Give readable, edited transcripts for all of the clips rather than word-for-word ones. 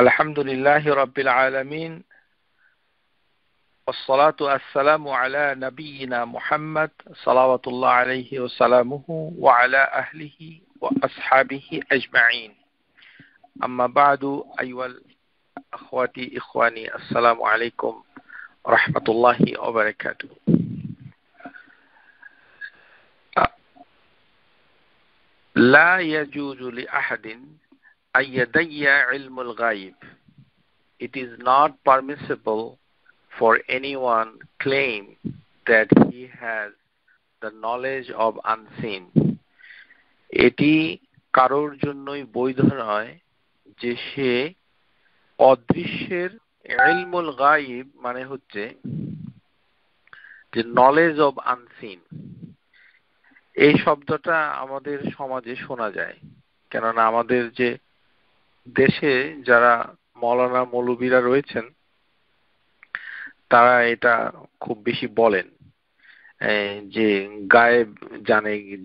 আলহামদুলিল্লাহি রাব্বিল আলামিন والصلاة والسلام على نبينا محمد صلوات الله عليه وسلامه وعلى أهله وأصحابه أجمعين أما بعد أيها أخواتي إخواني السلام عليكم ورحمة الله وبركاته. لا يجوز لأحد أن يدعي علم الغيب. It is not permissible for anyone claim that he has the knowledge of unseen. এটি কারোর জন্যই বৈধ নয় যে সে অদৃশ্যের ইলমুল গায়ব মানে হচ্ছে যে নলেজ অব আনসিন। এই শব্দটা আমাদের সমাজে শোনা যায়, কেননা আমাদের যে দেশে যারা মৌলানা মৌলবীরা রয়েছেন তারা এটা খুব বেশি বলেন যে গায়েব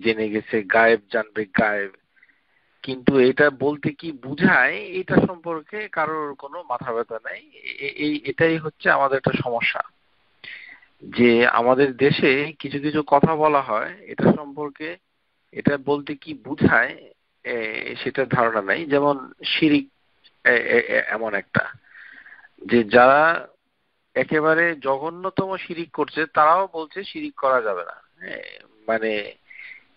জেনে গেছে, গায়েব জানবে গায়েব। কিন্তু এটা বলতে কি বুঝায় এটা সম্পর্কে কারোর কোনো মাথা ব্যথা নাই। এটাই হচ্ছে আমাদের একটা সমস্যা, যে আমাদের দেশে কিছু কিছু কথা বলা হয় এটা সম্পর্কে এটা বলতে কি বুঝায় সেটা ধারণা নাই। যেমন শিরিক এমন একটা, যে যারা একেবারে জঘন্যতম শিরিক করছে তারাও বলছে শিরিক করা যাবে না, মানে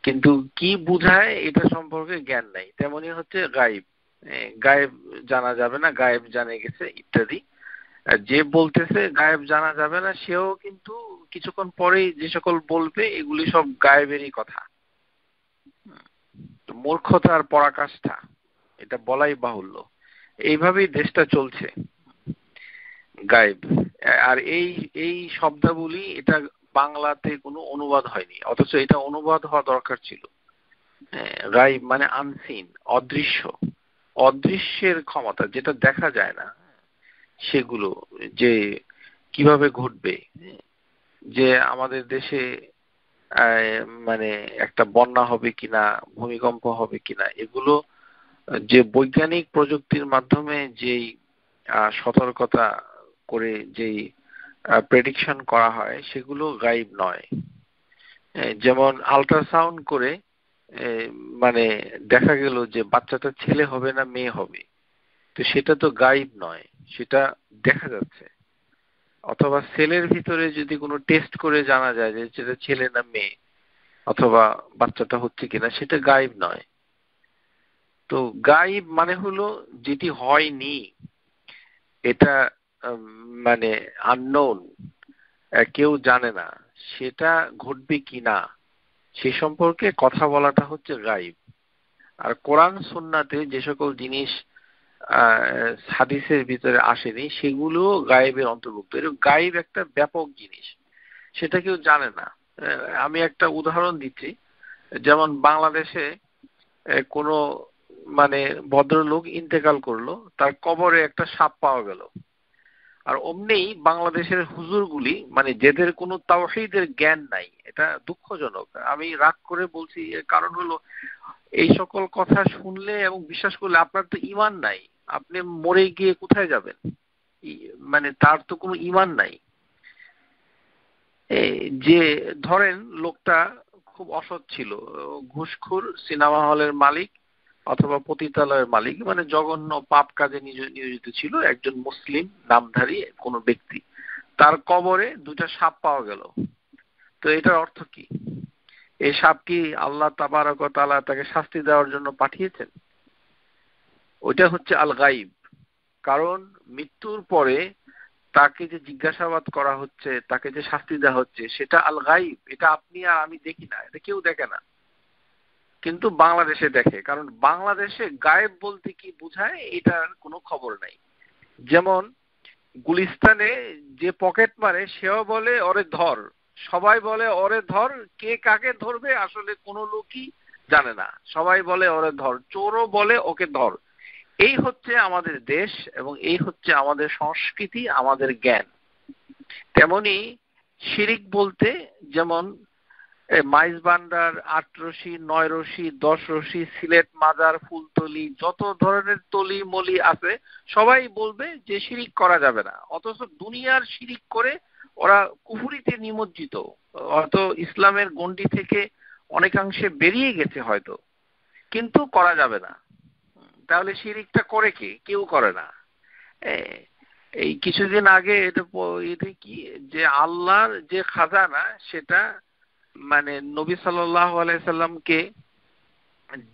কিন্তু কি বুঝায় এটা সম্পর্কে জ্ঞান নাই। তেমনি হচ্ছে গায়েব, গায়েব জানা যাবে না, গায়েব জানে গেছে ইত্যাদি। যে বলতেছে গায়েব জানা যাবে না সেও কিন্তু কিছুক্ষণ পরেই যে সকল বলবে এগুলি সব গায়েবেরই কথা। মূর্খতা আর পরাকাষ্ঠা, এটা বলাই বাহুল্য। এইভাবেই দেশটা চলছে, গায়েব। আর এই শব্দাবলী এটা বাংলাতে কোনো অনুবাদ হয়নি, অথচ এটা অনুবাদ হওয়া দরকার ছিল। গায়েব মানে আনসিন, অদৃশ্য, অদৃশ্যের ক্ষমতা, যেটা দেখা যায় না সেগুলো যে কিভাবে ঘটবে। যে আমাদের দেশে মানে একটা বন্যা হবে কিনা, ভূমিকম্প হবে কিনা, এগুলো যে বৈজ্ঞানিক প্রযুক্তির মাধ্যমে যেই সতর্কতা করে যেই প্রেডিকশন করা হয় সেগুলো গায়েব নয়। যেমন আল্ট্রাসাউন্ড করে মানে দেখা গেল যে বাচ্চাটা ছেলে হবে না মেয়ে হবে, তো সেটা তো গায়েব নয়, সেটা দেখা যাচ্ছে। অথবা সেলের ভিতরে যদি কোনো টেস্ট করে জানা যায় যে সেটা ছেলে না মেয়ে অথবা বাচ্চাটা হচ্ছে কিনা, সেটা গায়েব নয়। তো গায়েব মানে হলো যেটি হয়নি, এটা মানে আননোন, কেউ জানে না সেটা ঘটবে কিনা সে সম্পর্কে কথা বলাটা হচ্ছে গায়েব। আর কোরআন সুন্নাতে যে সকল জিনিস হাদিসের ভিতরে আসেনি সেগুলো গায়েবের অন্তর্ভুক্ত। গায়েব একটা ব্যাপক জিনিস, সেটা কেউ জানে না। আমি একটা উদাহরণ দিচ্ছি। যেমন বাংলাদেশে কোনো মানে ভদ্রলোক ইন্তেকাল করলো, তার কবরে একটা সাপ পাওয়া গেল। আর অমনি বাংলাদেশের হুজুরগুলি মানে যাদের কোনো তাওহীদের জ্ঞান নাই, এটা দুঃখজনক, আমি রাগ করে বলছি, এর কারণ হলো এই সকল কথা শুনলে এবং বিশ্বাস করলে আপনার তো ঈমান নাই, আপনি মরে গিয়ে কোথায় যাবেন? মানে তার তো কোনো ঈমান নাই। যে ধরেন লোকটা খুব অসৎ ছিল, ঘুষখোর, সিনেমা হলের মালিক অথবা পতিতালয়ের মালিক, মানে জঘন্য পাপ কাজে নিয়োজিত ছিল, একজন মুসলিম নামধারী কোনো ব্যক্তি। তার কবরে দুটা সাপ পাওয়া গেল। তো এটার অর্থ কি? এই সাপ কি আল্লাহ তাবারক ওয়া তাআলা তাকে শাস্তি দেওয়ার জন্য পাঠিয়েছেন? ওইটা হচ্ছে আল গাইব। কারণ মৃত্যুর পরে তাকে যে জিজ্ঞাসাবাদ করা হচ্ছে, তাকে যে শাস্তি দেওয়া হচ্ছে, সেটা আল গাইব। এটা আপনি আর আমি দেখি না, এটা কেউ দেখে না, কিন্তু বাংলাদেশে দেখে। কারণ বাংলাদেশে গায়েব বলতে কি বুঝায় এটার কোনো খবর নাই। যেমন গুলিস্তানে যে পকেট মারে সেও বলে ওরে ধর, সবাই বলে ওরে ধর, কে কাকে ধরবে আসলে কোনো লোকই জানে না, সবাই বলে ওরে ধর, চোরও বলে ওকে ধর। এই হচ্ছে আমাদের দেশ এবং এই হচ্ছে আমাদের সংস্কৃতি, আমাদের জ্ঞান। তেমনি শিরিক বলতে যেমন মাইজবান্ডার, ৮ রশি, ৯ রশি, ১০ রশি, সিলেট মাজার, ফুলতলি, যত ধরনের তলি মলি আছে সবাই বলবে যে শিরিক করা যাবে না, অথচ দুনিয়ার শিরিক করে ওরা কুফরিতে নিমজ্জিত, হয়তো ইসলামের গণ্ডি থেকে অনেকাংশে বেরিয়ে গেছে হয়তো, কিন্তু করা যাবে না। তাহলে শিরিকটা করে কে? কেউ করে না। এই কিছুদিন আগে এটা কি যে আল্লাহর যে খাজানা সেটা মানে নবী সাল্লাল্লাহু আলাইহি সাল্লামকে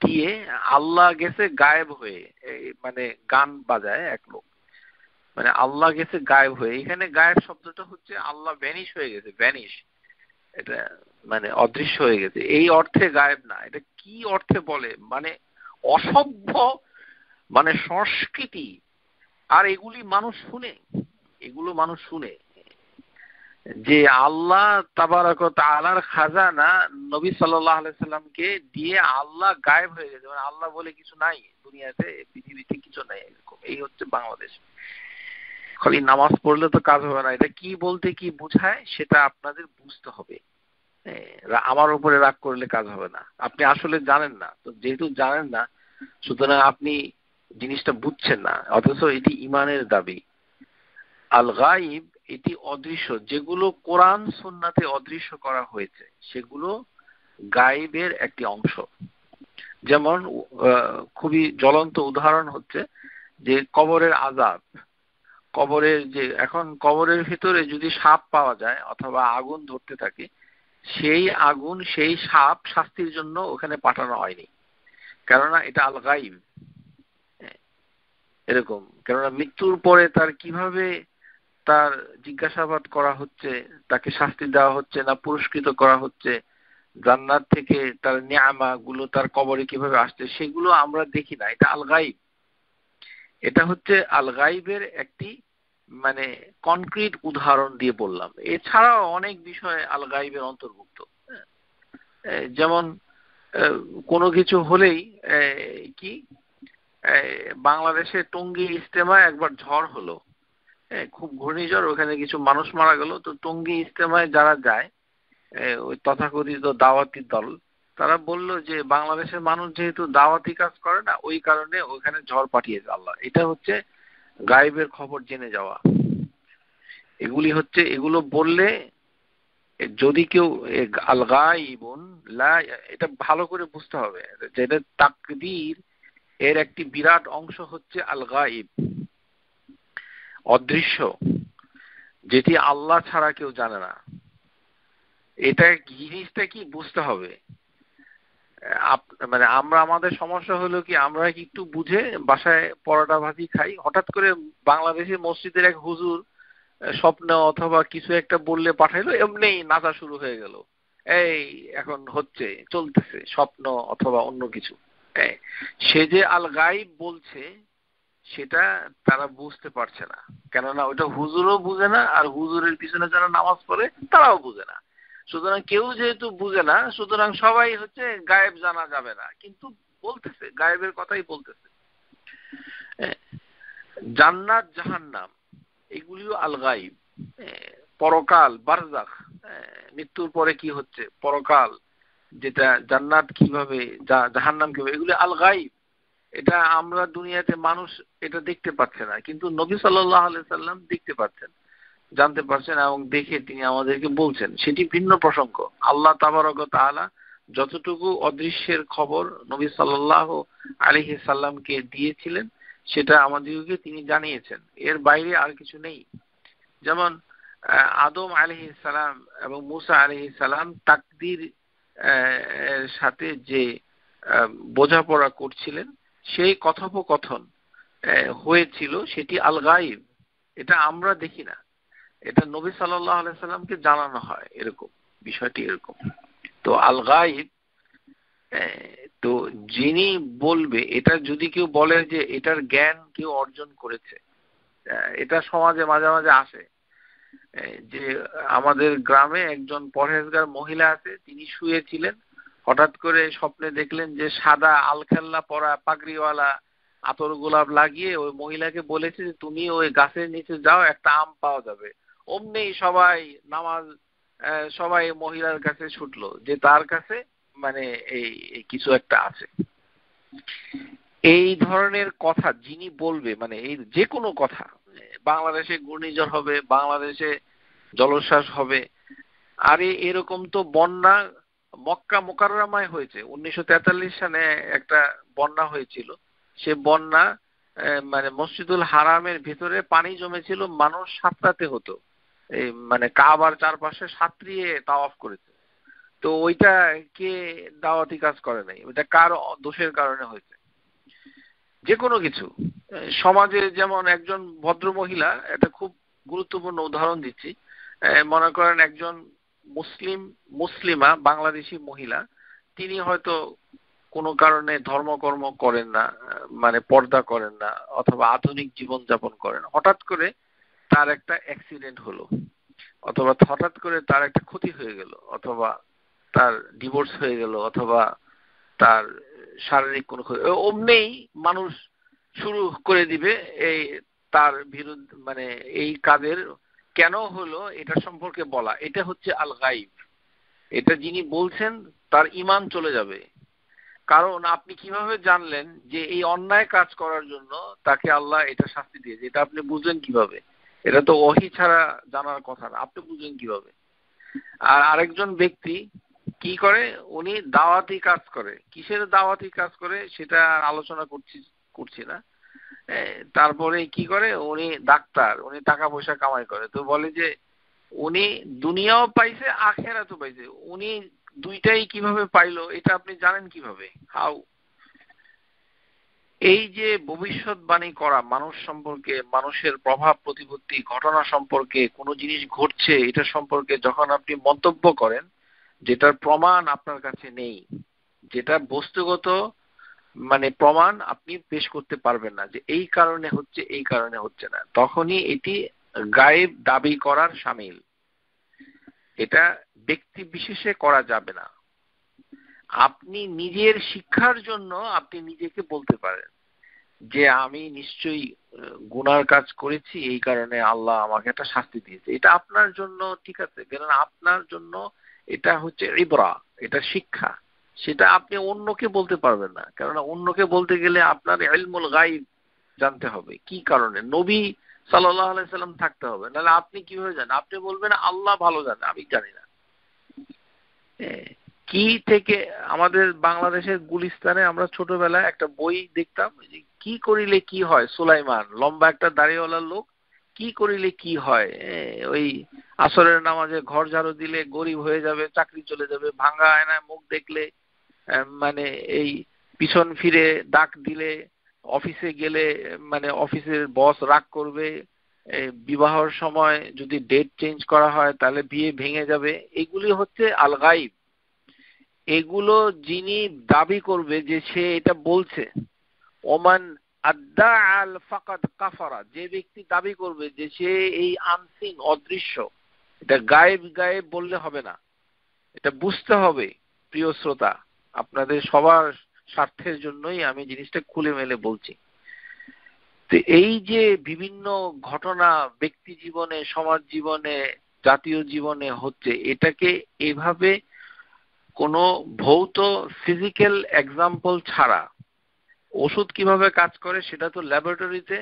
দিয়ে আল্লাহ গেছে গায়েব হয়ে, মানে গান বাজায় এক লোক, মানে আল্লাহ গেছে গায়েব হয়ে। এখানে গায়েব শব্দটা হচ্ছে আল্লাহ ভ্যানিশ হয়ে গেছে, ভ্যানিশ, এটা মানে অদৃশ্য হয়ে গেছে, এই অর্থে গায়েব না। এটা কি অর্থে বলে, মানে অসভ্য মানে সংস্কৃতি। আর এগুলি মানুষ শুনে, এগুলো মানুষ শুনে যে আল্লাহ তাবারক ওয়া তাআলার খাজানা নবী সাল্লাল্লাহু আলাইহি সাল্লামকে দিয়ে আল্লাহ গায়েব হয়ে গেছে, মানে আল্লাহ বলে কিছু নাই দুনিয়াতে, পৃথিবীতে কিছু নাই, এরকম। এই হচ্ছে বাংলাদেশ। খালি নামাজ পড়লে তো কাজ হবে না, এটা কি বলতে কি বোঝায় সেটা আপনাদের বুঝতে হবে। আমার উপরে রাগ করলে কাজ হবে না, আপনি আসলে জানেন না, তো যেহেতু জানেন না সুতরাং আপনি জিনিসটা বুঝছেন না, অথচ এটি ইমানের দাবি। আল গাইব এটি অদৃশ্য, যেগুলো কোরআন সুন্নাতে অদৃশ্য করা হয়েছে সেগুলো গাইবের একটি অংশ। যেমন খুবই জ্বলন্ত উদাহরণ হচ্ছে যে কবরের আযাব, কবরের যে এখন কবরের ভিতরে যদি সাপ পাওয়া যায় অথবা আগুন ধরতে থাকে, সেই আগুন সেই সাপ শাস্তির জন্য ওখানে পাঠানো হয়নি, কেননা এটা আল গাইব। এরকম, কেননা মৃত্যুর পরে তার কিভাবে তার জিজ্ঞাসাবাদ করা হচ্ছে, তাকে শাস্তি দেওয়া হচ্ছে না পুরস্কৃত করা হচ্ছে, জান্নাত থেকে তার নিয়ামা গুলো তার কবরে কিভাবে আসছে, সেগুলো আমরা দেখি না, এটা আল গাইব। এটা হচ্ছে আল গাইবের একটি মানে কনক্রিট উদাহরণ দিয়ে বললাম। এছাড়াও অনেক বিষয় আল গাইবের অন্তর্ভুক্ত। যেমন কোনো কিছু হলেই কি বাংলাদেশে টঙ্গী ইজতেমায় একবার ঝড় হলো, খুব ঘূর্ণিঝড়, ওখানে কিছু মানুষ মারা গেল। তো টঙ্গী ইজতেমায় যারা যায় ওই তথাকথিত দাওয়াতি দল, তারা বলল যে বাংলাদেশের মানুষ যেহেতু দাওয়াতি কাজ করে না, ওই কারণে ওখানে ঝড় পাঠিয়েছে আল্লাহ। এটা হচ্ছে গায়েবের খবর জেনে যাওয়া। এগুলি হচ্ছে, এগুলো বললে যদি কেউ আল গাইবুন লা, এটা ভালো করে বুঝতে হবে, যেটা তাকদীর এর একটি বিরাট অংশ হচ্ছে আল গাইব, অদৃশ্য, যেটি আল্লাহ ছাড়া কেউ জানে না। এটা জিনিসটা কি বুঝতে হবে। মানে আমরা, আমাদের সমস্যা হলো কি, আমরা কি একটু বুঝে বাসায় পরোটা ভাজি খাই, হঠাৎ করে বাংলাদেশের মসজিদের এক হুজুর স্বপ্ন অথবা কিছু একটা বললে পাঠাইলো, এমনি নাচা শুরু হয়ে গেল, এই এখন হচ্ছে চলতেছে স্বপ্ন অথবা অন্য কিছু। সে যে আল গাইব বলছে সেটা তারা বুঝতে পারছে না, কেননা ওটা হুজুরও বুঝে না, আর হুজুরের পিছনে যারা নামাজ পড়ে তারাও বুঝে না। সুতরাং কেউ যেহেতু বুঝে না, সুতরাং সবাই হচ্ছে গায়েব জানা যাবে না, কিন্তু বলতেছে গায়েবের কথাই বলতেছে। জান্নাত জাহান্নাম এগুলিও আল গাইব। পরকাল, বারজাখ, মৃত্যুর পরে কি হচ্ছে, পরকাল যেটা, জান্নাত কিভাবে, জাহান্নাম কিভাবে, এগুলি আল গাইব। এটা আমরা দুনিয়াতে মানুষ এটা দেখতে পাচ্ছে না, কিন্তু নবী সাল্লাল্লাহু আলাইহি সাল্লাম দেখতে পাচ্ছেন, জানতে পারছেন, এবং দেখে তিনি আমাদেরকে বলছেন, সেটি ভিন্ন প্রসঙ্গ। আল্লাহ তাবারক ওয়া তাআলা যতটুকু অদৃশ্যের খবর নবী সাল্লাল্লাহু আলাইহি সাল্লামকে দিয়েছিলেন সেটা আমাদেরকে তিনি জানিয়েছেন, এর বাইরে আর কিছু নেই। যেমন আদম আলাইহিস সালাম এবং মুসা আলাইহিস সালাম তাকদীর এর সাথে যে বোঝাপড়া করছিলেন, সেই কথোপকথন হয়েছিল, সেটি আল গাইব। এটা আমরা দেখি না, এটা নবী সাল্লাল্লাহু আলাইহি সাল্লামকে জানানো হয়, এরকম বিষয়টি এরকম। তো আল গাইব, তো যিনি বলবে এটা, যদি কেউ বলে যে এটার জ্ঞান কেউ অর্জন করেছে, এটা সমাজে মাঝে মাঝে আসে যে আমাদের গ্রামে একজন পরহেজগার মহিলা আছে, তিনি শুয়েছিলেন, হঠাৎ করে স্বপ্নে দেখলেন যে সাদা আলখাল্লা পরা পাগড়িওয়ালা আতর গোলাপ লাগিয়ে ওই মহিলাকে বলেছে যে তুমি ওই গাছের নিচে যাও, একটা আম পাওয়া যাবে। অমনি সবাই নামাজ সবাই মহিলার কাছে ছুটলো যে তার কাছে মানে এই কিছু একটা আছে। এই ধরনের কথা যিনি বলবে, মানে এই যে কোনো কথা, বাংলাদেশে ঘূর্ণিঝড় হবে, বাংলাদেশে জলোচ্ছ্বাস হবে, আরে এরকম তো বন্যা মক্কা মুকাররমায় হয়েছে। 1943 সালে একটা বন্যা হয়েছিল। সে বন্যা মানে মসজিদুল হারামের ভিতরে পানি জমেছিল, মানুষ সাঁতরাতে হতো, এই মানে কাবার চারপাশে সাঁতরিয়ে তাওয়াফ করেছে। তো ওইটা কে দাওয়াতি কাজ করে নাই? ওইটা কার দোষের কারণে হয়েছে? যে কোনো কিছু সমাজে, যেমন একজন ভদ্র মহিলা, এটা খুব গুরুত্বপূর্ণ উদাহরণ দিচ্ছি, মনে করেন একজন মুসলিমা বাংলাদেশি মহিলা, তিনি হয়তো কোনো কারণে ধর্মকর্ম করেন না, মানে পর্দা করেন না, অথবা আধুনিক জীবন যাপন করেন। হঠাৎ করে তার একটা অ্যাক্সিডেন্ট হলো, অথবা হঠাৎ করে তার একটা ক্ষতি হয়ে গেল, অথবা তার ডিভোর্স হয়ে গেল, অথবা তার শারীরিক কোনো ক্ষতি, অমনেই মানুষ শুরু করে দিবে এই তার বিরুদ্ধে, মানে এই কাজের কেন হলো এটা সম্পর্কে বলা। এটা হচ্ছে আল গাইব। এটা যিনি বলছেন তার ঈমান চলে যাবে। কারণ আপনি কিভাবে জানলেন যে এই অন্যায় কাজ করার জন্য তাকে আল্লাহ এটা শাস্তি দিয়েছে? এটা আপনি বুঝলেন কিভাবে? এটা তো ওহী ছাড়া জানার কথা না, আপনি বুঝলেন কিভাবে? আর আরেকজন ব্যক্তি কি করে, উনি দাওয়াতি কাজ করে। কিসের দাওয়াতি কাজ করে সেটা আলোচনা করছি না। তারপরে কি করে, উনি ডাক্তার, উনি টাকা পয়সা কামাই করে। তো বলে যে উনি দুনিয়াও পাইছে, আখিরাতও পাইছে। উনি দুইটাই কিভাবে পাইলো এটা আপনি জানেন কিভাবে? হাউ? এই যে ভবিষ্যৎবাণী করা মানুষ সম্পর্কে, মানুষের প্রভাব প্রতিপত্তি, ঘটনা সম্পর্কে, কোনো জিনিস ঘটছে এটা সম্পর্কে যখন আপনি মন্তব্য করেন, যেটার প্রমাণ আপনার কাছে নেই, যেটা বস্তুগত মানে প্রমাণ আপনি পেশ করতে পারবেন না যে এই কারণে হচ্ছে, এই কারণে হচ্ছে না, তখনই এটি গায়েব দাবি করার শামিল। এটা ব্যক্তি বিশেষে করা যাবে না। আপনি নিজের শিক্ষার জন্য আপনি নিজেকে বলতে পারেন যে আমি নিশ্চয়ই গুনার কাজ করেছি, এই কারণে আল্লাহ আমাকে একটা শাস্তি দিয়েছে। এটা আপনার জন্য ঠিক আছে, কারণ আপনার জন্য এটা হচ্ছে ইবরা, এটা শিক্ষা। সেটা আপনি অন্যকে বলতে পারবেন না, কারণ অন্যকে বলতে গেলে আপনার ইলমুল গায়ব জানতে হবে কি কারণে। নবী সাল্লাল্লাহু আলাইহি সাল্লাম থাকতে হবে, নাহলে আপনি কিভাবে জানেন? আপনি বলবেন আল্লাহ ভালো জানে, আমি জানি না। কি থেকে আমাদের বাংলাদেশের গুলিস্তানে আমরা ছোটবেলায় একটা বই দেখতাম, কি করিলে কি হয়, সুলাইমান, লম্বা একটা দাড়িওয়ালা লোক, কি করিলে কি হয়, ওই আসরের নামাজে ঘর ঝাড়ু দিলে গরিব হয়ে যাবে, চাকরি চলে যাবে, ভাঙা আয়নায় মুখ দেখলে মানে এই পিছন ফিরে ডাক দিলে, অফিসে গেলে মানে অফিসের বস রাগ করবে, বিবাহর সময় যদি ডেট চেঞ্জ করা হয় তাহলে বিয়ে ভেঙে যাবে। এগুলি হচ্ছে আল গাইব। এগুলো যিনি দাবি করবে যে সে এটা বলছে, ওমান আদ্দা আল ফাকাদ কাফারা, যে ব্যক্তি দাবি করবে যে সে এই আনসিন, অদৃশ্য, এটা গায়েব গায়েব বললে হবে না, এটা বুঝতে হবে। প্রিয় শ্রোতা, আপনাদের সবার স্বার্থের জন্যই আমি জিনিসটা খুলে মেলে বলছি। তো এই যে বিভিন্ন ঘটনা ব্যক্তি জীবনে, সমাজ জীবনে, জাতীয় জীবনে হচ্ছে, এটাকে এভাবে কোনো ভৌত ফিজিক্যাল এক্সাম্পল ছাড়া ওষুধ কিভাবে কাজ করে সেটা তো ল্যাবরেটরিতে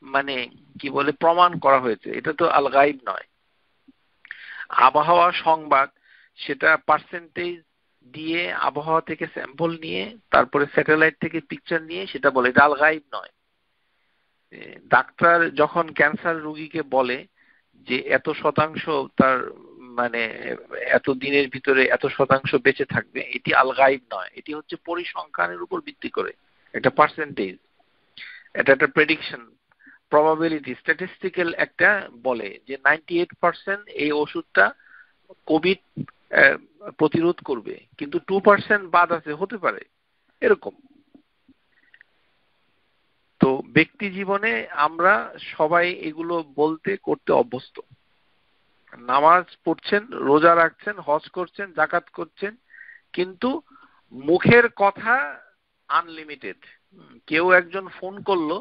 মানে কি বলে প্রমাণ করা হয়েছে, এটা তো আল গাইব নয়। আবহাওয়া সংবাদ, সেটা পার্সেন্টেজ দিয়ে আবহাওয়া থেকে স্যাম্পল নিয়ে তারপরে স্যাটেলাইট থেকে পিকচার নিয়ে সেটা বলে, এটা আল গাইব নয়। ডাক্তার যখন ক্যান্সার রোগীকে বলে যে এত শতাংশ তার মানে এত দিনের ভিতরে এত শতাংশ বেঁচে থাকবে, এটি আল গাইব নয়, এটি হচ্ছে পরিসংখ্যানের উপর ভিত্তি করে একটা পার্সেন্টেজ, এটা একটা প্রেডিকশন, প্রবাবিলিটি, স্ট্যাটিস্টিক্যাল একটা বলে যে 98% এই ওষুধটা কোভিড প্রতিরোধ করবে, কিন্তু 2% বাদ আছে, হতে পারে এরকম। তো ব্যক্তি জীবনে আমরা সবাই এগুলো বলতে করতে অভ্যস্ত। নামাজ পড়ছেন, রোজা রাখছেন, হজ করছেন, যাকাত করছেন, কিন্তু মুখের কথা আনলিমিটেড। কেউ একজন ফোন করলো,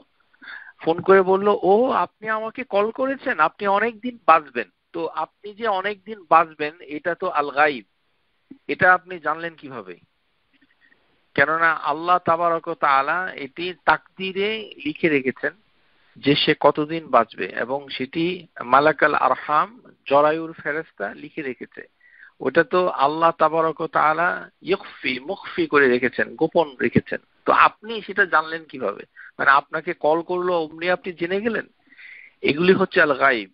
ফোন করে বলল, ও আপনি আমাকে কল করেছেন, আপনি অনেক দিন বাঁচবেন। তো আপনি যে অনেকদিন বাঁচবেন এটা তো আল গাইব, এটা আপনি জানলেন কিভাবে? কেননা আল্লাহ তাবারক ওয়া তাআলা এটি তাকদীরে লিখে রেখেছেন যে সে কতদিন বাঁচবে, এবং সেটি মালাকাল আরহাম জরায়ুর ফেরেশতা লিখে রেখেছে। ওটা তো আল্লাহ তাবারক ওয়া তাআলা মুখফি করে রেখেছেন, গোপন রেখেছেন। তো আপনি সেটা জানলেন কিভাবে? মানে আপনাকে কল করলো অমনি আপনি জেনে গেলেন? এগুলি হচ্ছে আল গাইব।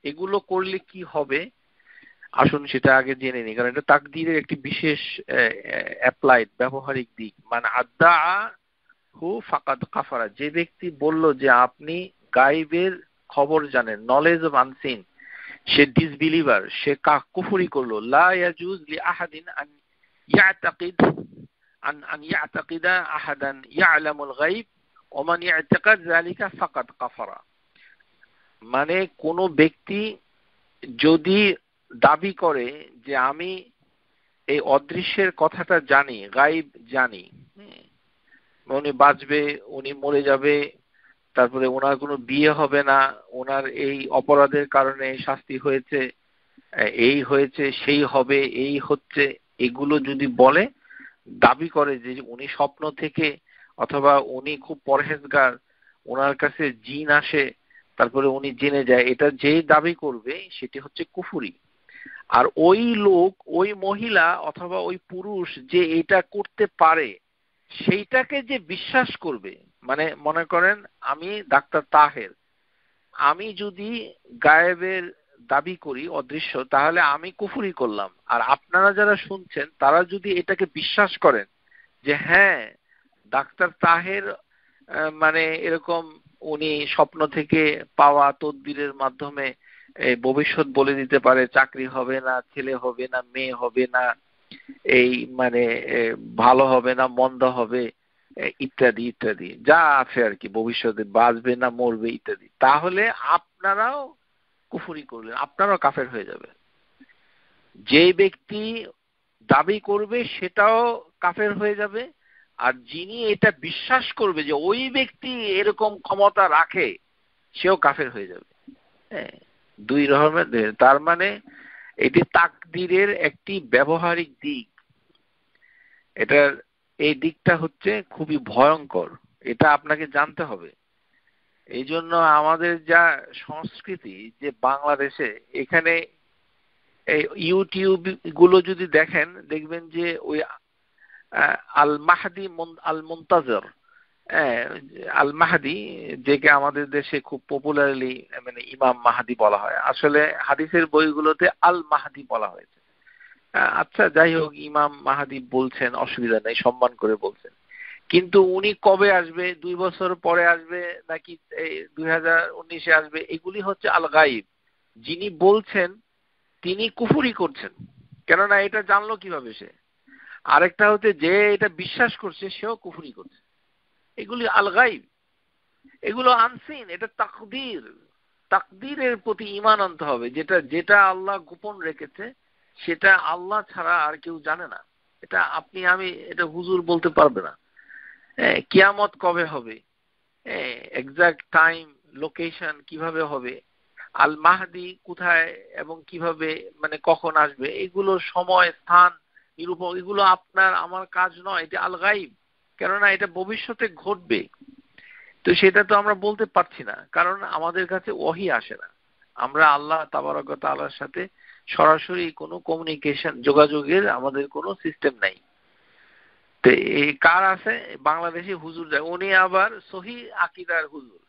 এগুলো করলে কি হবে আসুন সেটা আগে জেনে নিই, কারণ এটা তাকদীরের একটি বিশেষ অ্যাপ্লাইড ব্যবহারিক দিক। মানে আদ্দা হু ফাকাদ কাফারা, যে ব্যক্তি বলল যে আপনি গাইবের খবর জানেন, নলেজ অফ আনসিন, সে ডিসবিলিভার, সে কুফরি করলো। লা ইয়াজুজ লি আহাদিন আন ইয়াতাকিদ আন ইয়াতাকিদা আহাদান ইয়ালামুল গাইব ওয়া মান ইয়াতাকাদ যালিকা ফাকাদ কাফারা। মানে কোন ব্যক্তি যদি দাবি করে যে আমি এই অদৃশ্যের কথাটা জানি, গাইব জানি, উনি বাঁচবে, উনি মরে যাবে, তারপরে ওনার কোনো বিয়ে হবে না, ওনার এই অপরাধের কারণে শাস্তি হয়েছে, এই হয়েছে, সেই হবে, এই হচ্ছে, এগুলো যদি বলে, দাবি করে যে উনি স্বপ্ন থেকে, অথবা উনি খুব পরহেজগার, ওনার কাছে জিন আসে, তারপরে উনি জেনে যায়, এটা যে দাবি করবে সেটি হচ্ছে কুফরি। আর ওই লোক, ওই মহিলা অথবা ওই পুরুষ যে এটা করতে পারে সেইটাকে যে বিশ্বাস করবে, মানে মনে করেন আমি ডাক্তার তাহের, আমি যদি গায়েবের দাবি করি অদৃশ্য, তাহলে আমি কুফরি করলাম। আর আপনারা যারা শুনছেন তারা যদি এটাকে বিশ্বাস করেন যে হ্যাঁ ডাক্তার তাহের মানে এরকম উনি স্বপ্ন থেকে পাওয়া তদবিরের মাধ্যমে ভবিষ্যৎ বলে দিতে পারে, চাকরি হবে না, ছেলে হবে না, মেয়ে হবে না, এই মানে ভালো হবে না, মন্দ হবে, ইত্যাদি ইত্যাদি যা আছে আর কি, ভবিষ্যতে বাঁচবে না মরবে ইত্যাদি, তাহলে আপনারাও কুফরি করলেন, আপনারাও কাফের হয়ে যাবে। যে ব্যক্তি দাবি করবে সেটাও কাফের হয়ে যাবে, আর যিনি এটা বিশ্বাস করবে যে ওই ব্যক্তি এরকম ক্ষমতা রাখে সেও কাফের হয়ে যাবে। দুই রকমের। তার মানে এটি তাকদীরের একটি ব্যবহারিক দিক। এটার এই দিকটা হচ্ছে খুবই ভয়ঙ্কর, এটা আপনাকে জানতে হবে। এই জন্য আমাদের যা সংস্কৃতি, যে বাংলাদেশে এখানে ইউটিউব গুলো যদি দেখেন, দেখবেন যে ওই আল মাহদি আল মুনতাজর, আল মাহদি, যেকে আমাদের দেশে খুব পপুলারলি মানে ইমাম মাহাদি বলা হয়, আসলে হাদিসের বইগুলোতে আল মাহদি বলা হয়েছে। আচ্ছা যাই হোক, ইমাম মাহাদি বলছেন, অসুবিধা নেই, সম্মান করে বলছেন। কিন্তু উনি কবে আসবে, 2 বছর পরে আসবে নাকি 2019-এ আসবে, এগুলি হচ্ছে আল গাইব। যিনি বলছেন তিনি কুফরি করছেন, কেননা এটা জানলো কিভাবে সে? আরেকটা হচ্ছে যে এটা বিশ্বাস করছে সেও কুফরি করছে। এগুলি আল গাইব, এগুলো আনসিন, এটা তাকদীর। তাকদীরের প্রতি ঈমান আনতে হবে। যেটা যেটা আল্লাহ গোপন রেখেছে সেটা আল্লাহ ছাড়া আর কেউ জানে না। এটা আপনি আমি, এটা হুজুর বলতে পারবে না। কিয়ামত কবে হবে, এক্সাক্ট টাইম, লোকেশন কিভাবে হবে, আল মাহদি কোথায় এবং কিভাবে মানে কখন আসবে, এগুলো সময় স্থান নিরূপক, এগুলো আপনার আমার কাজ নয়, এটা আল গাইব। কেননা এটা ভবিষ্যতে ঘটবে, তো সেটা তো আমরা বলতে পারছি না, কারণ আমাদের কাছে ওহী আসে না। আমরা আল্লাহ তাবারক ওয়া তাআলার সাথে সরাসরি কোনো কমিউনিকেশন, যোগাযোগের আমাদের কোনো সিস্টেম নাই। তো এই কার আছে? বাংলাদেশি হুজুর যায়, উনি আবার সহি আকীদার হুজুর।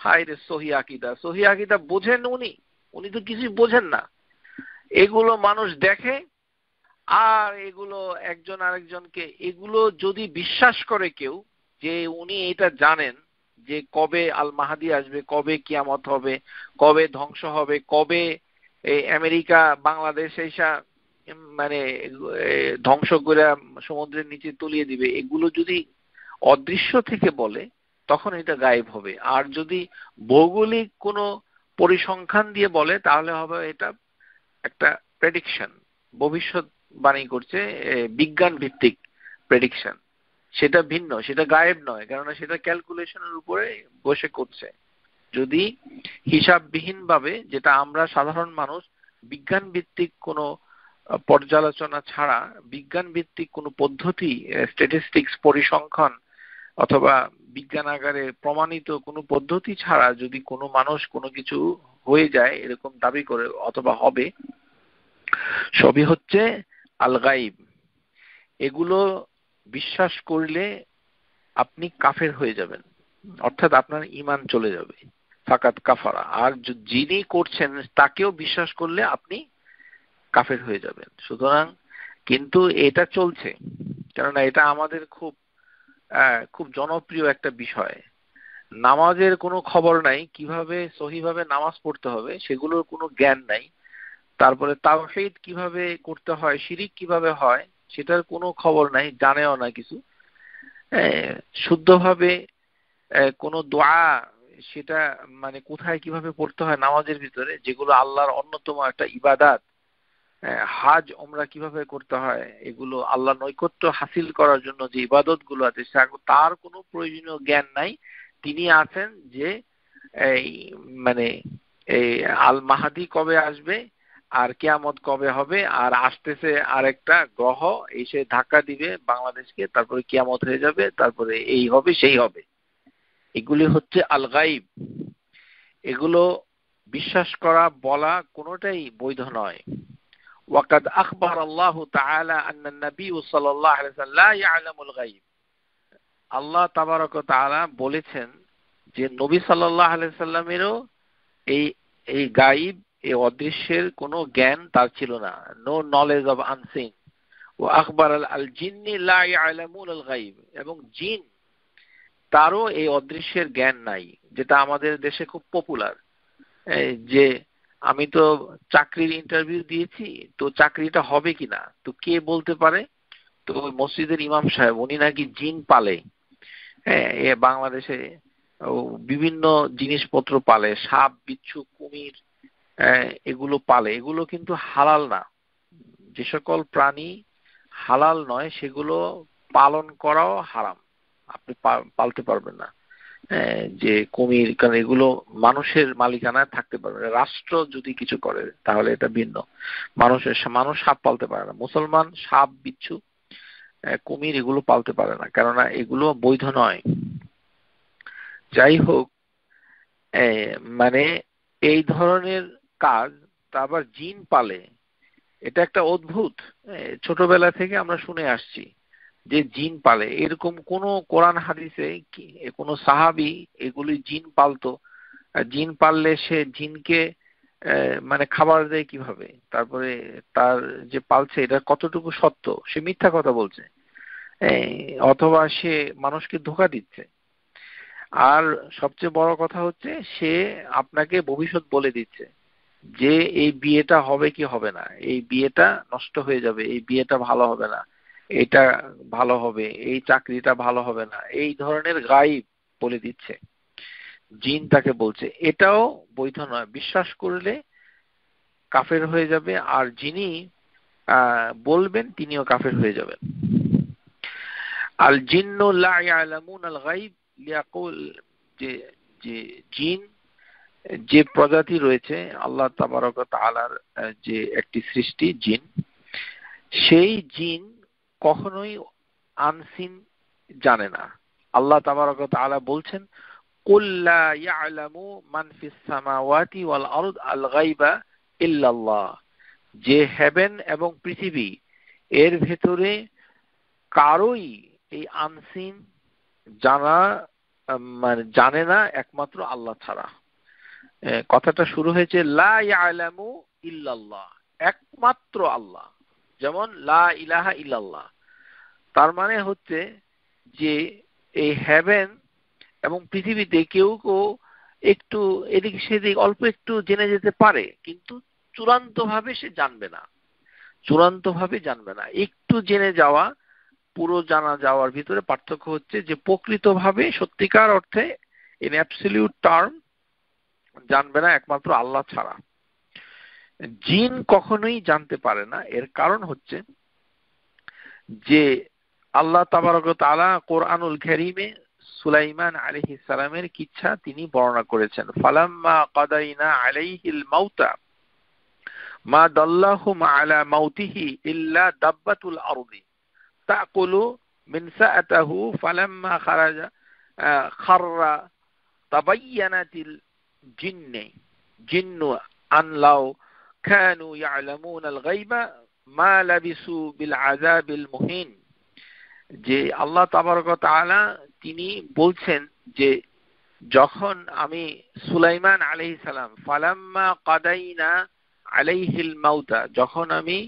হায় রে, সহি আকীদা, সহি আকীদা বোঝেন উনি? উনি তো কিছুই বোঝেন না। এগুলো মানুষ দেখে, আর এগুলো একজন আরেকজনকে, এগুলো যদি বিশ্বাস করে কেউ যে উনি এটা জানেন যে কবে আল মাহাদি আসবে, কবে কিয়ামত হবে, কবে ধ্বংস হবে, কবে আমেরিকা বাংলাদেশ এসা মানে ধ্বংস করে সমুদ্রের নিচে তলিয়ে দিবে, এগুলো যদি অদৃশ্য থেকে বলে তখন এটা গায়েব হবে। আর যদি ভৌগোলিক কোনো পরিসংখ্যান দিয়ে বলে তাহলে হবে এটা একটা প্রেডিকশন, ভবিষ্যৎবাণী করছে, বিজ্ঞান ভিত্তিক প্রেডিকশন। সেটা ভিন্ন, সেটা গায়েব নয়, কেননা সেটা ক্যালকুলেশনের উপরে বসে করছে। যদি হিসাববিহীন ভাবে, যেটা আমরা সাধারণ মানুষ বিজ্ঞান ভিত্তিক কোনো পর্যালোচনা ছাড়া, বিজ্ঞান ভিত্তিক কোনো পদ্ধতি, স্ট্যাটিস্টিক্স, পরিসংখ্যান অথবা বিজ্ঞানাগারে প্রমাণিত কোনো পদ্ধতি ছাড়া যদি কোনো মানুষ কোনো কিছু হয়ে যায় এরকম দাবি করে অথবা হবে, সবই হচ্ছে আল গাইব। এগুলো বিশ্বাস করলে আপনি কাফের হয়ে যাবেন, অর্থাৎ আপনার ঈমান চলে যাবে, ফাকাত কাফারা। আর যিনি করছেন তাকেও বিশ্বাস করলে আপনি কাফের হয়ে যাবেন। সুতরাং কিন্তু এটা চলছে, কেননা এটা আমাদের খুব খুব জনপ্রিয় একটা বিষয়। নামাজের কোনো খবর নাই, কিভাবে সহিভাবে নামাজ পড়তে হবে সেগুলোর কোনো জ্ঞান নাই। তারপরে তাওহীদ কিভাবে করতে হয়, শিরিক কিভাবে হয় সেটার কোনো খবর নাই, জানেও না কিছু। শুদ্ধভাবে কোনো দোয়া সেটা মানে কোথায় কিভাবে পড়তে হয় নামাজের ভিতরে, যেগুলো আল্লাহর অন্যতম একটা ইবাদাত, হাজ ওমরা কিভাবে করতে হয়, এগুলো আল্লাহ নৈকট্য হাসিল করার জন্য যে ইবাদত গুলো আছে তার কোনো প্রয়োজনীয় জ্ঞান নাই। তিনি আছেন যে এই মানে এই আল মাহাদি কবে আসবে, আর কিয়ামত কবে হবে, আর আসতেছে আরেকটা গ্রহ এসে ধাক্কা দিবে বাংলাদেশকে, তারপরে কিয়ামত হয়ে যাবে, তারপরে এই হবে সেই হবে। এগুলি হচ্ছে আল গাইব। এগুলো বিশ্বাস করা, বলা কোনোটাই বৈধ নয়। ওয়াকাদ আখবার আল্লাহু তাআলা আন্না নবী সাল্লাল্লাহু আলাইহি ওয়াসাল্লাম লা ইয়ালামুল গায়ব। আল্লাহ তাবারক ওয়া তাআলা বলেছেন যে নবী সাল্লাল্লাহু আলাইহি ওয়াসাল্লামেরও এই এই গায়ব, এই অদৃশ্যের কোনো জ্ঞান তার ছিল না। No knowledge of unseen. ওয়া আখবার আল জিন্নি লা ইয়ালামুল গায়ব, এবং জিন তারও এই অদৃশ্যের জ্ঞান নাই, যেটা আমাদের দেশে খুব পপুলার। যে আমি তো চাকরির ইন্টারভিউ দিয়েছি, তো চাকরিটা হবে কিনা তো কে বলতে পারে? তো মসজিদের ইমাম সাহেব, উনি নাকি জিন পালে। হ্যাঁ, বাংলাদেশে বিভিন্ন জিনিসপত্র পালে, সাপ, বিচ্ছু, কুমির, এগুলো পালে। এগুলো কিন্তু হালাল না। যে সকল প্রাণী হালাল নয় সেগুলো পালন করাও হারাম, আপনি পালতে পারবেন না। যে কুমির, কারণ এগুলো মানুষের মালিকানায় থাকতে পারবে না। রাষ্ট্র যদি কিছু করে তাহলে এটা ভিন্ন। মানুষ সাপ পালতে পারে না। মুসলমান সাপ, বিচ্ছু, কুমির এগুলো পালতে পারে না, কেননা এগুলো বৈধ নয়। যাই হোক, মানে এই ধরনের কাজ তা আবার জিন পালে, এটা একটা অদ্ভুত। ছোটবেলা থেকে আমরা শুনে আসছি যে জিন পালে, এরকম কোন কোরআন হাদিসে কোন সাহাবী এগুলি জিন পালতো? জিন পাললে সে জিনকে মানে খাবার দেয় কিভাবে? তারপরে তার যে পালছে এটা কতটুকু সত্য? সে মিথ্যা কথা বলছে, অথবা সে মানুষকে ধোঁকা দিচ্ছে। আর সবচেয়ে বড় কথা হচ্ছে সে আপনাকে ভবিষ্যৎ বলে দিচ্ছে যে এই বিয়েটা হবে কি হবে না, এই বিয়েটা নষ্ট হয়ে যাবে, এই বিয়েটা ভালো হবে না, এটা ভালো হবে, এই চাকরিটা ভালো হবে না, এই ধরনের গায়েব বলে দিচ্ছে, জিন তাকে বলছে। এটাও বৈধ নয়, বিশ্বাস করলে কাফের হয়ে যাবে, আর যিনি বলবেন তিনিও কাফের হয়ে যাবেন। আল জিন্নু লা ইয়ালামুন আল গায়ব লিয়াকুল, যে যে জিন যে প্রজাতি রয়েছে আল্লাহ তাবারক ওয়া তাআলার যে একটি সৃষ্টি জিন, সেই জিন কখনোই আনসিন জানে না। আল্লাহ তাবারক ওয়া তাআলা বলছেন, কুল লা ইয়ালামু মান ফিস সামাওয়াতি ওয়াল আরদ আল গায়বা ইল্লাল্লাহ। যে হেভেন এবং পৃথিবী এর ভেতরে কারোই এই আনসিন জানা মানে জানে না একমাত্র আল্লাহ ছাড়া। কথাটা শুরু হয়েছে লা ইয়ালামু ইল্লাল্লাহ, একমাত্র আল্লাহ, যেমন লা ইলাহা ইল্লাল্লাহ। তার মানে হচ্ছে যে এই হেভেন এবং পৃথিবীতে কেউ কেউ একটু এদিক সেদিক অল্প একটু জেনে যেতে পারে, কিন্তু চূড়ান্তভাবে সে জানবে না, চূড়ান্তভাবে জানবে না। একটু জেনে যাওয়া, পুরো জানা যাওয়ার ভিতরে পার্থক্য হচ্ছে যে প্রকৃতভাবে সত্যিকার অর্থে ইন অ্যাবসলিউট টার্ম জানবে না একমাত্র আল্লাহ ছাড়া। জিন কখনোই জানতে পারে না। এর কারণ হচ্ছে যে আল্লাহ তাবারক ওয়া তাআলা কোরআনুল কারীমে সুলাইমান আলাইহিস সালামের কিচ্ছা তিনি বর্ণনা করেছেন। ফালাম্মা কাদাইনা আলাইহিল মাউতা মা দাল্লাহুম আলা মাউতিহি ইল্লা দাব্বাতুল আরদি তাকুলু মিন সাআতাহু ফালাম্মা খারাজা খাররা তাবায়্যানাতিল জিন্নু আন লাউ কানু ইয়ালামুনাল গায়বা মা লাবিসু বিল আযাবিল মুহিন। যে আল্লাহ তাবারক ওয়া তাআলা তিনি বলছেন যে যখন আমি সুলাইমান আলাইহিস সালাম ফালাম্মা কাদাইনা আলাইহিল মাউতা, যখন আমি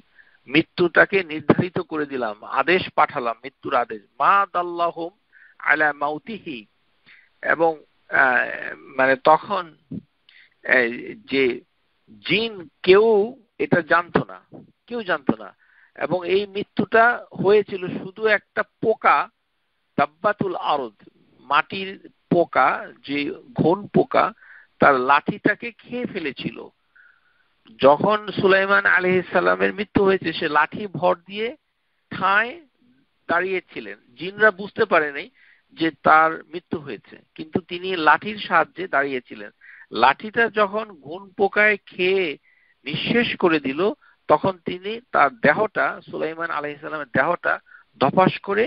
মৃত্যুটাকে নির্ধারিত করে দিলাম, আদেশ পাঠালাম, মৃত্যুর আদেশ, মা দাল্লাহুম আলা মাউতিহি, এবং মানে তখন যে জিন কেউ এটা জানতো না, কেউ জানতো না, এবং এই মৃত্যুটা হয়েছিল শুধু একটা পোকা, দাব্বাতুল আরদ, মাটির পোকা, যে ঘন পোকা তার লাঠিটাকে খেয়ে ফেলেছিল। যখন সুলাইমান আলাইহিস সালামের মৃত্যু হয়েছে সে লাঠি ভর দিয়ে ঠায় দাঁড়িয়েছিলেন, জিনরা বুঝতে পারেনি যে তার মৃত্যু হয়েছে, কিন্তু তিনি লাঠির সাহায্যে দাঁড়িয়েছিলেন। লাঠিটা যখন ঘুন পোকায় খেয়ে নিঃশেষ করে দিল তখন তিনি তার দেহটা, সুলাইমান আলাইহিস সালামের দেহটা ধপাস করে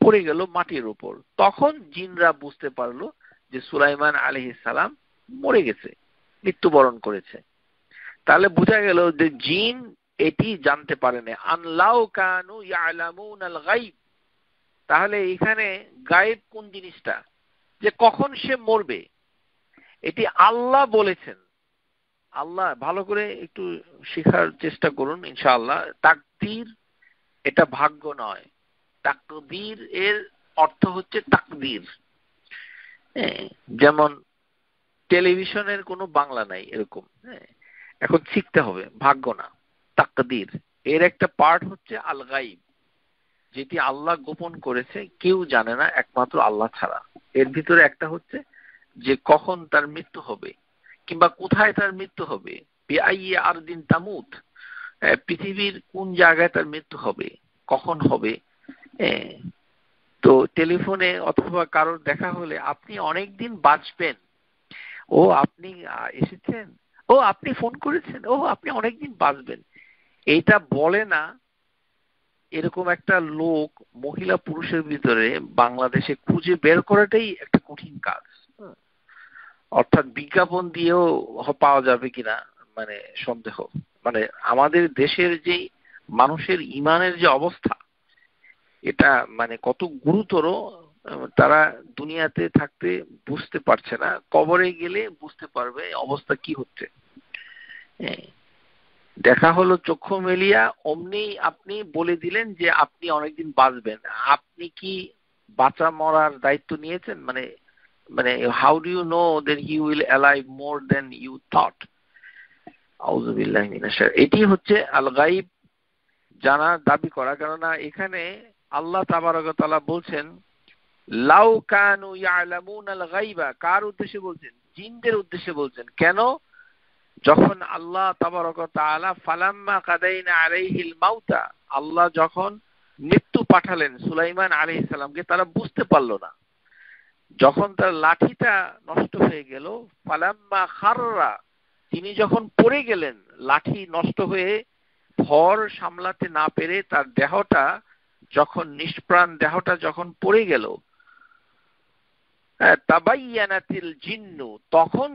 পড়ে গেল মাটির উপর। তখন জিনরা বুঝতে পারলো যে সুলাইমান আলাইহিস সালাম মরে গেছে, মৃত্যুবরণ করেছে। তাহলে বোঝা গেল যে জিন এটি জানতে পারে না, আনলাউ কানু ইয়ালামুনাল গায়ব। তাহলে এখানে গায়েব কোন জিনিসটা, যে কখন সে মরবে, এটি আল্লাহ বলেছেন। আল্লাহ, ভালো করে একটু শেখার চেষ্টা করুন ইনশাআল্লাহ। তাকদীর এটা ভাগ্য নয়, তাকদীর এর অর্থ হচ্ছে তাকদীর। যেমন টেলিভিশনের কোনো বাংলা নাই এরকম, এখন শিখতে হবে, ভাগ্য না, তাকদীর। এর একটা পার্ট হচ্ছে আল গায়ব, যেটি আল্লাহ গোপন করেছে, কেউ জানে না একমাত্র আল্লাহ ছাড়া। এর ভিতরে একটা হচ্ছে যে কখন তার মৃত্যু হবে, কিংবা কোথায় তার মৃত্যু হবে, বিআইয়ি আরদিন তামুত, পৃথিবীর কোন জায়গায় তার মৃত্যু হবে, কখন হবে। তো টেলিফোনে অথবা কারোর দেখা হলে আপনি অনেকদিন বাঁচবেন, ও আপনি এসেছেন, ও আপনি ফোন করেছেন, ও আপনি অনেকদিন বাঁচবেন, এইটা বলে না। এরকম একটা লোক মহিলা পুরুষের ভিতরে বাংলাদেশে খুঁজে বের করাটাই একটা কঠিন কাজ। অর্থাৎ বিজ্ঞাপন দিয়েও পাওয়া যাবে কিনা মানে সন্দেহ। মানে আমাদের দেশের যে মানুষের ইমানের যে অবস্থা, এটা মানে কত গুরুতর, তারা দুনিয়াতে থাকতে বুঝতে পারছে না, কবরে গেলে বুঝতে পারবে অবস্থা কি হচ্ছে। দেখা হলো চক্ষু মেলিয়া, অমনি আপনি বলে দিলেন যে আপনি অনেকদিন বাঁচবেন। আপনি কি বাঁচা মরার দায়িত্ব নিয়েছেন? মানে মানে how do you know that he will alive more than you thought? আউযুবিল্লাহি মিনাশ শাইতানির। এটি হচ্ছে আল গায়ব জানার দাবি করা। কেননা এখানে আল্লাহ তাবারক ওয়া তাআলা বলছেন লাউ কানু ইয়ালামুনাল গায়বা, কার উদ্দেশ্যে বলছেন? জিনদের উদ্দেশ্যে বলছেন। কেন? যখন আল্লাহ তাবারক ওয়া তাআলা ফালাম্মা কাদাইনা আলাইহিল মাউতা, আল্লাহ যখন মৃত্যু পাঠালেন সুলাইমান আলাইহিস সালামকে, তারা বুঝতে পারল না। যখন তার লাঠিটা নষ্ট হয়ে গেল, ফালাম্মা খাররা, তিনি যখন পড়ে গেলেন, লাঠি নষ্ট হয়ে ভর সামলাতে না পেরে তার দেহটা যখন নিষ্প্রাণ দেহটা যখন পড়ে গেল, তাবায়্যানাতিল জিন্নু, তখন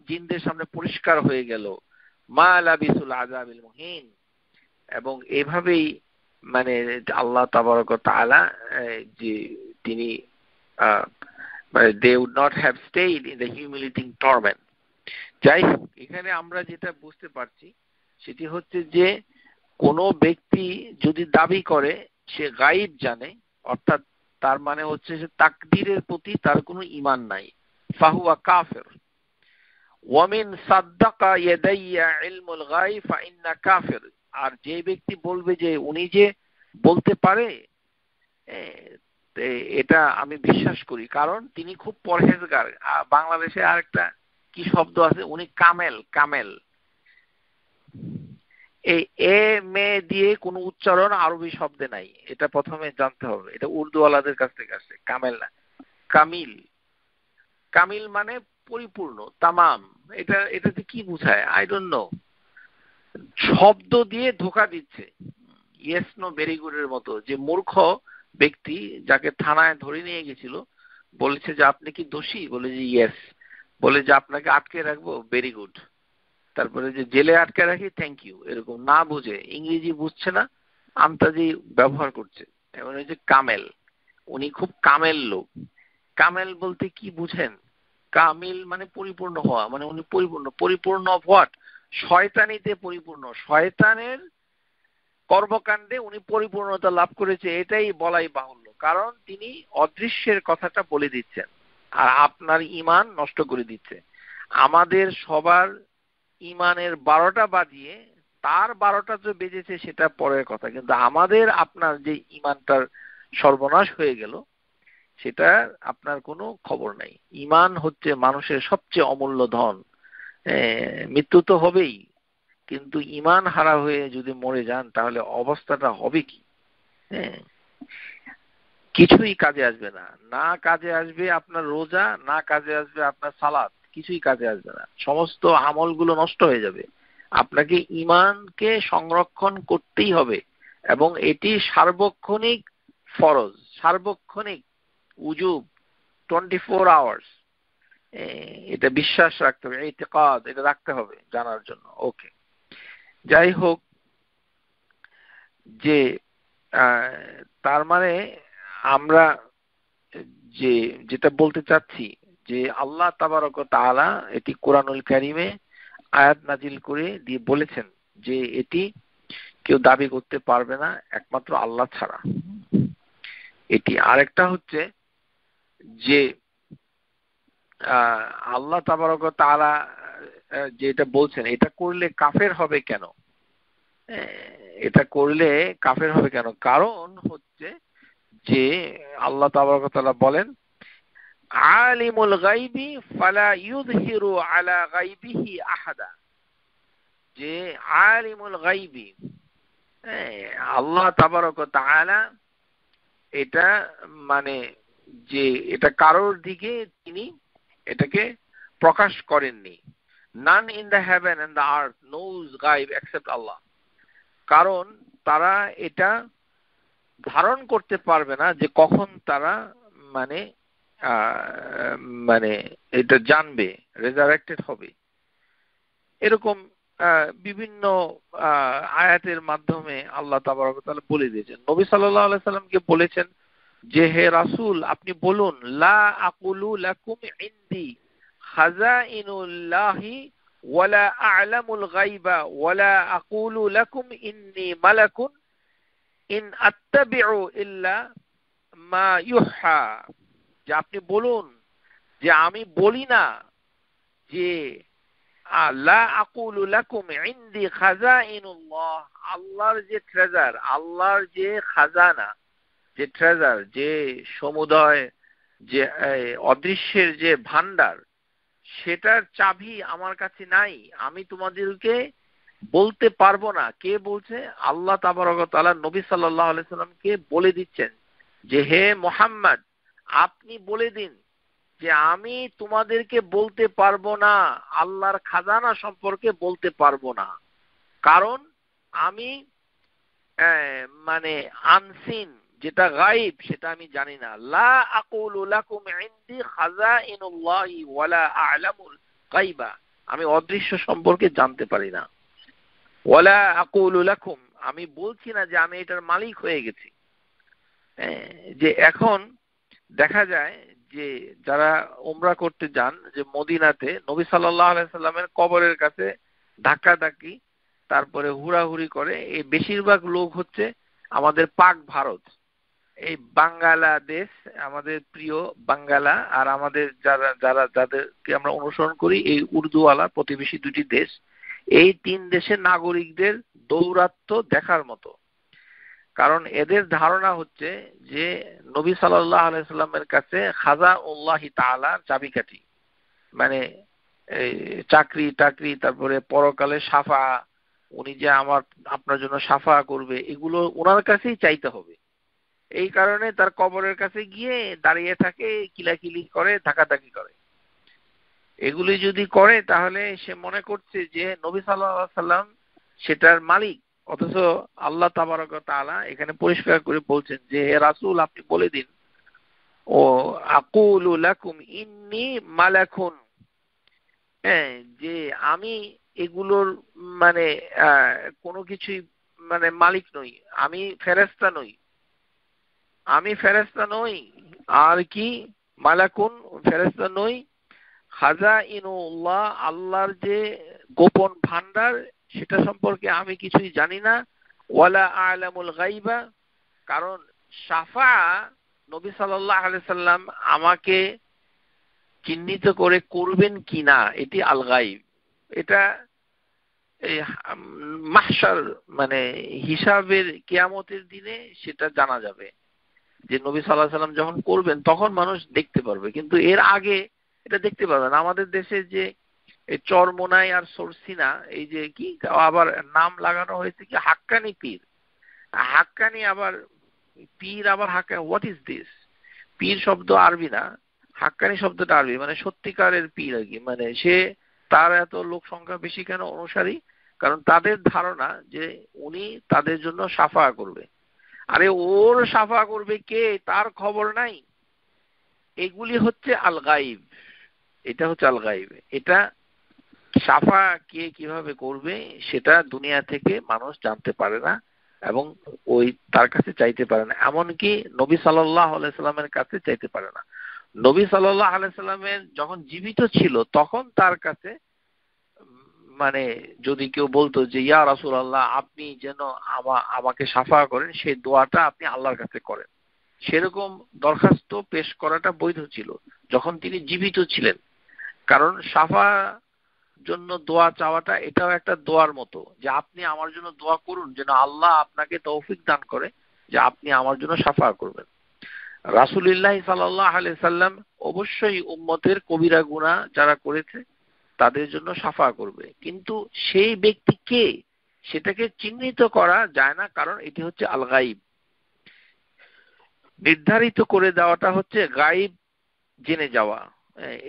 জিনদের সামনে পরিষ্কার হয়ে গেল মা লাবিসুল আযাবিল মুহিন। এবং এভাবেই মানে আল্লাহ তাবারক ওয়া তাআলা যে তিনি they would not have stayed in the humiliating torment. যাই হোক, এখানে আমরা যেটা বুঝতে পারছি সেটি হচ্ছে যে কোনো ব্যক্তি যদি দাবি করে সে গায়েব জানে, অর্থাৎ তার মানে হচ্ছে যে তাকদীরের প্রতি তার কোনো ঈমান নাই, ফাহুয়া কাফির। ওয়া মিন সাদ্দাকা ইয়াদাইয়া ইলমুল গায়ব ফাইন্না কাফির। আর যে ব্যক্তি বলবে যে উনি যে বলতে পারে, এটা আমি বিশ্বাস করি কারণ তিনি খুব পরহেজগার। বাংলাদেশে আরেকটা কি শব্দ আছে, উনি কামেল। কামেল, এই এ মে দিয়ে কোনো উচ্চারণ আরবি শব্দে নাই, এটা প্রথমে জানতে হবে। এটা উর্দুওয়ালাদের কাছ থেকে আসছে, কামেল না, কামিল। কামিল মানে পরিপূর্ণ, তামাম। এটাতে কি বোঝায়? I don't know. শব্দ দিয়ে ধোকা দিচ্ছে, ইয়েস নো ভেরি গুড এর মতো। যে মূর্খ ব্যক্তি যাকে থানায় ধরে নিয়ে গেছিল, বলেছে যে আপনি কি দোষী, বলে যে ইয়েস, বলে যে আপনাকে আটকে রাখবো, ভেরি গুড, তারপরে যে জেলে আটকে রাখি, থ্যাংক ইউ, এরকম না বুঝে, ইংরেজি বুঝছে না, আন্তাজি ব্যবহার করছে। এমন হচ্ছে কামেল, উনি খুব কামেল লোক। কামেল বলতে কি বুঝেন? কামিল মানে পরিপূর্ণ হওয়া, মানে উনি পরিপূর্ণ। পরিপূর্ণ অফ হোয়াট? শয়তানিতে পরিপূর্ণ, শয়তানের কর্মকাণ্ডে উনি পরিপূর্ণতা লাভ করেছে, এটাই বলাই বাহুল্য। কারণ তিনি অদৃশ্যের কথাটা বলে দিচ্ছেন আর আপনার ঈমান নষ্ট করে দিচ্ছে। আমাদের সবার ঈমানের 12টা বাজিয়ে তার 12টা যে বেজেছে সেটা পরের কথা, কিন্তু আমাদের আপনার যে ঈমানটার সর্বনাশ হয়ে গেল সেটা আপনার কোনো খবর নাই। ঈমান হচ্ছে মানুষের সবচেয়ে অমূল্য ধন। মৃত্যু তো হবেই, কিন্তু ঈমান হারা হয়ে যদি মরে যান তাহলে অবস্থাটা হবে কি? হ্যাঁ, কিছুই কাজে আসবে না। না কাজে আসবে আপনার রোজা, না কাজে আসবে আপনার সালাত, কিছুই কাজে আসবে না। সমস্ত আমলগুলো নষ্ট হয়ে যাবে। আপনাকে ঈমানকে সংরক্ষণ করতেই হবে, এবং এটি সার্বক্ষণিক ফরজ, সার্বক্ষণিক উজুব, 24 আওয়ার্স। এটা বিশ্বাস রাখতে হবে, ইতিকাদ এটা রাখতে হবে জানার জন্য। ওকে, যাই হোক, যে তার মানে আমরা যেটা বলতে চাচ্ছি যে আল্লাহ তাবারক ওয়া তাআলা এটি কোরআনুল কারীমে আয়াত নাজিল করে দিয়ে বলেছেন যে এটি কেউ দাবি করতে পারবে না একমাত্র আল্লাহ ছাড়া। এটি আরেকটা হচ্ছে যে আল্লাহ তাবারক ওয়া তাআলা যেটা বলছেন এটা করলে কাফের হবে কেন? এটা করলে কাফের হবে কেন? কারণ হচ্ছে যে আল্লাহ তাবারক ওয়া তাআলা বলেন, আলিমুল গায়বি ফালা ইউযহিরু আলা গায়বিহি আহাদা। যে আলিমুল গায়বি, আল্লাহ তাবারক ওয়া তাআলা এটা মানে যে এটা কারোর দিকে তিনি এটাকে প্রকাশ করেননি। None in the heaven and the earth knows গায়ব except Allah. কারণ তারা এটা ধারণ করতে পারবে না যে কখন তারা মানে মানে এটা জানবে, রেজারেক্টেড হবে। এরকম বিভিন্ন আয়াতের মাধ্যমে আল্লাহ তাবারক ওয়া তাআলা বলে দিয়েছেন। নবী সাল্লাল্লাহু আলাইহি সাল্লামকে বলেছেন যে হে রাসূল আপনি বলুন, লা আকুলু লাকুম ইনদি খাযাইনুল্লাহি ওয়ালা আ'লামুল গায়বা ওয়ালা আকুলু লাকুম ইন্নী মালাকুন ইন আত্তাবিউ ইল্লা মা ইউহা। যে আপনি বলুন যে আমি বলি না যে লা আকুলু লাকুম ইনদি খাযাইনুল্লাহ, আল্লাহর যে ট্রেজার, আল্লাহর যে খাজানা, যে ট্রেজার, যে সমুদয়, যে অদৃশ্যের যে ভান্ডার, সেটার চাবি আমার কাছে নাই, আমি তোমাদেরকে বলতে পারবো না। কে বলছে? আল্লাহ তাবারক ওয়া তাআলা নবী সাল্লাল্লাহু আলাইহি সাল্লামকে বলে দিচ্ছেন যে হে মুহাম্মদ আপনি বলে দিন যে আমি তোমাদেরকে বলতে পারবো না, আল্লাহর খাজানা সম্পর্কে বলতে পারবো না। কারণ আমি মানে আনসিন, যেটা গায়ব সেটা আমি জানি না। লা আকুলু লাকুম ইনদি খাযাইনুল্লাহি ওয়ালা আ'লামুল গায়বা, আমি অদৃশ্য সম্পর্কে জানতে পারি না। ওয়ালা আকুলু লাকুম, আমি বলছি না যে আমি এটার মালিক হয়ে গেছি। যে এখন দেখা যায় যে যারা উমরা করতে যান, যে মদিনাতে নবী সাল্লাল্লাহু আলাইহি সাল্লামের কবরের কাছে ধাক্কাধাক্কি, তারপরে হুড়াহুড়ি করে, এই বেশিরভাগ লোক হচ্ছে আমাদের পাক ভারত, এই বাঙ্গালাদেশ, আমাদের প্রিয় বাঙ্গালা, আর আমাদের যারা যারা যাদেরকে আমরা অনুসরণ করি এই উর্দুওয়ালা প্রতিবেশী দুটি দেশ, এই 3 দেশের নাগরিকদের দৌরাত্ম্য দেখার মতো। কারণ এদের ধারণা হচ্ছে যে নবী সাল্লাল্লাহু আলাইহি সাল্লামের কাছে খাজাউল্লাহি তাআলার চাবিকাঠি, মানে চাকরি টাকরি, তারপরে পরকালে সাফা, উনি যে আপনার জন্য সাফা করবে, এগুলো ওনার কাছেই চাইতে হবে। এই কারণে তার কবরের কাছে গিয়ে দাঁড়িয়ে থাকে, কিলাকিলি করে, ধাক্কাধাক্কি করে। এগুলি যদি করে তাহলে সে মনে করছে যে নবী সাল্লাল্লাহু আলাইহি সাল্লাম সেটার মালিক। অথচ আল্লাহ তাবারক ওয়া তাআলা এখানে পরিষ্কার করে বলছেন যে হে রাসূল আপনি বলে দিন, ও আকুলু লাকুম ইন্নী মালাকুন, হ্যাঁ, যে আমি এগুলোর মানে কোনো কিছুই মানে মালিক নই, আমি ফেরেশতা নই, আমি ফেরেশতা নই। আর কি মালাকুন, ফেরেশতা নই। খাজাইনুল্লাহ, আল্লাহর যে গোপন ভান্ডার সেটা সম্পর্কে আমি কিছুই জানি না। ওয়ালা আ'লামুল গায়বা, কারণ শাফা, নবী সাল্লাল্লাহু আলাইহি সাল্লাম আমাকে চিহ্নিত করে করবেন কিনা এটি আল গায়ব। এটা এই মাহশার মানে হিসাবের কিয়ামতের দিনে সেটা জানা যাবে, যে নবী সাল্লাল্লাহু আলাইহি সাল্লাম যখন করবেন তখন মানুষ দেখতে পারবে, কিন্তু এর আগে এটা দেখতে পারবে না। আমাদের দেশে যে এই চরমোনাই আর সরসিনা, এই যে কি আবার নাম লাগানো হয়েছে কি হাক্কানি পীর, হাক্কানি আবার পীর আবার হাক্কানি, হোয়াট ইজ দিস? পীর শব্দ আরবি না, হাক্কানি শব্দটা আরবি, মানে সত্যিকারের পীর আর কি। মানে সে, তার এত লোক সংখ্যা বেশি কেন অনুসারী? কারণ তাদের ধারণা যে উনি তাদের জন্য সাফা করবে। আরে ওর সাফা করবে কে, তার খবর নাই। এগুলি হচ্ছে আল গাইব, এটা হচ্ছে আল গাইব। এটা সাফা কে কিভাবে করবে সেটা দুনিয়া থেকে মানুষ জানতে পারে না এবং ওই তার কাছে চাইতে পারে না, এমনকি নবী সাল্লাল্লাহু আলাইহি সাল্লামের কাছে চাইতে পারে না। নবী সাল্লাল্লাহু আলাইহি সাল্লামের যখন জীবিত ছিল তখন তার কাছে মানে যদি কেউ বলতো যে ইয়া রাসূলুল্লাহ আপনি যেন আমাকে সাফা করেন, সেই দোয়াটা আপনি আল্লাহর কাছে করেন, সেরকম দরখাস্ত পেশ করাটা বৈধ ছিল যখন তিনি জীবিত ছিলেন। কারণ সাফা জন্য দোয়া চাওয়াটা এটাও একটা দোয়ার মতো, যে আপনি আমার জন্য দোয়া করুন যেন আল্লাহ আপনাকে তৌফিক দান করে যে আপনি আমার জন্য সাফা করবেন। রাসূলুল্লাহ সাল্লাল্লাহু আলাইহি সাল্লাম অবশ্যই উম্মতের কবিরা গুনাহ যারা করেছে তাদের জন্য সাফা করবে, কিন্তু সেই ব্যক্তি কে সেটাকে চিহ্নিত করা যায় না, কারণ এটি হচ্ছে আল গাইব। নির্ধারিত করে দেওয়াটা হচ্ছে গাইব, জেনে যাওয়া।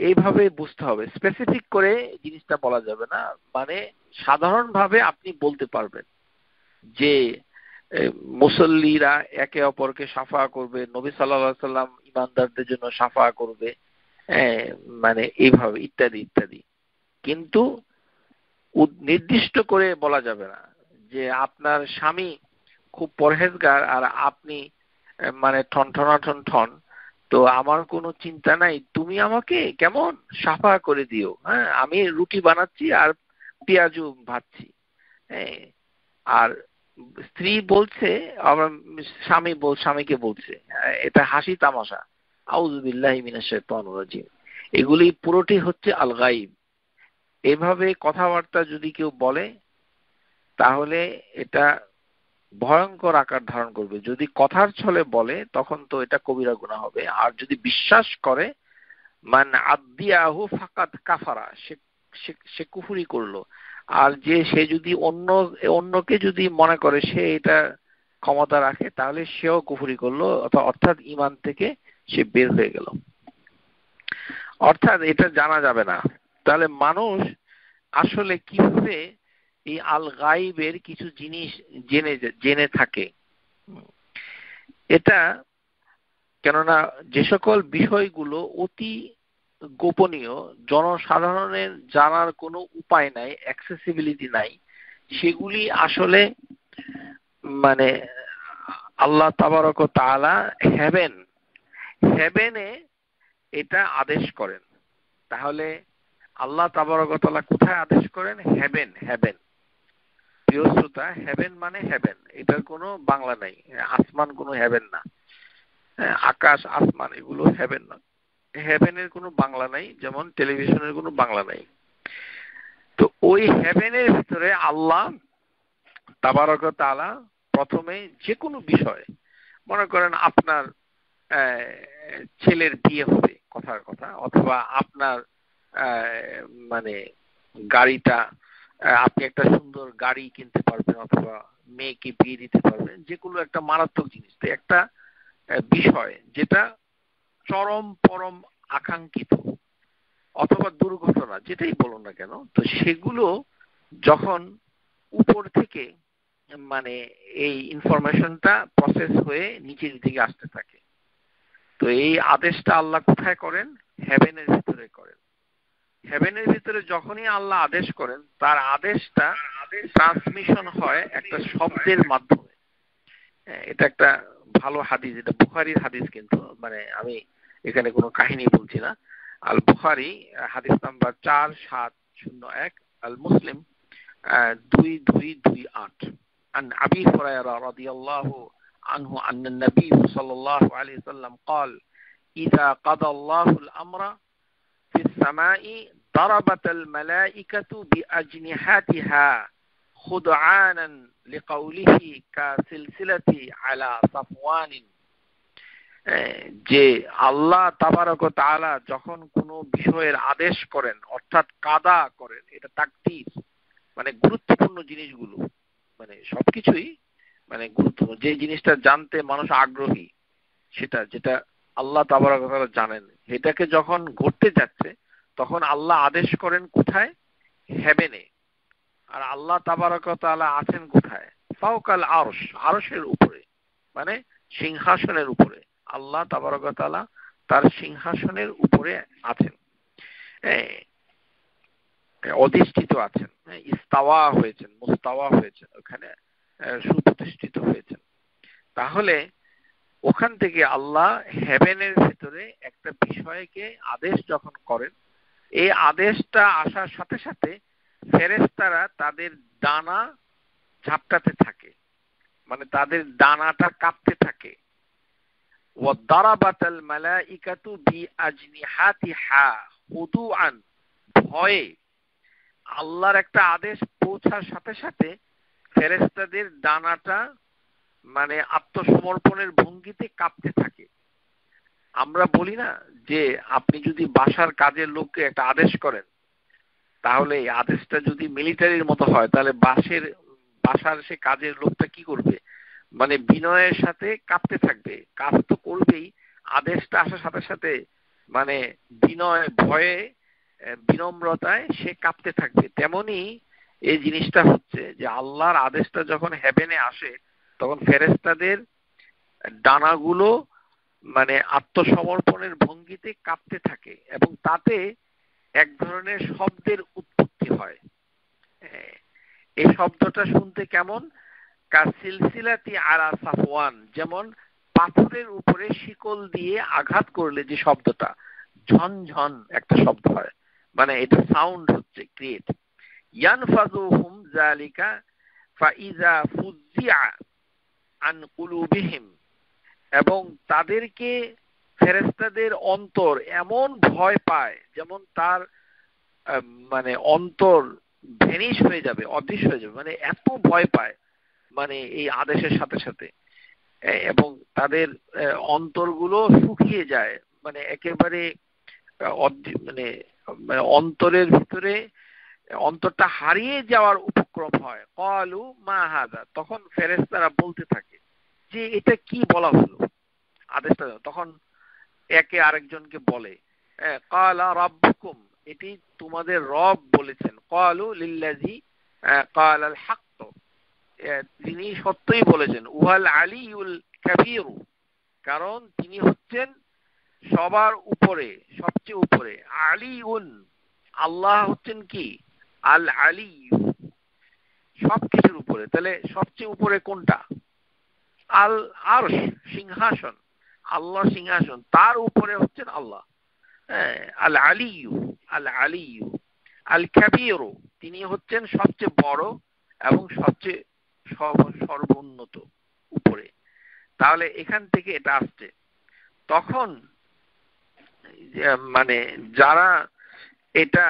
এইভাবে বুঝতে হবে, স্পেসিফিক করে জিনিসটা বলা যাবে না। মানে সাধারণভাবে আপনি বলতে পারবেন যে মুসল্লিরা একে অপরকে সাফা করবে, নবী সাল্লাল্লাহু আলাইহি সাল্লাম ইমানদারদের জন্য সাফা করবে, মানে এইভাবে ইত্যাদি ইত্যাদি। কিন্তু নির্দিষ্ট করে বলা যাবে না যে আপনার স্বামী খুব পরহেজগার আর আপনি মানে ঠনঠনা ঠন, তো আমার কোনো চিন্তা নাই, তুমি আমাকে কেমন সাফা করে দিও, হ্যাঁ আমি রুটি বানাচ্ছি আর পেঁয়াজু ভাজছি। হ্যাঁ, আর স্ত্রী বলছে, আবার স্বামীকে বলছে, এটা হাসি তামাশা, আউযু বিল্লাহি মিনাশ শাইতানির রাজিম। এগুলি পুরোটি হচ্ছে আল গাইব। এভাবে কথাবার্তা যদি কেউ বলে তাহলে এটা ভয়ঙ্কর আকার ধারণ করবে। যদি কথার ছলে বলে তখন তো এটা কবিরা গুনাহ হবে, আর যদি বিশ্বাস করে মান আদিয়াহু ফাকাদ কাফারা, সে কুফরি করলো। আর যে সে যদি অন্যকে যদি মনে করে সে এটা ক্ষমতা রাখে তাহলে সেও কুফরি করলো, অর্থাৎ ঈমান থেকে সে বের হয়ে গেল। অর্থাৎ এটা জানা যাবে না। তাহলে মানুষ আসলে কিভাবে এই আল গাইবের কিছু জিনিস জেনে থাকে? এটা কেননা যে সকল বিষয়গুলো অতি গোপনীয়, জনসাধারণের জানার কোনো উপায় নাই, অ্যাক্সেসিবিলিটি নাই, সেগুলি আসলে মানে আল্লাহ তাবারক ওয়া তাআলা হেভেনে এটা আদেশ করেন। তাহলে আল্লাহ তাবারক ওয়া তাআলা কোথায় আদেশ করেন? হেভেন। প্রিয় শ্রোতা, হেভেন মানে হেভেন, এটার কোনো বাংলা নাই। আসমান কোনো হেভেন না, আকাশ আসমান এগুলো হেভেন না। হেভেনের কোনো বাংলা নাই, যেমন টেলিভিশনের কোনো বাংলা নাই। তো ওই হেভেনের ভিতরে আল্লাহ তাবারক ওয়া তাআলা প্রথমে যে কোনো বিষয়, মনে করেন আপনার ছেলের বিয়ে হবে, কথার কথা, অথবা আপনার মানে গাড়িটা, আপনি একটা সুন্দর গাড়ি কিনতে পারবেন অথবা মেয়েকে বিয়ে দিতে পারবেন, যে কোনো একটা মারাত্মক জিনিস, তো একটা বিষয় যেটা চরম পরম আকাঙ্ক্ষিত অথবা দুর্ঘটনা যেটাই বলুন না কেন, তো সেগুলো যখন উপর থেকে মানে এই ইনফরমেশনটা প্রসেস হয়ে নিচের দিকে আসতে থাকে। তো এই আদেশটা আল্লাহ কোথায় করেন? হেভেনের ভিতরে করেন। হেভেনের ভিতরে যখনই আল্লাহ আদেশ করেন, তার আদেশটা ট্রান্সমিশন হয় একটা শব্দের মাধ্যমে। এটা একটা ভালো হাদিস, এটা বুখারীর হাদিস, কিন্তু মানে আমি এখানে কোনো কাহিনী বলছি না। আল বুখারী হাদিস নাম্বার 4701, আল মুসলিম 2228, عن أبي هريرة رضي الله عنه أن النبي صلى الله عليه وسلم قال إذا قضى الله الأمر في السماء ضربت الملائكة بأجنحتها خضعانا لقوله كسلسلة على صفوان। যে আল্লাহ তাবারক ওয়া তাআলা যখন কোনো বিষয়ের আদেশ করেন, অর্থাৎ কাদা করেন, এটা তাকদীর, মানে গুরুত্বপূর্ণ জিনিসগুলো, মানে সবকিছুই মানে গুরুত্বপূর্ণ, যে জিনিসটা জানতে মানুষ আগ্রহী, সেটা যেটা আল্লাহ তাবারক ওয়া তাআলা জানেন, এটাকে যখন ঘটতে যাচ্ছে তখন আল্লাহ আদেশ করেন কোথায়? হেভেনে। আর আল্লাহ তাবারক ওয়া তাআলা আছেন কোথায়? ফাওকাল আরশ, আরশের উপরে, মানে সিংহাসনের উপরে। আল্লাহ তাবারক ওয়া তাআলা তার সিংহাসনের উপরে আছেন, অধিষ্ঠিত আছেন, ইস্তাওয়া হয়েছেন, মুস্তাওয়া হয়েছেন, ওখানে সুপ্রতিষ্ঠিত হয়েছেন। তাহলে ওখান থেকে আল্লাহ হেভেনের ভিতরে একটা বিষয়কে আদেশ যখন করেন, এই আদেশটা আসার সাথে সাথে ফেরেশতারা তাদের ডানা ঝাপটাতে থাকে, মানে তাদের ডানাটা কাঁপতে থাকে। ওয়াদারাবাতাল মালাইকাতু বিআজনিহাতিহা খুদুআন, ভয়ে। আল্লাহর একটা আদেশ পৌঁছার সাথে সাথে ফেরেশতাদের ডানাটা মানে আত্মসমর্পণের ভঙ্গিতে কাঁপতে থাকে। আমরা বলি না যে আপনি যদি বাসার কাজের লোককে একটা আদেশ করেন, তাহলে এই আদেশটা যদি মিলিটারির মতো হয়, তাহলে বাসার সে কাজের লোকটা কি করবে? মানে বিনয়ের সাথে কাঁপতে থাকবে, কাজ তো করবেই, আদেশটা আসার সাথে সাথে মানে বিনয়, ভয়ে, বিনম্রতায় সে কাঁপতে থাকবে। তেমনি এই জিনিসটা হচ্ছে যে আল্লাহর আদেশটা যখন হেভেনে আসে, তখন ফেরেশতাদের ডানাগুলো মানে আত্মসমর্পণের ভঙ্গিতে কাঁপতে থাকে, এবং তাতে এক ধরনের শব্দের উৎপত্তি হয়। এই শব্দটা শুনতে কেমন? কাসিলসিলাতি আলা সাফওয়ান, যেমন পাথরের উপরে শিকল দিয়ে আঘাত করলে যে শব্দটা ঝনঝন একটা শব্দ হয়, মানে এটা সাউন্ড হচ্ছে, ক্রিয়েট। ইয়ানফাযুহুম যালিকা ফাইযা ফুযিআ আন কুলুবিহিম, এবং তাদেরকে ফেরেশতাদের অন্তর এমন ভয় পায়, যেমন তার মানে অন্তর ভ্যানিশ হয়ে যাবে, অদৃশ্য হয়ে যাবে, মানে এত ভয় পায় মানে এই আদেশের সাথে সাথে, এবং তাদের অন্তরগুলো শুকিয়ে যায়, মানে একেবারে মানে অন্তরের ভিতরে অন্তরটা হারিয়ে যাওয়ার উপক্রম হয়। ক্বালু মা হাযা, তখন ফেরেশতারা বলতে থাকে যে এটা কি বলা হলো আদেশটা। তখন একে আরেকজনকে বলে, ক্বালা রাব্বুকুম, এটি তোমাদের রব বলেছেন। ক্বালু লিল্লাযী ক্বালাল হক, তিনি সত্যই বলেছেন। ওয়াল আলিউল কাবীর, কারণ তিনি হচ্ছেন সবার উপরে, সবচেয়ে উপরে। আলিউন, আল্লাহ হচ্ছেন কি? আল আলিয়ু, সবকিছুর উপরে। তাহলে সবচেয়ে উপরে কোনটা? আল আরশ, সিংহাসন, আল্লাহ সিংহাসন, তার উপরে হচ্ছেন আল্লাহ। আল আলিয়ু, আল আলিয়ু আল কাবীর, তিনি হচ্ছেন সবচেয়ে বড় এবং সবচেয়ে সর্বোন্নত, উপরে। তাহলে এখান থেকে এটা আসছে। তখন মানে যারা এটা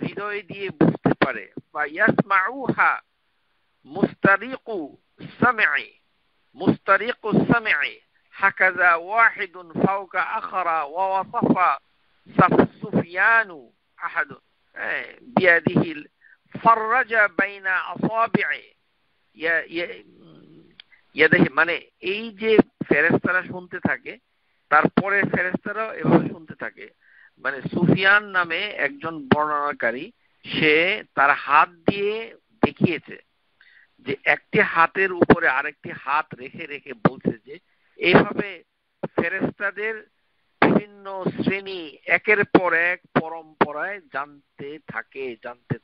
হৃদয় দিয়ে বুঝতে পারে, বা ইয়াসমাউহা মুস্তারিকু সামঈ, মুস্তারিকু সামঈ হাকাযা ওয়াহিদুন ফাওকা আখরা ওয়া ওয়াসাফা সুফিয়ানু আহাদ বিয়াদিহি ফাররাজা বাইনা আসাবি'i ইয়াদিহি, মানে এই যে ফেরেশতারা শুনতে থাকে, তারপরে ফেরেশতারা এভাবে শুনতে থাকে। মানে সুফিয়ান নামে একজন বর্ণনাকারী, সে তার হাত দিয়ে দেখিয়েছে যে একটি হাতের উপরে আরেকটি হাত রেখে রেখে বলছে যে এইভাবে ফেরেশতাদের বিভিন্ন শ্রেণী একের পর এক পরম্পরায় জানতে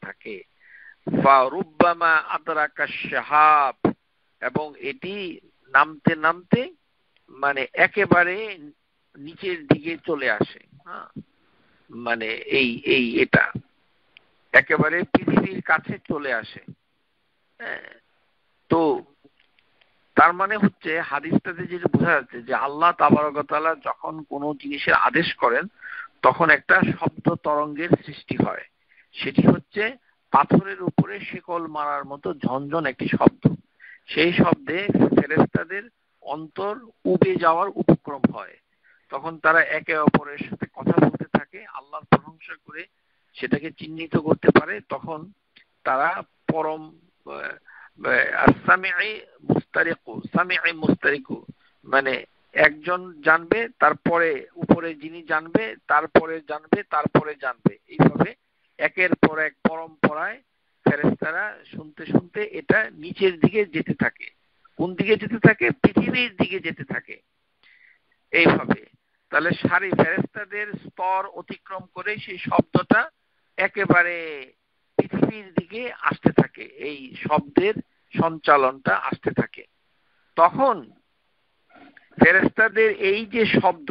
থাকে ফারুব্বামা আদরাকা শাহাব, এবং এটি নামতে নামতে মানে একেবারে নিচের দিকে চলে আসে। মানে এটা একেবারে পৃথিবীর কাছে চলে আসে। তো তার মানে হচ্ছে হাদিসটাতে যেটা বোঝা যাচ্ছে যে আল্লাহ তাবারক ওয়া তাআলা যখন কোনো জিনিসের আদেশ করেন তখন একটা শব্দ তরঙ্গের সৃষ্টি হয়। সেটি হচ্ছে পাথরের উপরে শিকল মারার মতো ঝনঝন একটি শব্দ। সেই শব্দে ফেরেশতাদের অন্তর উবে যাওয়ার উপক্রম হয়। তখন তারা একে অপরের সাথে কথা বলতে থাকে, আল্লাহর প্রশংসা করে সেটাকে চিহ্নিত করতে পারে। তখন তারা পরম মানে একজন জানবে, তারপরে উপরে যিনি জানবে, তারপরে জানবে, তারপরে জানবে, এইভাবে একের পর এক পরম্পরায় ফেরেশতারা শুনতে শুনতে এটা নিচের দিকে যেতে থাকে। কোন দিকে যেতে থাকে? পৃথিবীর দিকে যেতে থাকে। এইভাবে তাহলে সারি ফেরেশতাদের স্তর অতিক্রম করে সেই শব্দটা একেবারে পৃথিবীর দিকে আসতে থাকে, এই শব্দের সঞ্চালনটা আসতে থাকে। তখন ফেরেশতাদের এই যে শব্দ,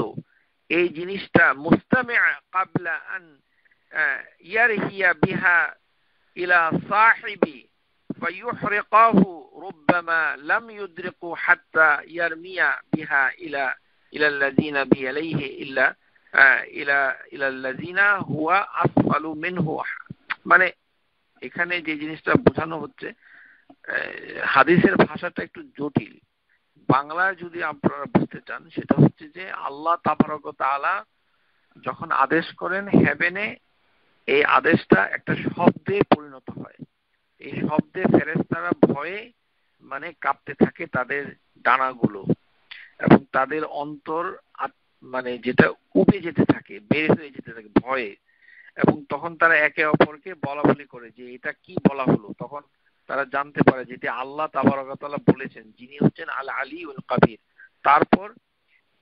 এই জিনিসটা মুস্তামিআ ক্বাবলা আন ইয়ারহিয়া বিহা ইলা সাহিবি ফায়ুহরিকাহু রুব্বামা লাম ইউদরিকু হাত্তা ইয়ারমিয়া বিহা ইলা আল্লাযিনা বিআলাইহি ইলা আল্লাযিনা হুয়া আসফালু মিনহু। মানে এখানে যে জিনিসটা বোঝানো হচ্ছে, হাদিসের ভাষাটা একটু জটিল। বাংলায় যদি আপনারা বুঝতে চান সেটা হচ্ছে যে আল্লাহ তাবারক ওয়া তাআলা যখন আদেশ করেন হেভেনে, এই আদেশটা একটা শব্দে পরিণত হয়। এই শব্দে ফেরেশতারা ভয়ে মানে কাঁপতে থাকে তাদের ডানাগুলো, এবং তাদের অন্তর মানে যেটা উপে যেতে থাকে, বের হয়ে যেতে থাকে ভয়ে। এবং তখন তারা একে অপরকে বলা বলি করে যে এটা কি বলা হলো। তখন তারা জানতে পারে যেটি আল্লাহ তাবারক ওয়া তাআলা বলেছেন, যিনি হচ্ছেন আল আলিউল কবির। তারপর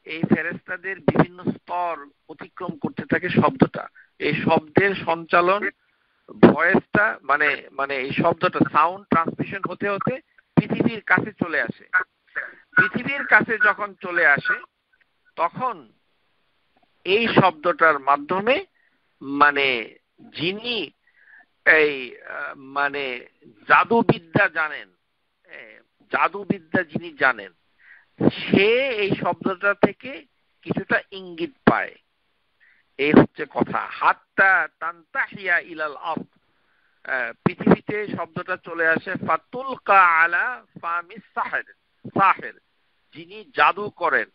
এই ফেরেশতাদের বিভিন্ন স্তর অতিক্রম করতে থাকে শব্দটা। এই শব্দের সঞ্চালন, ভয়েসটা মানে এই শব্দটা সাউন্ড ট্রান্সমিশন হতে হতে পৃথিবীর কাছে চলে আসে। পৃথিবীর কাছে যখন চলে আসে তখন এই শব্দটার মাধ্যমে মানে যিনি এই মানে জাদুবিদ্যা যিনি জানেন, সে এই শব্দটা থেকে কিছুটা ইঙ্গিত পায়। এই হচ্ছে কথা। হাত্তা তানতাহিয়া ইলাল আরদ, পৃথিবীতে শব্দটা চলে আসে ফাতুলকা আলা ফামিস সাহির, যিনি জাদু করেন।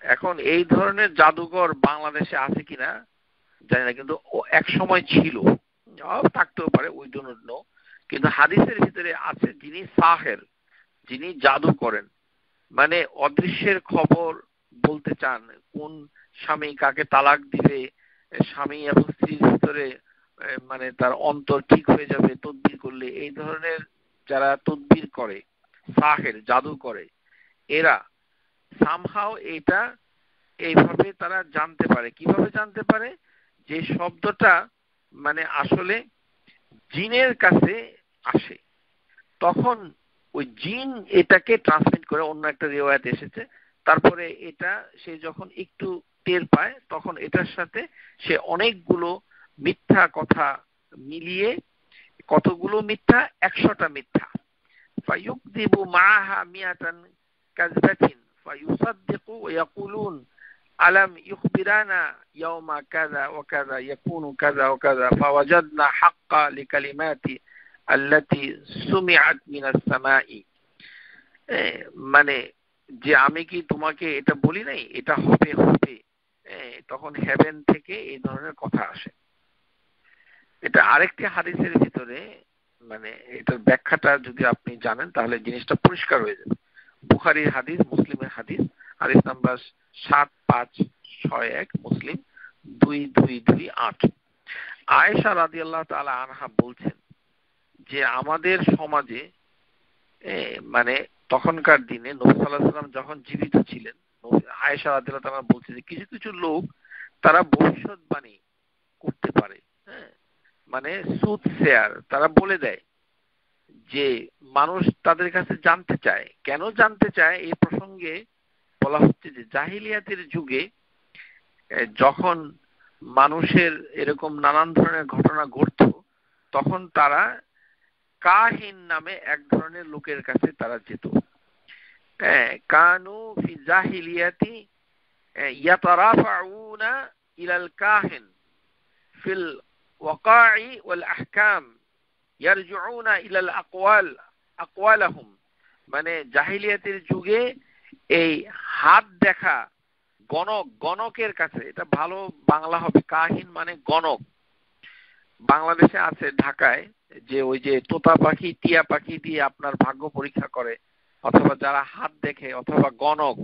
এখন এই ধরনের জাদুকর বাংলাদেশে আছে কিনা জানি না, কিন্তু এক সময় ছিল, থাকতেও পারে, উই ডু নট নো। কিন্তু হাদিসের ভিতরে আছে যিনি সাহের, যিনি জাদু করেন। মানে অদৃশ্যের খবর বলতে চান, কোন স্বামী কাকে তালাক দিবে, স্বামী এবং স্ত্রীর ভিতরে মানে তার অন্তর ঠিক হয়ে যাবে তদবির করলে, এই ধরনের যারা তদবির করে, সাহের জাদু করে, এরা সামহাও এটা এইভাবে তারা জানতে পারে। কিভাবে জানতে পারে? যে শব্দটা মানে আসলে জিনের কাছে আসে, তখন ওই জিন এটাকে ট্রান্সমিট করে। অন্য একটা রিওয়ায়াত এসেছে, তারপরে এটা সে যখন একটু টের পায় তখন এটার সাথে সে অনেকগুলো মিথ্যা কথা মিলিয়ে, কতগুলো মিথ্যা? 100টা মিথ্যা। ফায়ুকযিবু মাআহা মিয়াতান কাযবাতিন ফায়ুসাদ্দিকু ওয়া ইয়াকুলুন আলাম ইখবিরানা ইয়াওমা কাযা ওয়া কাযা ইয়াকুনু কাযা ওয়া কাযা ফাওয়াজাদনা হাক্কা লিকালিমাতি আল্লাতী সুমিআত মিনাস সামাই। মানে যে আমি কি তোমাকে এটা বলি নাই, এটা হবে হবে। তখন হেভেন থেকে এই ধরনের কথা আসে। এটা আরেকটি হাদিসের ভিতরে, মানে এটার ব্যাখ্যাটা যদি আপনি জানেন তাহলে জিনিসটা পরিষ্কার হয়ে যাবে। বুখারীর হাদিস, মুসলিমের হাদিস, হাদিস নাম্বার 7561, মুসলিম 2228। আয়েশা রাদিয়াল্লাহু তাআলা আনহা বলছেন যে আমাদের সমাজে মানে তখনকার দিনে নবী সাল্লাল্লাহু আলাইহি ওয়াসাল্লাম যখন জীবিত ছিলেন, আয়েশা রাদিয়াল্লাহু তাআলা বলছে যে কিছু কিছু লোক তারা ভবিষ্যৎবাণী করতে পারে, হ্যাঁ, মানে সুদসেয়ার, তারা বলে দেয় যে মানুষ তাদের কাছে জানতে চায়। কেন জানতে চায় এই প্রসঙ্গে বলা হচ্ছে যে জাহিলিয়াতের যুগে যখন মানুষের এরকম নানান ধরনের ঘটনা ঘটতো, তখন তারা কাহিন নামে এক ধরনের লোকের কাছে তারা যেত। কানু ফি জাহিলিয়াতি ইয়াতারাফাউনা ইলাল কাহিন ফিল ওয়াকাই ওয়াল আহকাম ইয়ারজুউনা ইলাল আকওয়ালাহুম। মানে জাহিলিয়াতের যুগে এই হাত দেখা গণকের কাছে, এটা ভালো বাংলা হবে, কাহিন মানে গণক। বাংলাদেশে আছে ঢাকায় যে ওই যে তোতা পাখি টিয়া পাখি দিয়ে আপনার ভাগ্য পরীক্ষা করে, অথবা যারা হাত দেখে, অথবা গণক,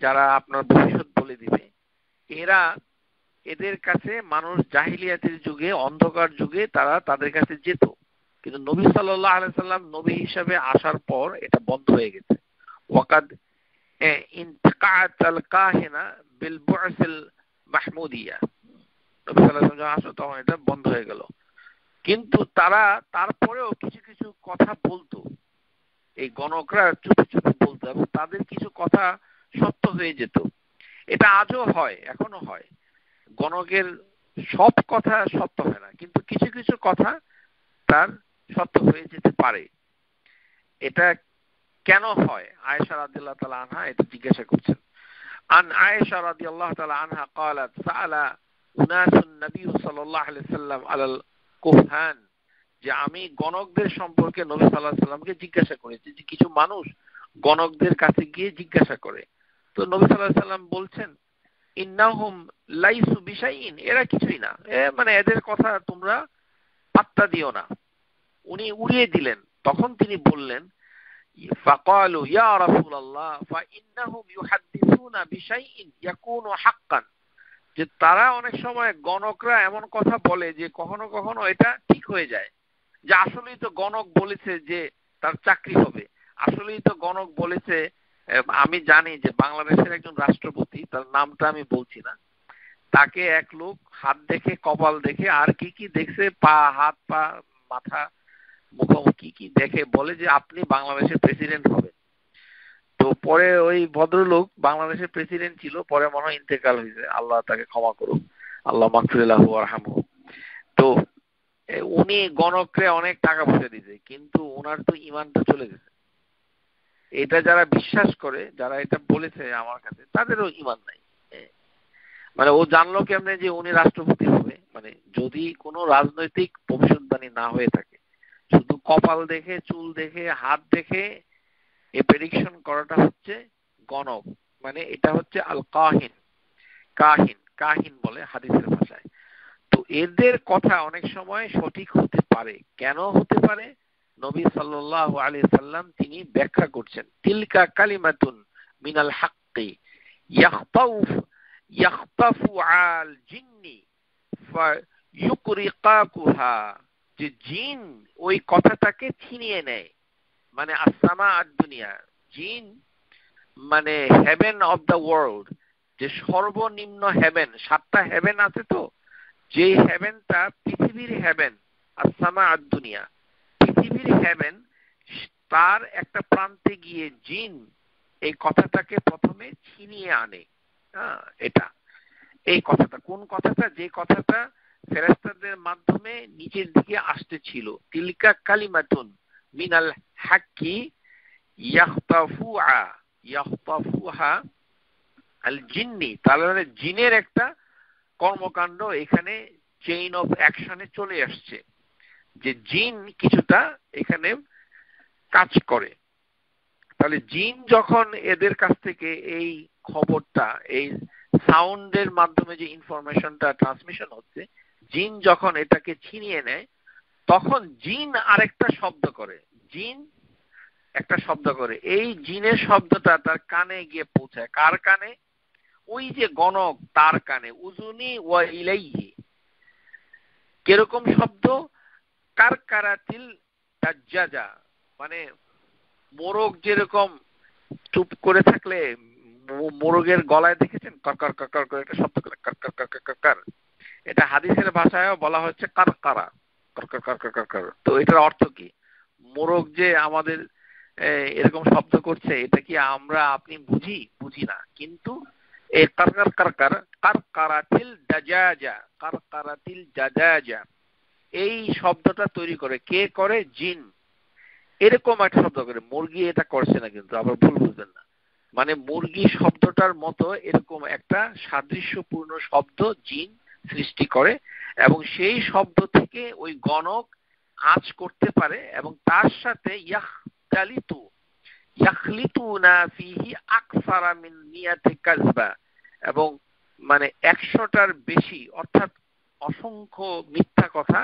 যারা আপনার ভবিষ্যৎ বলে দিবে, এদের কাছে মানুষ জাহিলিয়াতের যুগে, অন্ধকার যুগে তারা তাদের কাছে যেত। কিন্তু নবী সাল্লাল্লাহু আলাইহি সাল্লাম নবী হিসাবে আসার পর এটা বন্ধ হয়ে গেছে। ওয়াকাদ ইনতাকাআতাল কাহিনা বিল বু'সিল মাহমুদিয়া, নবী সাল্লাল্লাহু আলাইহি ওয়াসাল্লাম আসলো তখন এটা বন্ধ হয়ে গেল। কিন্তু তারা তারপরেও কিছু কিছু কথা বলতো, এই গণকরা চুপি চুপি বলতো, এবং তাদের কিছু কথা সত্য হয়ে যেত। এটা আজও হয়, এখনো হয়। গণকের সব কথা সত্য হয় না, কিন্তু কিছু কিছু কথা তার সত্য হয়ে যেতে পারে। এটা কেন হয়? আয়েশা রাদিয়াল্লাহু তাআলা আনহা এটা জিজ্ঞাসা করছেন। আন আয়েশা রাদিয়াল্লাহু তাআলা আনহা قالت سأل উনাস নবী সাল্লাল্লাহু আলাইহি সাল্লাম আলাল কুহান, যে আমি গণকদের সম্পর্কে নবী সাল্লাল্লাহু আলাইহি সাল্লামকে জিজ্ঞাসা করেছি, যে কিছু মানুষ গণকদের কাছে গিয়ে জিজ্ঞাসা করে। তো নবী সাল্লাল্লাহু আলাইহি সাল্লাম বলছেন, ইন্নাহুম লাইসু বিশাইইন, এরা কিছুই না, মানে এদের কথা তোমরা পাত্তা দিও না। উনি উড়িয়ে দিলেন। তখন তিনি বললেন, ফাকালু ইয়া রাসূলুল্লাহ ফাইন্নাহুম ইউহাদ্দিসুনা বিশাইইন ইয়াকুনু হাক্কান, যে তারা অনেক সময় গণকরা এমন কথা বলে যে কখনো কখনো এটা ঠিক হয়ে যায়, যে আসলেই তো গণক বলেছে যে তার চাকরি হবে, আসলেই তো গণক বলেছে। আমি জানি যে বাংলাদেশের একজন রাষ্ট্রপতি, তার নামটা আমি বলছি না, তাকে এক লোক হাত দেখে, কপাল দেখে, আর কি কি দেখছে, পা, হাত পা, মাথা, মুখোমুখি কি দেখে বলে যে আপনি বাংলাদেশের প্রেসিডেন্ট হবেন। তো পরে ওই ভদ্রলোক বাংলাদেশের প্রেসিডেন্ট ছিল, পরে মনে হয় ইন্তেকাল হয়েছে, আল্লাহ তাকে ক্ষমা করুক, আল্লাহ মাগফিরাল্লাহু ওয়ারহামহু। তো উনি গণককে অনেক টাকা পয়সা দিয়েছে, কিন্তু ওনার তো ঈমানটা চলে গেছে। এটা যারা বিশ্বাস করে, যারা এটা বলেছে আমার কাছে, তাদেরও ঈমান নাই। মানে ও জানলো কেমনে যে উনি রাষ্ট্রপতি হবে? মানে যদি কোনো রাজনৈতিক ভবিষ্যৎবাণী না হয়ে থাকে, শুধু কপাল দেখে, চুল দেখে, হাত দেখে এই প্রেডিকশন করাটা হচ্ছে গণক। মানে এটা হচ্ছে আল কাহিন, কাহিন বলে হাদিসের ভাষায়। তো এদের কথা অনেক সময় সঠিক হতে পারে। কেন হতে পারে? নবী সাল্লাল্লাহু আলাইহি সাল্লাম তিনি ব্যাখ্যা করছেন, তিলকা কালিমাতুন মিনাল হাক্কি ইয়াখতাফু আল জিন্নি ফায়ুকরিকাকুহা, যে জিন ওই কথাটাকে ছিনিয়ে নেয়। মানে আসসামা আদ-দুনিয়া, জিন মানে হেভেন অফ দ্য ওয়ার্ল্ড, যে সর্বনিম্ন হেভেন, 7টা হেভেন আছে, তো যে হেভেনটা পৃথিবীর হেভেন, আসসামা আদ-দুনিয়া, পৃথিবীর হেভেন, তার একটা প্রান্তে গিয়ে জিন এই কথাটাকে প্রথমে ছিনিয়ে আনে। এটা এই কথাটা, কোন কথাটা? যে কথাটা ফেরেশতাদের মাধ্যমে নিচের দিকে আসতে ছিল। তিলকা কালিমাতুন মিনাল হাক্কি ইয়াখতাফুহা আল জিন্নি, তাহলে জিনের একটা কর্মকাণ্ড এখানে চেইন অফ অ্যাকশনে চলে আসছে, যে জিন কিছুটা এখানে কাজ করে। তাহলে জিন যখন এদের কাছ থেকে এই খবরটা, এই সাউন্ডের মাধ্যমে যে ইনফরমেশনটা ট্রান্সমিশন হচ্ছে, জিন যখন এটাকে ছিনিয়ে নেয়, তখন জিন আরেকটা শব্দ করে, জিন একটা শব্দ করে, এই জিনের শব্দটা তার কানে গিয়ে পৌঁছায়। কার কানে? ওই যে গণক, তার কানে। উজুনি ওয়া ইলাইহি, কিরকম শব্দ? কারকারাতিল দাজ্জাজা, মানে মোরগ যেরকম চুপ করে থাকলে, মোরগের গলায় দেখেছেন কর কর করে একটা শব্দ করে কর কর কর কর, এটা হাদিসের ভাষায়ও বলা হচ্ছে কারকারা, কর কর কর কর কর। তো এটার অর্থ কি? মোরগ যে আমাদের এরকম শব্দ করছে, এটা কি আমরা আপনি বুঝি না, কিন্তু এই কারকার কারকার কারকারাতিল দাজাজা, কারকারাতিল দাজাজা, এই শব্দটা তৈরি করে কে করে? জিন। এরকম একটা শব্দ করে, মুরগি এটা করছে না, কিন্তু আবার ভুল বুঝবেন না। মানে মুরগি শব্দটার মতো এরকম একটা সাদৃশ্যপূর্ণ শব্দ জিন সৃষ্টি করে, এবং সেই শব্দ থেকে ওই গণক আঁচ করতে পারে, এবং তার সাথে ইয়াখতালিতু ইয়াখলিতুনা ফিহি আকসারা মিন নিয়াতি কাযবা, এবং মানে 100টার বেশি, অর্থাৎ অসংখ্য মিথ্যা কথা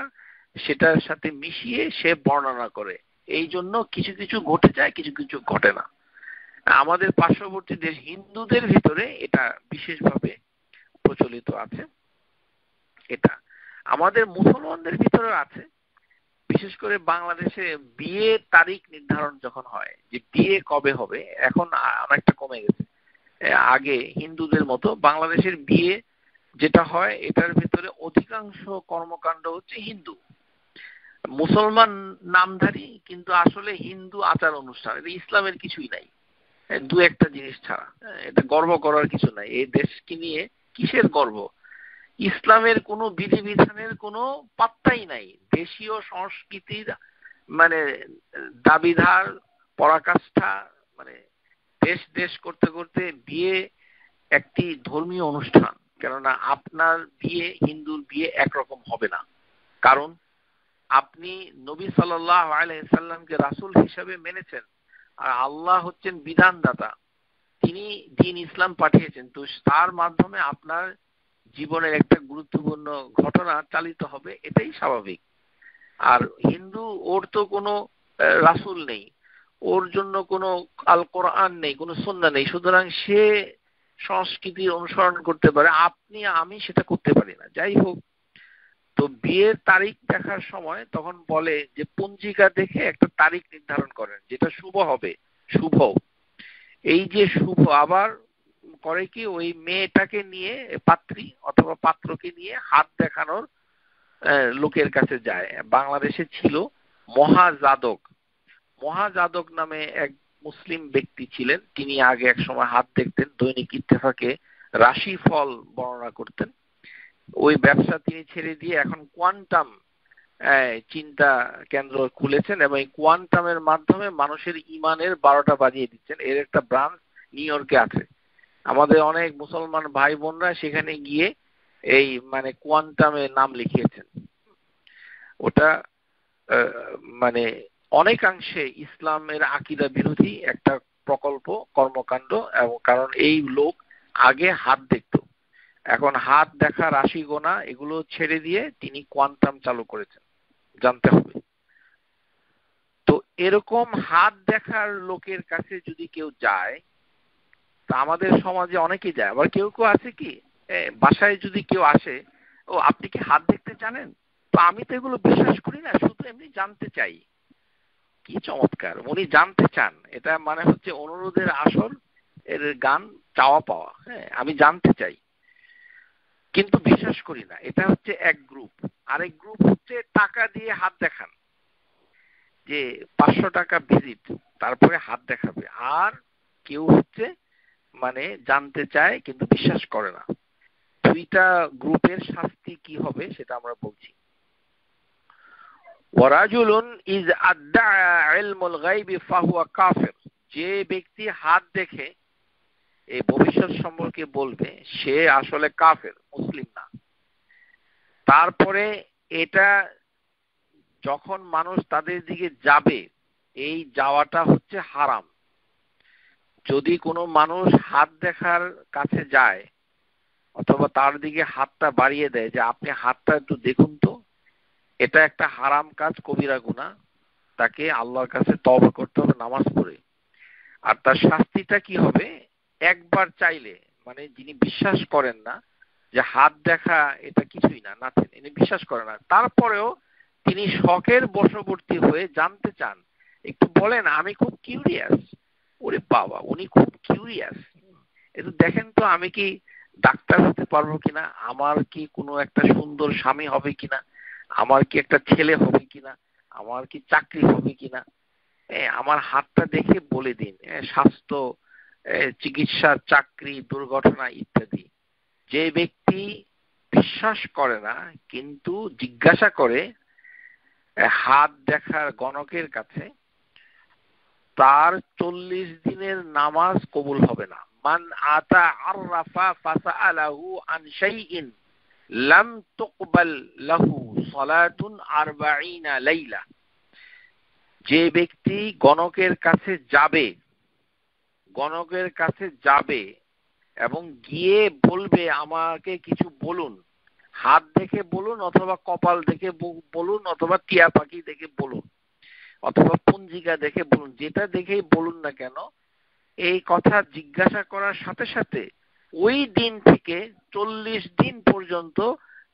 সেটার সাথে মিশিয়ে সে বর্ণনা করে। এই জন্য কিছু কিছু ঘটে যায়, কিছু কিছু ঘটে না। আমাদের পার্শ্ববর্তী দেশ হিন্দুদের ভিতরে এটা বিশেষভাবে প্রচলিত আছে। এটা আমাদের মুসলমানদের ভিতরে আছে। বিশেষ করে বাংলাদেশে বিয়ে তারিখ নির্ধারণ যখন হয়, যে বিয়ে কবে হবে, এখন অনেকটা কমে গেছে। আগে হিন্দুদের মতো বাংলাদেশের বিয়ে যেটা হয়, এটার ভিতরে অধিকাংশ কর্মকাণ্ড হচ্ছে হিন্দু, মুসলমান নামধারী, কিন্তু আসলে হিন্দু আচার অনুষ্ঠান। এটা ইসলামের কিছুই নাই, দু একটা জিনিস ছাড়া। এটা গর্ব করার কিছু নাই। এই দেশকে নিয়ে কিসের গর্ব? ইসলামের কোনো বিধিবিধানের কোনো পাত্তাই নাই। দেশীয় সংস্কৃতির মানে দাবিধার পরাকাষ্ঠা, মানে দেশ দেশ করতে করতে বিয়ে একটি ধর্মীয় অনুষ্ঠান। কেননা আপনার বিয়ে হিন্দুর বিয়ে একরকম হবে না। কারণ আপনি নবী সাল্লাল্লাহু আলাইহি সাল্লামকে রাসূল হিসেবে মেনেছেন, আর আল্লাহ হচ্ছেন বিধানদাতা, তিনি দ্বীন ইসলাম পাঠিয়েছেন। তো তার মাধ্যমে আপনার জীবনের একটা গুরুত্বপূর্ণ ঘটনা চালিত হবে, এটাই স্বাভাবিক। আর হিন্দু, ওর তো কোনো রাসূল নেই, ওর জন্য কোনো আল কোরআন নেই, কোনো সুন্নাহ নেই, সুতরাং সে সংস্কৃতির অনুসরণ করতে পারে, আপনি আমি সেটা করতে পারি না। যাই হোক, তো বিয়ের তারিখ দেখার সময় তখন বলে যে পঞ্জিকা দেখে একটা তারিখ নির্ধারণ করেন যেটা শুভ হবে। শুভ, এই যে শুভ, আবার করে কি, ওই মেয়েটাকে নিয়ে পাত্রী অথবা পাত্রকে নিয়ে হাত দেখানোর লোকের কাছে যায়। বাংলাদেশে ছিল মহাজাদক। মহাজাদক নামে এক মুসলিম ব্যক্তি ছিলেন, তিনি আগে এক সময় হাত দেখতেন, দৈনিক ইত্তেফাকে রাশিফল বর্ণনা করতেন। ওই ব্যবসা তিনি ছেড়ে দিয়ে এখন কোয়ান্টাম চিন্তা কেন্দ্র খুলেছেন, এবং এই কোয়ান্টামের মাধ্যমে মানুষের ইমানের 12টা বাজিয়ে দিচ্ছেন। এর একটা ব্রাঞ্চ নিউ ইয়র্কে আছে। আমাদের অনেক মুসলমান ভাই বোনরা সেখানে গিয়ে এই মানে কোয়ান্টামে নাম লিখিয়েছেন। ওটা মানে অনেকাংশে ইসলামের আকীদা বিরোধী একটা প্রকল্প, কর্মকাণ্ড। এবং কারণ এই লোক আগে হাত দেখত, এখন হাত দেখা, রাশি গোনা এগুলো ছেড়ে দিয়ে তিনি কোয়ান্টাম চালু করেছেন। জানতে হবে। তো এরকম হাত দেখার লোকের কাছে যদি কেউ যায়, তা আমাদের সমাজে অনেকেই যায়। আবার কেউ কেউ আছে কি, বাসায় যদি কেউ আসে, ও আপনি কি হাত দেখতে জানেন? তো আমি তো এগুলো বিশ্বাস করি না, শুধু এমনি জানতে চাই। কি চমৎকার, উনি জানতে চান। এটা মানে হচ্ছে অনুরোধের আসর এর গান, চাওয়া পাওয়া। হ্যাঁ, আমি জানতে চাই কিন্তু বিশ্বাস করি না। এটা হচ্ছে এক গ্রুপ। আরেক গ্রুপ হচ্ছে টাকা দিয়ে হাত দেখান, যে 500 টাকা ভিজিট, তারপরে হাত দেখাবে। আর কেউ হচ্ছে মানে জানতে চায় কিন্তু বিশ্বাস করে না। দুইটা গ্রুপের শাস্তি কি হবে সেটা আমরা বলছি। ওয়ারাজুলুন ইজ আদদাআ ইলমুল গায়বি ফাহুয়া কাফির, যে ব্যক্তি হাত দেখে এই ভবিষ্যৎ সম্পর্কে বলবে, সে আসলে কাফের, মুসলিম না। তারপরে এটা যখন মানুষ তাদের দিকে যাবে, এই যাওয়াটা হচ্ছে হারাম। যদি কোনো মানুষ হাত দেখার কাছে যায় অথবা তার দিকে হাতটা বাড়িয়ে দেয় যে আপনি হাতটা একটু দেখুন তো, এটা একটা হারাম কাজ, কবিরা গুনাহ। তাকে আল্লাহর কাছে তওবা করতে হবে নামাজ পড়ে। আর তার শাস্তিটা কি হবে? একবার চাইলে, মানে যিনি বিশ্বাস করেন না যে হাত দেখা এটা কিছুই না, ইনি বিশ্বাস করেন না, তারপরেও তিনি শখের বশবর্তী হয়ে জানতে চান একটু বলেন, আমি খুব কিউরিয়াস। ওরে বাবা, উনি খুব কিউরিয়াস, একটু দেখেন তো আমি কি ডাক্তার হতে পারবো কিনা, আমার কি কোনো একটা সুন্দর স্বামী হবে কিনা, আমার কি একটা ছেলে হবে কিনা, আমার কি চাকরি হবে কিনা, আমার হাতটা দেখে বলে দিন, স্বাস্থ্য, চিকিৎসা, চাকরি, দুর্ঘটনা ইত্যাদি। যে ব্যক্তি বিশ্বাস করে না কিন্তু জিজ্ঞাসা করে হাত দেখার গণকের কাছে, তার 40 দিনের নামাজ কবুল হবে না। মান আতা আররাফা ফাসআলাহু আন শাইইন লাম তুকবাল লাহু সালাতুন 40 লাইলা। যে ব্যক্তি গণকের কাছে যাবে এবং গিয়ে বলবে আমাকে কিছু বলুন, হাত দেখে বলুন অথবা কপাল দেখে বলুন অথবা টিয়া পাখি দেখে বলুন অথবা পঞ্জিকা দেখে বলুন, যেটা দেখেই বলুন না কেন, এই কথা জিজ্ঞাসা করার সাথে সাথে ওই দিন থেকে 40 দিন পর্যন্ত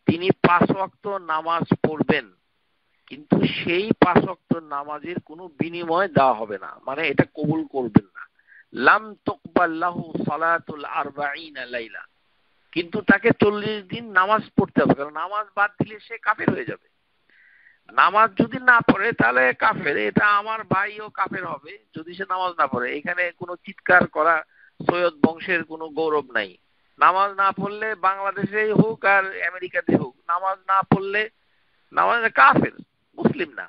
তিনি 5 ওয়াক্ত নামাজ পড়বেন, কিন্তু সেই 5 ওয়াক্ত নামাজের কোনো বিনিময় দেওয়া হবে না, মানে এটা কবুল করবেন না। লাম তুকবাল লাহু সালাতুল 40 লাইলা, কিন্তু তাকে 40 দিন নামাজ পড়তে হবে, কারণ নামাজ বাদ দিলে সে কাফের হয়ে যাবে। নামাজ যদি না পড়ে তাহলে কাফের, এটা আমার ভাইও কাফের হবে যদি সে নামাজ না পড়ে। এখানে কোনো চিৎকার করা সৈয়দ বংশের কোনো গৌরব নাই। নামাজ না পড়লে বাংলাদেশেই হোক আর আমেরিকাতে হোক, নামাজ না পড়লে নামাজ কাফের, মুসলিম না,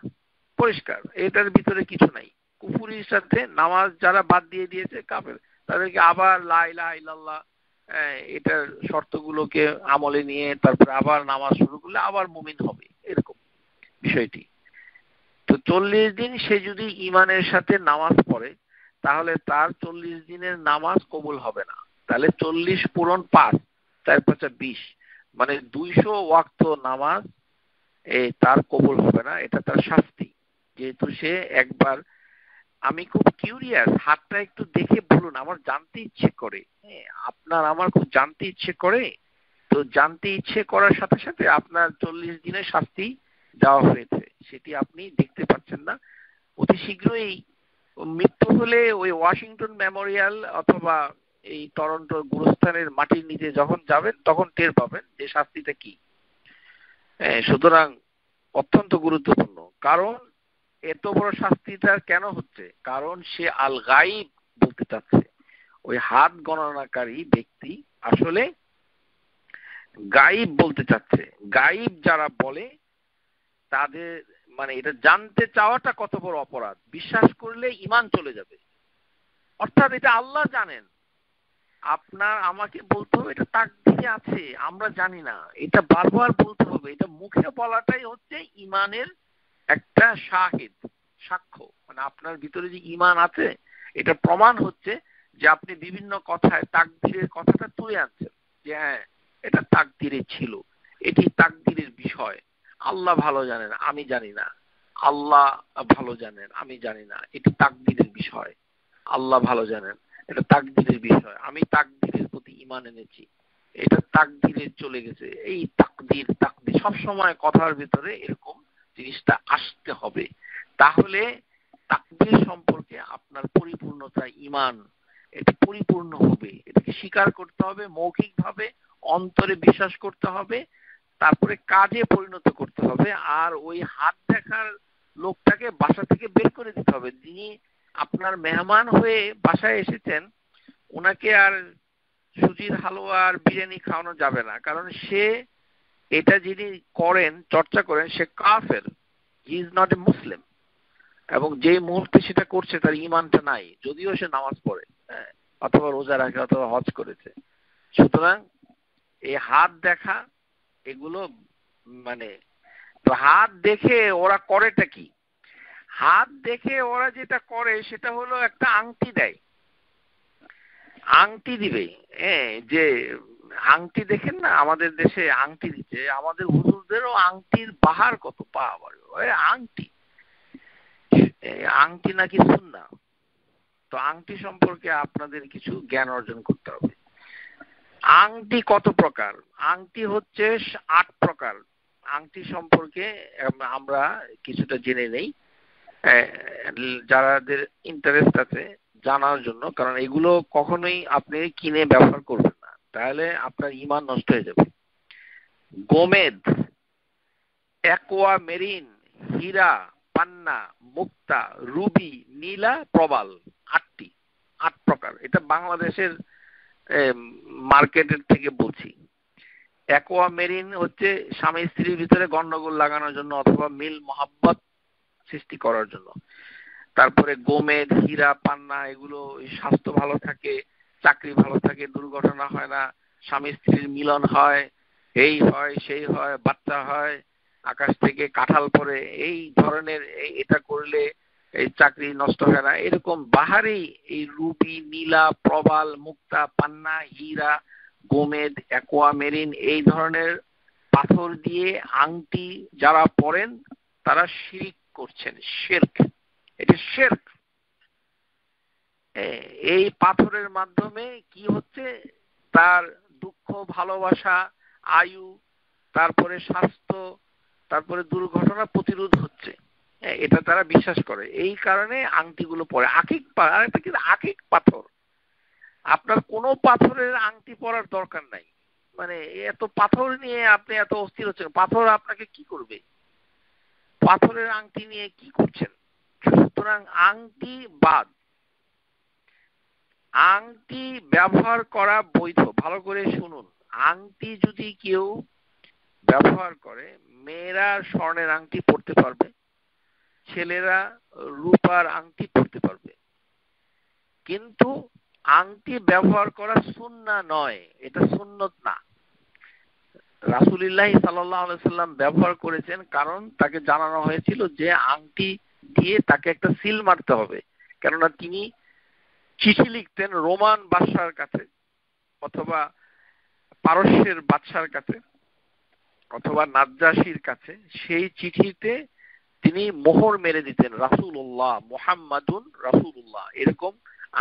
পরিষ্কার, এটার ভিতরে কিছু নাই। কুফুরির সাথে নামাজ যারা বাদ দিয়ে দিয়েছে কাফের, তাদেরকে আবার লা ইলাহা ইল্লাল্লাহ এটার শর্তগুলোকে আমলে নিয়ে তারপরে আবার নামাজ শুরু করলে আবার মুমিন হবে, এরকম বিষয়টি। তো 40 দিন সে যদি ইমানের সাথে নামাজ পড়ে তাহলে তার 40 দিনের নামাজ কবুল হবে না। তাহলে 40 পূরণ 5, 4 5 20, মানে 200 ওয়াক্ত নামাজ তার কবুল হবে না। এটা তার শাস্তি, যেহেতু সে একবার, আমি খুব কিউরিয়াস, হাতটা একটু দেখে বলুন, আমার জানতে ইচ্ছে করে, আপনার আমার খুব জানতে ইচ্ছে করে, তো জানতে ইচ্ছে করার সাথে সাথে আপনার 40 দিনের শাস্তি দেওয়া হয়েছে, সেটি আপনি দেখতে পাচ্ছেন না। অতি শীঘ্রই মৃত্যু হলে ওই ওয়াশিংটন মেমোরিয়াল অথবা এই টরন্টোর গুরুস্থানের মাটির নিচে যখন যাবেন তখন টের পাবেন যে শাস্তিটা কি। সুতরাং অত্যন্ত গুরুত্বপূর্ণ। কারণ এত বড় শাস্তিটা কেন হচ্ছে, কারণ সে আল গাইব বলতে চাচ্ছে। ওই হাত গণনাকারী ব্যক্তি আসলে গাইব বলতে চাচ্ছে। গাইব যারা বলে তাদের মানে এটা জানতে চাওয়াটা কত বড় অপরাধ, বিশ্বাস করলে ঈমান চলে যাবে। অর্থাৎ এটা আল্লাহ জানেন, আপনার আমাকে বলতে হবে এটা তাকদীরে আছে, আমরা জানি না, এটা বারবার বলতে হবে। এটা মুখে বলাটাই হচ্ছে ঈমানের একটা শাহিদ, সাক্ষ্য, মানে আপনার ভিতরে যে ঈমান আছে এটা প্রমাণ হচ্ছে যে আপনি বিভিন্ন কথায় তাকদীরের কথাটা তুলে আনছেন, যে হ্যাঁ এটা তাকদীরে ছিল, এটি তাকদীরের বিষয়, আল্লাহ ভালো জানেন আমি জানি না, আল্লাহ ভালো জানেন আমি জানি না, এটি তাকদীরের বিষয়, আল্লাহ ভালো জানেন, এটা তাকদীরের বিষয়, আমি তাকদীরের প্রতি ঈমান এনেছি, এটা তাকদীরে চলে গেছে। এই তাকদীর তাকদীর সবসময় কথার ভিতরে এরকম জিনিসটা আসতে হবে, তাহলে তাকদীর সম্পর্কে আপনার পরিপূর্ণতা, ঈমান, এটি পরিপূর্ণ হবে। এটাকে স্বীকার করতে হবে মৌখিকভাবে, অন্তরে বিশ্বাস করতে হবে, তারপরে কাজে পরিণত করতে হবে। আর ওই হাত দেখার লোকটাকে বাসা থেকে বের করে দিতে হবে। যিনি আপনার মেহমান হয়ে বাসায় এসেছেন, ওনাকে আর সুজির হালুয়া আর বিরিয়ানি খাওয়ানো যাবে না, কারণ সে এটা যিনি করেন, চর্চা করেন, সে কাফের, হি ইজ নট এ মুসলিম। এবং যে মুহূর্তে সেটা করছে তার ঈমানটা নাই, যদিও সে নামাজ পড়ে, অথবা রোজা রাখে অথবা হজ করেছে। সুতরাং এই হাত দেখা এগুলো মানে, তো হাত দেখে ওরা করেটা কি? হাত দেখে ওরা যেটা করে সেটা হলো একটা আংটি দেয়, আংটি দিবে। যে আংটি দেখেন না, আমাদের দেশে আংটি দিচ্ছে, আমাদের হুজুরদেরও আংটির বাহার কত পাওয়ার, আংটি, আংটি নাকি সুন্নাহ। তো আংটি সম্পর্কে আপনাদের কিছু জ্ঞান অর্জন করতে হবে। আংটি কত প্রকার? আংটি হচ্ছে 8 প্রকার। আংটি সম্পর্কে আমরা কিছুটা জেনে নেই। যারাদের ইন্টারেস্ট আছে জানার জন্য, কারণ এগুলো কখনোই আপনি কিনে ব্যবহার করবেন না, তাহলে আপনার ঈমান নষ্ট হয়ে যাবে। গোমেদ, অ্যাকোয়ামেরিন, হীরা, পান্না, মুক্তা, রুবি, নীলা, প্রবাল, 8 প্রকার। এটা বাংলাদেশের মার্কেটের থেকে বলছি। অ্যাকোয়ামেরিন হচ্ছে স্বামী স্ত্রীর ভিতরে গন্ডগোল লাগানোর জন্য অথবা মিল মহাব্বত সৃষ্টি করার জন্য। তারপরে গোমেদ, হীরা, পান্না, এগুলো স্বাস্থ্য ভালো থাকে, চাকরি ভালো থাকে, দুর্ঘটনা হয় না, স্বামী স্ত্রীর মিলন হয়, এই হয় সেই হয়, বাচ্চা হয়, আকাশ থেকে কাঁঠাল পড়ে, এই ধরনের, এটা করলে এই চাকরি নষ্ট হয় না, এরকম বাহারি এই রুবি, নীলা, প্রবাল, মুক্তা, পান্না, হীরা, গোমেদ, অ্যাকোয়ামেরিন, এই ধরনের পাথর দিয়ে আংটি যারা পরেন তারা শিরক করছেন। শিরক, এটা শিরক। এই পাথরের মাধ্যমে কি হচ্ছে, তার দুঃখ, ভালোবাসা, আয়ু, তারপরে স্বাস্থ্য, তারপরে দুর্ঘটনা প্রতিরোধ হচ্ছে। এটা তারা বিশ্বাস করে, এই কারণে আংটিগুলো পরে। আকিক পাথর, আপনার কোনো পাথরের আংটি পরার দরকার নাই। মানে এত পাথর নিয়ে আপনি এত অস্থির হচ্ছেন, পাথর আপনাকে কি করবে? পাথরের আংটি নিয়ে কি করছেন? সুতরাং আংটি বাদ। আংটি ব্যবহার করা বৈধ, ভালো করে শুনুন। আংটি যদি কেউ ব্যবহার করে, মেয়েরা স্বর্ণের আংটি পরতে পারবে, ছেলেরা রূপার আংটি পরতে পারবে, কিন্তু আংটি ব্যবহার করা সুন্নাহ নয়, এটা সুন্নত না। রাসূলুল্লাহ সাল্লাল্লাহু আলাইহি সাল্লাম ব্যবহার করেছেন, কারণ তাকে জানানো হয়েছিল যে আংটি দিয়ে তাকে একটা সিল মারতে হবে, কেননা তিনি চিঠি লিখতেন রোমান বাদশার কাছে অথবা পারস্যের বাদশার কাছে অথবা নাজ্জাশীর কাছে। সেই চিঠিতে তিনি মোহর মেরে দিতেন রাসূলুল্লাহ মুহাম্মাদুন রাসূলুল্লাহ, এরকম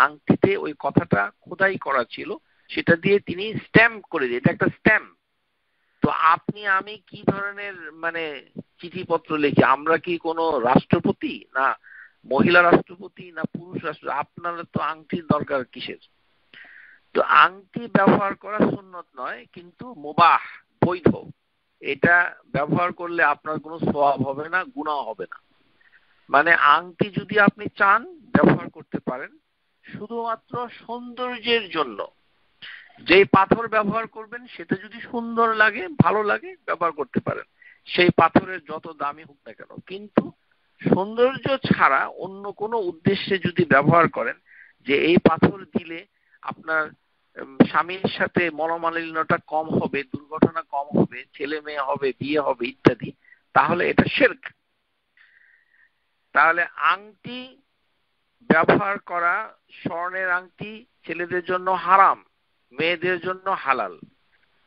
আংটিতে ওই কথাটা খোদাই করা ছিল, সেটা দিয়ে তিনি স্ট্যাম্প করে দিতেন। এটা একটা স্ট্যাম্প। তো আপনি আমি কি ধরনের মানে চিঠিপত্র লিখি? আমরা কি কোনো রাষ্ট্রপতি, না মহিলা রাষ্ট্রপতি, না পুরুষ রাষ্ট্র? আপনার তো আংটির দরকার কিসের? তো আংটি ব্যবহার করা সুন্নত নয়, কিন্তু মুবাহ, বৈধ। এটা ব্যবহার করলে আপনার কোনো সওয়াব হবে না, গুনাহ হবে না। মানে আংটি যদি আপনি চান ব্যবহার করতে পারেন, শুধুমাত্র সৌন্দর্যের জন্য। যেই পাথর ব্যবহার করবেন সেটা যদি সুন্দর লাগে, ভালো লাগে, ব্যবহার করতে পারেন, সেই পাথরের যত দামি হোক না কেন। কিন্তু সৌন্দর্য ছাড়া অন্য কোনো উদ্দেশ্যে যদি ব্যবহার করেন, যে এই পাথর দিলে আপনার স্বামীর সাথে মনোমালিন্যটা কম হবে, দুর্ঘটনা কম হবে, ছেলে মেয়ে হবে, বিয়ে হবে ইত্যাদি, তাহলে এটা শিরক। তাহলে আংটি ব্যবহার করা, স্বর্ণের আংটি ছেলেদের জন্য হারাম, মেয়েদের জন্য হালাল।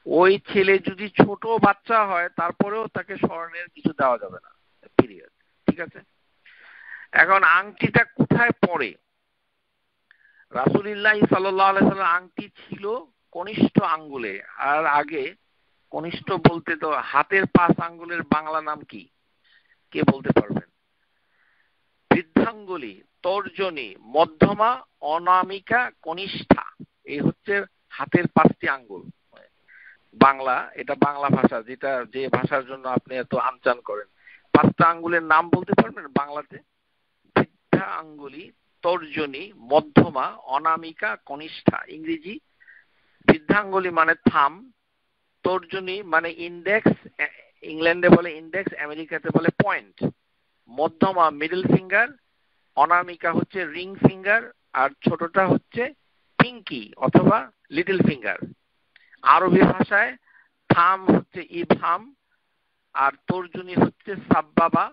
ওই ছেলে যদি ছোট বাচ্চা হয় তারপরেও তাকে স্বর্ণের কিছু দেওয়া যাবে না, পিরিয়ড। ঠিক আছে? এখন আংটিটা কোথায় পড়ে? রাসূলুল্লাহ সাল্লাল্লাহু আলাইহি ওয়াসাল্লাম আংটি ছিল কনিষ্ঠ আঙ্গুলে। আর আগে কনিষ্ঠ বলতে তো হাতের 5 আঙ্গুলের বাংলা নাম কি? কে বলতে পারবেন? বৃদ্ধাঙ্গুলি, তর্জনী, মধ্যমা, অনামিকা, কনিষ্ঠা, এই হচ্ছে হাতের 5টি আঙ্গুল। বাংলা, এটা বাংলা ভাষা, যেটা যে ভাষার জন্য আপনি এত আনচান করেন। 5টা আঙ্গুলের নাম বলতে পারবেন বাংলাতে? বৃদ্ধা আঙ্গুলি, তর্জনী, মধ্যমা, অনামিকা, কনিষ্ঠা। ইংরেজি বৃদ্ধাঙ্গুলি মানে থাম, তর্জনী মানে ইন্ডেক্স, ইংল্যান্ডে বলে ইন্ডেক্স, আমেরিকাতে বলে পয়েন্ট, মধ্যমা মিডল ফিঙ্গার, অনামিকা হচ্ছে রিং ফিঙ্গার, আর ছোটটা হচ্ছে পিঙ্কি অথবা লিটল ফিঙ্গার। আরবি ভাষায় থাম হচ্ছে ইবহাম, আর তর্জনী হচ্ছে সাব্বাবা,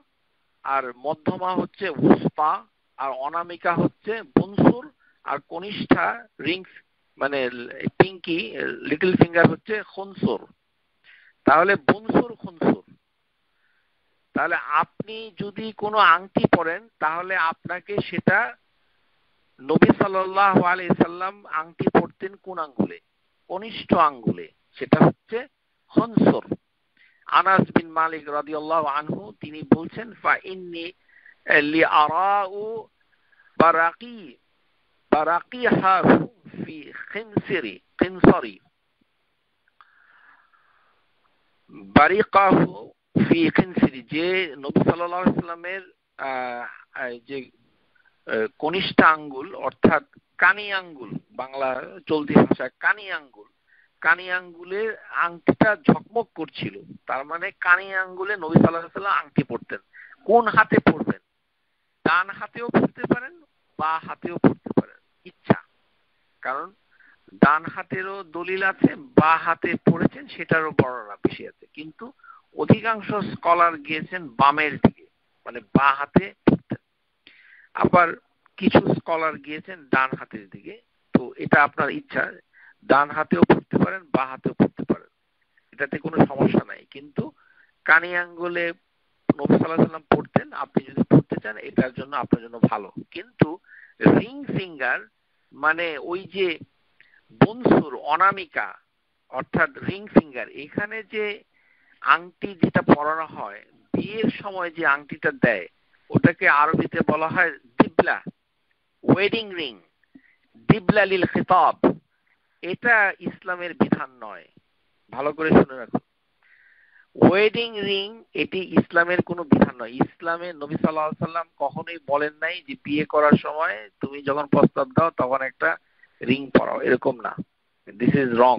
আর মধ্যমা হচ্ছে উসতা, আর অনামিকা হচ্ছে বনসুর, আর কনিষ্ঠা রিং মানে পিঙ্কি লিটল ফিঙ্গার হচ্ছে খুনসুর। তাহলে বনসুর, খুনসুর। তাহলে আপনি যদি কোনো আংটি পরেন, তাহলে আপনাকে সেটা, নবী সাল্লাল্লাহু আলাইহি সাল্লাম আংটি পরতেন কোন আঙ্গুলে? কনিষ্ঠ আঙ্গুলে, সেটা হচ্ছে খুনসুর। আনাস বিন মালিক রাদিয়াল্লাহু আনহু তিনি বলছেন, ফা ইন্নী লিআরাউ বারাকিহা ফি খিনসরি বারিকাহু ফি খিনসরি, যে নবী সাল্লাল্লাহু আলাইহি ওয়াসাল্লামের যে কনিষ্ঠ আঙ্গুল অর্থাৎ কানি আঙ্গুল, বাংলা চলতি ভাষায় কানি আঙ্গুলের আংটিটা ঝকমক করছিল। তার মানে কানি আঙ্গুলে নবী সাল্লাল্লাহু আলাইহি ওয়াসাল্লাম আংটি পরতেন। কোন হাতে পরবেন? ডান হাতেও পরতে পারেন, বা হাতেও পরতে পারেন, ইচ্ছা। কারণ ডান হাতেরও দলিল আছে, বা হাতে পড়েছেন সেটারও বর্ণনা বেশি আছে, কিন্তু অধিকাংশ স্কলার গিয়েছেন বামের দিকে, মানে বা হাতে পড়তেন। আবার কিছু স্কলার গিয়েছেন ডান হাতের দিকে। তো এটা আপনার ইচ্ছা, ডান হাতেও পড়তে পারেন, বা হাতেও পড়তে পারেন, এটাতে কোনো সমস্যা নাই। কিন্তু কানি আঙ্গুলে নবী সাল্লাল্লাহু আলাইহি ওয়াসাল্লাম পড়তেন, আপনি যদি পড়তে চান এটার জন্য আপনার জন্য ভালো। কিন্তু রিং ফিঙ্গার মানে ওই যে বনসুর অনামিকা অর্থাৎ রিং ফিঙ্গার, এখানে যে আংটি যেটা পরানো হয় বিয়ের সময়, যে আংটিটা দেয় ওটাকে আরবিতে বলা হয় দিবলা, ওয়েডিং রিং, দিবলা লিল খিতাব। এটা ইসলামের বিধান নয়, ভালো করে শুনে রাখুন। ওয়েডিং রিং এটি ইসলামের কোনো বিধান নয়। ইসলামে নবী সাল্লাল্লাহু আলাইহি ওয়াসাল্লাম কখনোই বলেন নাই যে বিয়ে করার সময় তুমি যখন প্রস্তাব দাও তখন একটা রিং পরাও, এরকম না। This is wrong.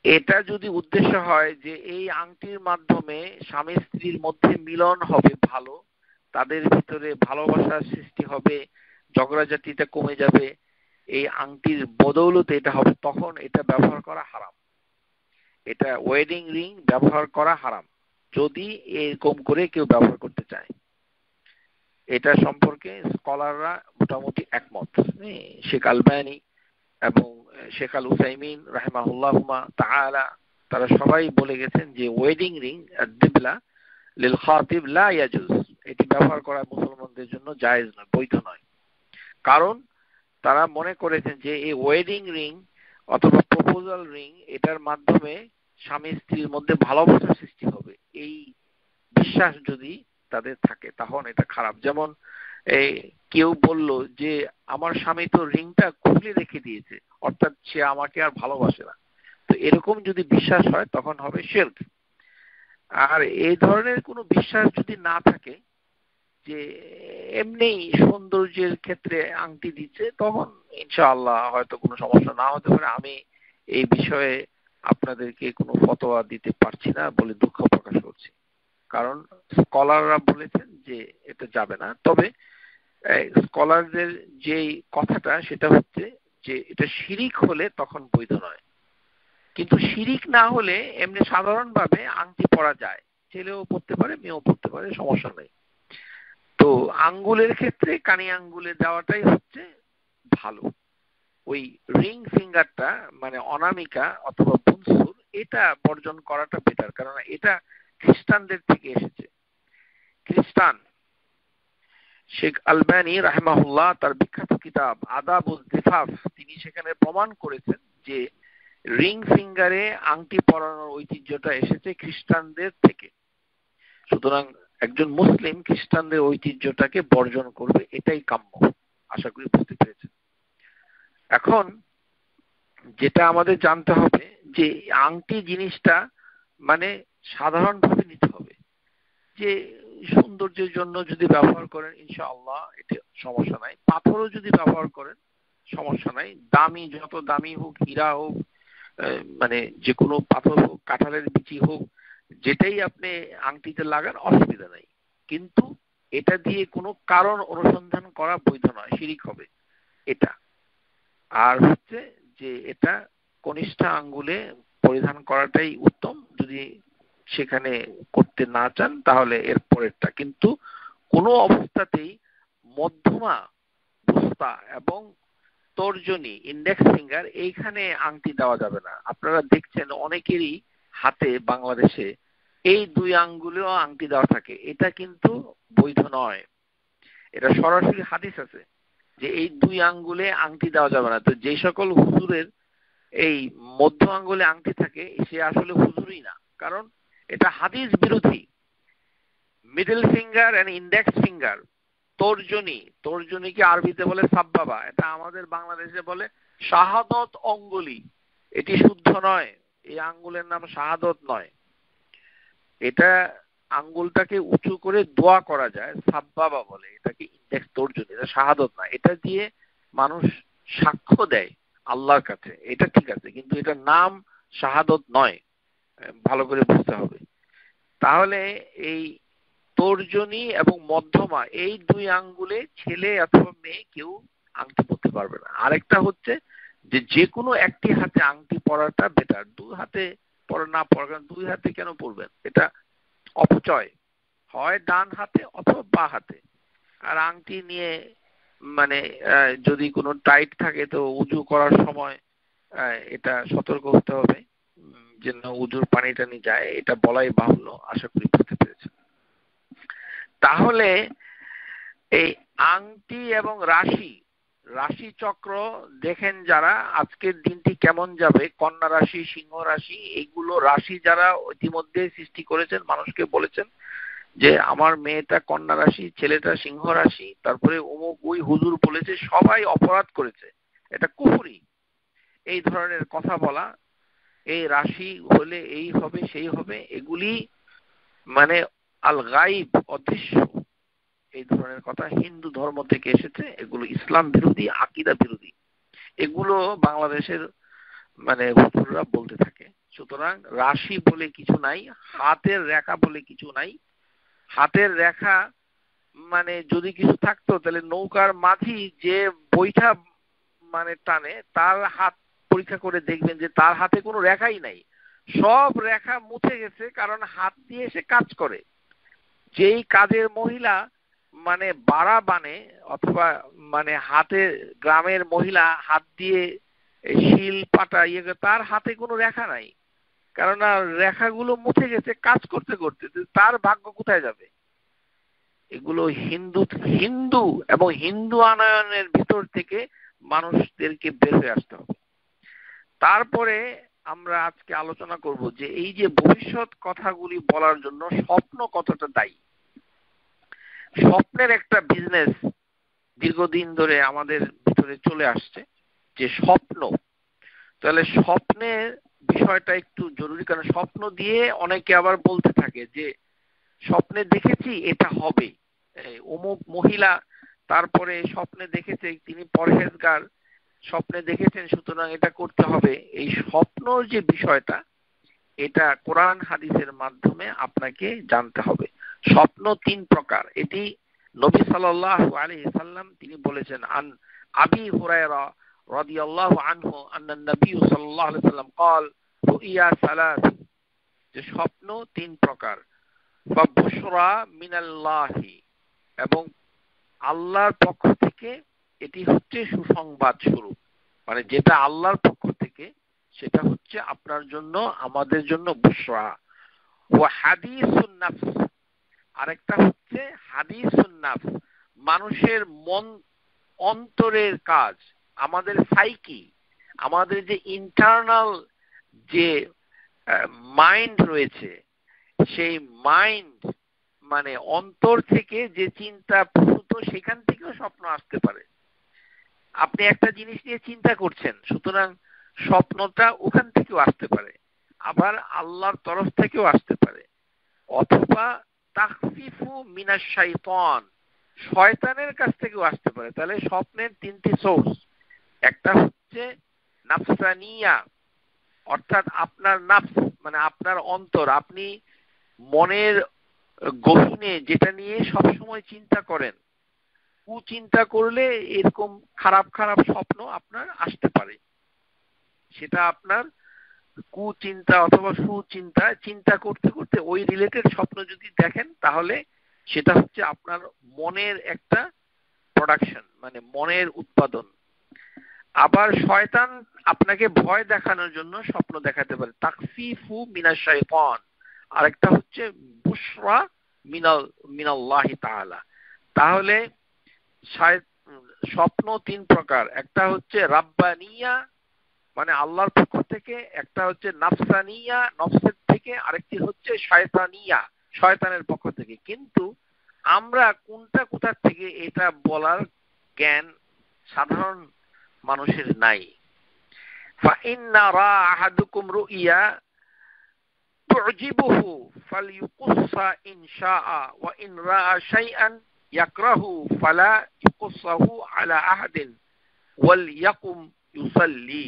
এটা যদি উদ্দেশ্য হয় যে এই আংটির মাধ্যমে স্বামী স্ত্রীর মধ্যে মিলন হবে, ভালো, তাদের ভিতরে ভালোবাসার সৃষ্টি হবে, ঝগড়াঝাটিটা কমে যাবে, এই আংটির বদৌলতে এটা হবে, তখন এটা ব্যবহার করা হারাম। এটা ওয়েডিং রিং ব্যবহার করা হারাম যদি এরকম করে কেউ ব্যবহার করতে চায়। এটা সম্পর্কে স্কলাররা মোটামুটি একমত। শেখ আলবানী এবং শেখ আল উসাইমিন রাহিমাহুল্লাহুমা তাআলা তারা সবাই বলে গেছেন যে ওয়েডিং রিং দিবলা লিল খাতিব লা ইয়াজুজ, এটি ব্যবহার করা মুসলমানদের জন্য জায়েজ নয়, বৈধ নয়। কারণ তারা মনে করেছেন যে এই ওয়েডিং রিং অথবা প্রপোজাল রিং এটার মাধ্যমে স্বামী স্ত্রীর মধ্যে ভালোবাসা সৃষ্টি হবে, এই বিশ্বাস যদি তাদের থাকে তখন এটা খারাপ। যেমন কেউ বলল যে আমার স্বামী তো রিংটা খুলে রেখে দিয়েছে, অর্থাৎ সে আমাকে আর ভালোবাসে না। তো এরকম যদি বিশ্বাস হয় তখন হবে শিরক। আর এই ধরনের কোনো বিশ্বাস যদি না থাকে, যে এমনি সৌন্দর্যের ক্ষেত্রে আংটি দিচ্ছে, তখন ইনশাআল্লাহ হয়তো কোনো সমস্যা না হতে পারে। আমি এই বিষয়ে আপনাদেরকে কোনো ফতোয়া দিতে পারছি না বলে দুঃখ প্রকাশ করছি, কারণ স্কলাররা বলেছেন যে এটা যাবে না। তবে স্কলারদের যে কথাটা সেটা হচ্ছে যে এটা শিরিক হলে তখন বৈধ নয়, কিন্তু শিরিক না হলে এমনি সাধারণভাবে আংটি পরা যায়, ছেলেও পরতে পারে, মেয়েও পরতে পারে, সমস্যা নেই। তো আঙ্গুলের ক্ষেত্রে কানি আঙ্গুলে দেওয়াটাই হচ্ছে ভালো। ওই রিং ফিঙ্গারটা মানে অনামিকা অথবা বুনসুর এটা বর্জন করাটা বেটার, কারণ এটা খ্রিস্টানদের থেকে এসেছে। খ্রিস্টান শেখ আলবানী রাহিমাহুল্লাহ তার বিখ্যাত কিতাব আদাবুজ জিফাফ, তিনি সেখানে প্রমাণ করেছেন যে রিং ফিঙ্গারে আংটি পরানোর ঐতিহ্যটা এসেছে খ্রিস্টানদের থেকে। সুতরাং একজন মুসলিম খ্রিস্টানদের ঐতিহ্যটাকে বর্জন করবে, এটাই কাম্য। আশা করি বুঝতে পেরেছেন। এখন যেটা আমাদের জানতে হবে যে আংটি জিনিসটা মানে সাধারণভাবে নিতে হবে, যে সৌন্দর্যের জন্য যদি ব্যবহার করেন ইনশাআল্লাহ এটা সমস্যা নাই, পাথরও যদি ব্যবহার করেন সমস্যা নাই, দামি যত দামি হোক, হীরা হোক, মানে যে কোনো পাথর হোক, কাঁঠালের বিচি হোক, যেটাই আপনি আংটিতে লাগান অসুবিধা নাই। কিন্তু এটা দিয়ে কোনো কারণ অনুসন্ধান করা বৈধ নয়, শিরিক হবে এটা। আর হচ্ছে যে এটা কনিষ্ঠ আঙ্গুলে পরিধান করাটাই উত্তম, যদি সেখানে করতে না চান তাহলে এর পরেরটা। কিন্তু কোনো অবস্থাতেই মধ্যমা বুস্তা এবং তর্জনী ইন্ডেক্স ফিঙ্গার এইখানে আংটি দেওয়া যাবে না। আপনারা দেখছেন অনেকেরই হাতে বাংলাদেশে এই দুই আঙ্গুলেও আংটি দেওয়া থাকে, এটা কিন্তু বৈধ নয়। এটা সরাসরি হাদিস আছে যে এই দুই আঙ্গুলে আংটি দেওয়া যাবে না। তো যে সকল হুজুরের এই মধ্য আঙ্গুলে আংটি থাকে সে আসলে হুজুরই না, কারণ এটা হাদিস বিরোধী। Middle finger and index finger, তর্জনী, তর্জনীকে আরবিতে বলে সাববাবা, এটা আমাদের বাংলাদেশে বলে শাহাদত অঙ্গুলি। এটি শুদ্ধ নয়, এই আঙ্গুলের নাম শাহাদত নয়। এটা আঙ্গুলটাকে উঁচু করে দোয়া করা যায়, সাববাবা বলে, এটাকে ইন্ডেক্স তর্জনী, এটা শাহাদত না। এটা দিয়ে মানুষ সাক্ষ্য দেয় আল্লাহর কাছে, এটা ঠিক আছে, কিন্তু এটার নাম শাহাদত নয়, ভালো করে বুঝতে হবে। তাহলে এই তর্জনী এবং মধ্যমা এই দুই আঙ্গুলে ছেলে অথবা মেয়ে কেউ আংটি পরতে পারবে না। আরেকটা হচ্ছে যে কোনো একটি হাতে আংটি পরাটা বেটার, দুই হাতে পরা না পরা, কারণ দুই হাতে কেন পরবেন, এটা অপচয়, হয় ডান হাতে অথবা বা হাতে। আর আংটি নিয়ে মানে যদি কোনো টাইট থাকে তো উজু করার সময় এটা সতর্ক হতে হবে যেন উজুর পানিটা নিয়ে যায়, এটা বলাই বাহুল্য, আশা করি বুঝতে পেরেছেন। তাহলে এই আংটি এবং রাশি, রাশি চক্র দেখেন যারা, আজকের দিনটি কেমন যাবে, কন্যা রাশি, সিংহ রাশি, এইগুলো রাশি যারা ইতিমধ্যে সৃষ্টি করেছেন, মানুষকে বলেছেন যে আমার মেয়েটা কন্যা রাশি, ছেলেটা সিংহ রাশি, তারপরে অমুক ওই হুজুর বলেছে, সবাই অপরাধ করেছে, এটা কুফরি। এই ধরনের কথা বলা, এই রাশি হলে এই হবে সেই হবে, এগুলি মানে আল গাইব, অদৃশ্য, এই ধরনের কথা হিন্দু ধর্ম থেকে এসেছে, এগুলো ইসলাম বিরোধী, আকীদা বিরোধী, এগুলো বাংলাদেশের মানে হুজুররা বলতে থাকে। সুতরাং রাশি বলে কিছু নাই, হাতের রেখা বলে কিছু নাই। হাতের রেখা মানে যদি কিছু থাকতো তাহলে নৌকার মাঝি যে বৈঠা মানে টানে, তার হাত পরীক্ষা করে দেখবেন যে তার হাতে কোনো রেখাই নাই, সব রেখা মুছে গেছে, কারণ হাত দিয়ে সে কাজ করে। যেই কাজের মহিলা মানে বাড়া বানে অথবা মানে হাতে, গ্রামের মহিলা হাত দিয়ে শিল পাটা তার হাতে কোনো রেখা নাই, কারণ রেখাগুলো মুছে গেছে কাজ করতে করতে, তার ভাগ্য কোথায় যাবে? এগুলো হিন্দু এবং হিন্দু আনয়নের ভিতর থেকে মানুষদেরকে বের হয়ে আসতে হবে। তারপরে আমরা আজকে আলোচনা করব যে এই যে ভবিষ্যৎ কথাগুলি বলার জন্য স্বপ্ন কতটা দায়ী। স্বপ্নের একটা বিজনেস দীর্ঘদিন ধরে আমাদের ভিতরে চলে আসছে, যে স্বপ্ন। তাহলে স্বপ্নের বিষয়টা একটু জরুরি, কারণ স্বপ্ন দিয়ে অনেকে আবার বলতে থাকে যে স্বপ্নে দেখেছি এটা হবে, অমুক মহিলা তারপরে স্বপ্নে দেখেছে তিনি পরহেজগার, স্বপ্নে দেখেছেন সুতরাং এটা করতে হবে। এই স্বপ্নর যে বিষয়টা, এটা কোরআন হাদিসের মাধ্যমে আপনাকে জানতে হবে। স্বপ্ন তিন প্রকার, এটি নবী সাল্লাল্লাহু আলাইহি সাল্লাম তিনি বলেছেন, আন আবি হুরায়রা রাদিয়াল্লাহু আনহু আন্নান নবী সাল্লাল্লাহু আলাইহি সাল্লাম قال রুইয়া সালাস, যে স্বপ্ন তিন প্রকার, ফাবুশরা মিনাল্লাহি, এবং আল্লাহর পক্ষ থেকে এটি হচ্ছে সুসংবাদ স্বরূপ, মানে যেটা আল্লাহর পক্ষ থেকে সেটা হচ্ছে আপনার জন্য, আমাদের জন্য বুশরা। ওয়া হাদিসুন নাফস, আরেকটা হচ্ছে হাদিসুন নাফস, মানুষের মন, অন্তরের কাজ, আমাদের সাইকি, আমাদের যে ইন্টারনাল যে মাইন্ড রয়েছে, সেই মাইন্ড মানে অন্তর থেকে যে চিন্তা প্রসূত, সেখান থেকেও স্বপ্ন আসতে পারে। আপনি একটা জিনিস নিয়ে চিন্তা করছেন, সুতরাং স্বপ্নটা ওখান থেকেও আসতে পারে, আবার আল্লাহর তরফ থেকেও আসতে পারে, অথবা তাখফিফু মিনাশ শাইতান, শয়তানের কাছ থেকেও আসতে পারে। তাহলে স্বপ্নের তিনটি সোর্স, একটা হচ্ছে নাফসানিয়া, অর্থাৎ আপনার নাফস মানে আপনার অন্তর, আপনি মনের গহীনে যেটা নিয়ে সবসময় চিন্তা করেন, কুচিন্তা করলে এরকম খারাপ খারাপ স্বপ্ন আপনার আসতে পারে। সেটা আপনার কুচিন্তা অথবা সুচিন্তা, চিন্তা করতে করতে ওই রিলেটেড স্বপ্ন যদি দেখেন, তাহলে সেটা হচ্ছে আপনার মনের একটা প্রোডাকশন, মানে মনের উৎপাদন। আবার শয়তান আপনাকে ভয় দেখানোর জন্য স্বপ্ন দেখাতে পারে, তাকফিফু মিনাশ শাইতান। আরেকটা হচ্ছে বুশরা মিনাল্লাহি তাআলা। তাহলে স্বপ্ন তিন প্রকার, একটা হচ্ছে রাব্বানিয়া মানে আল্লাহর পক্ষ থেকে, একটা হচ্ছে নাফসানিয়া নফসের থেকে, আরেকটি হচ্ছে শয়তানিয়া শয়তানের পক্ষ থেকে। কিন্তু আমরা কোনটা কোথা থেকে এটা বলার জ্ঞান সাধারণ মানুষের নাই। فإن رأى أحدكم رؤيا تعجبه فليقص إن شاء وإن رأى شيئا يكره فلا يقصه على أحد وليقم يصلي।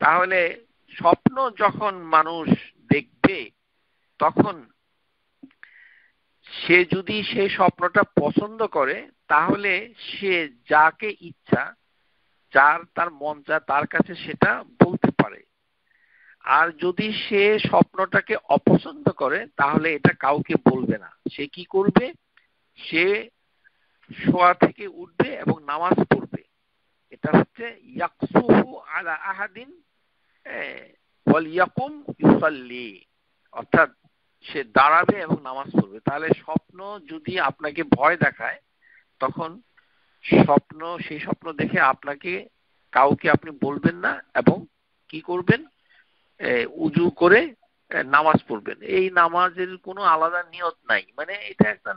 তাহলে স্বপ্ন যখন মানুষ দেখবে তখন সে যদি সেই স্বপ্নটা পছন্দ করে তাহলে সে যাকে ইচ্ছা, যার তার মন চায় তার কাছে সেটা বলতে পারে। আর যদি সে স্বপ্নটাকে অপছন্দ করে তাহলে এটা কাউকে বলবে না। সে কি করবে? সে শোয়া থেকে উঠবে এবং নামাজ পড়বে। এটা হচ্ছে ইয়াকসুহু আলা আহাদিন ওয়াল ইয়াকুম ইউসাল্লি, অর্থাৎ সে দাঁড়াবে এবং নামাজ পড়বে। তাহলে স্বপ্ন যদি আপনাকে ভয় দেখায় তখন সেই স্বপ্ন দেখে আপনাকে কাউকে আপনি বলবেন না এবং কি করবেন? উজু করে নামাজ পড়বেন। এই নামাজের কোনো আলাদা নিয়ত নাই, মানে এটা একটা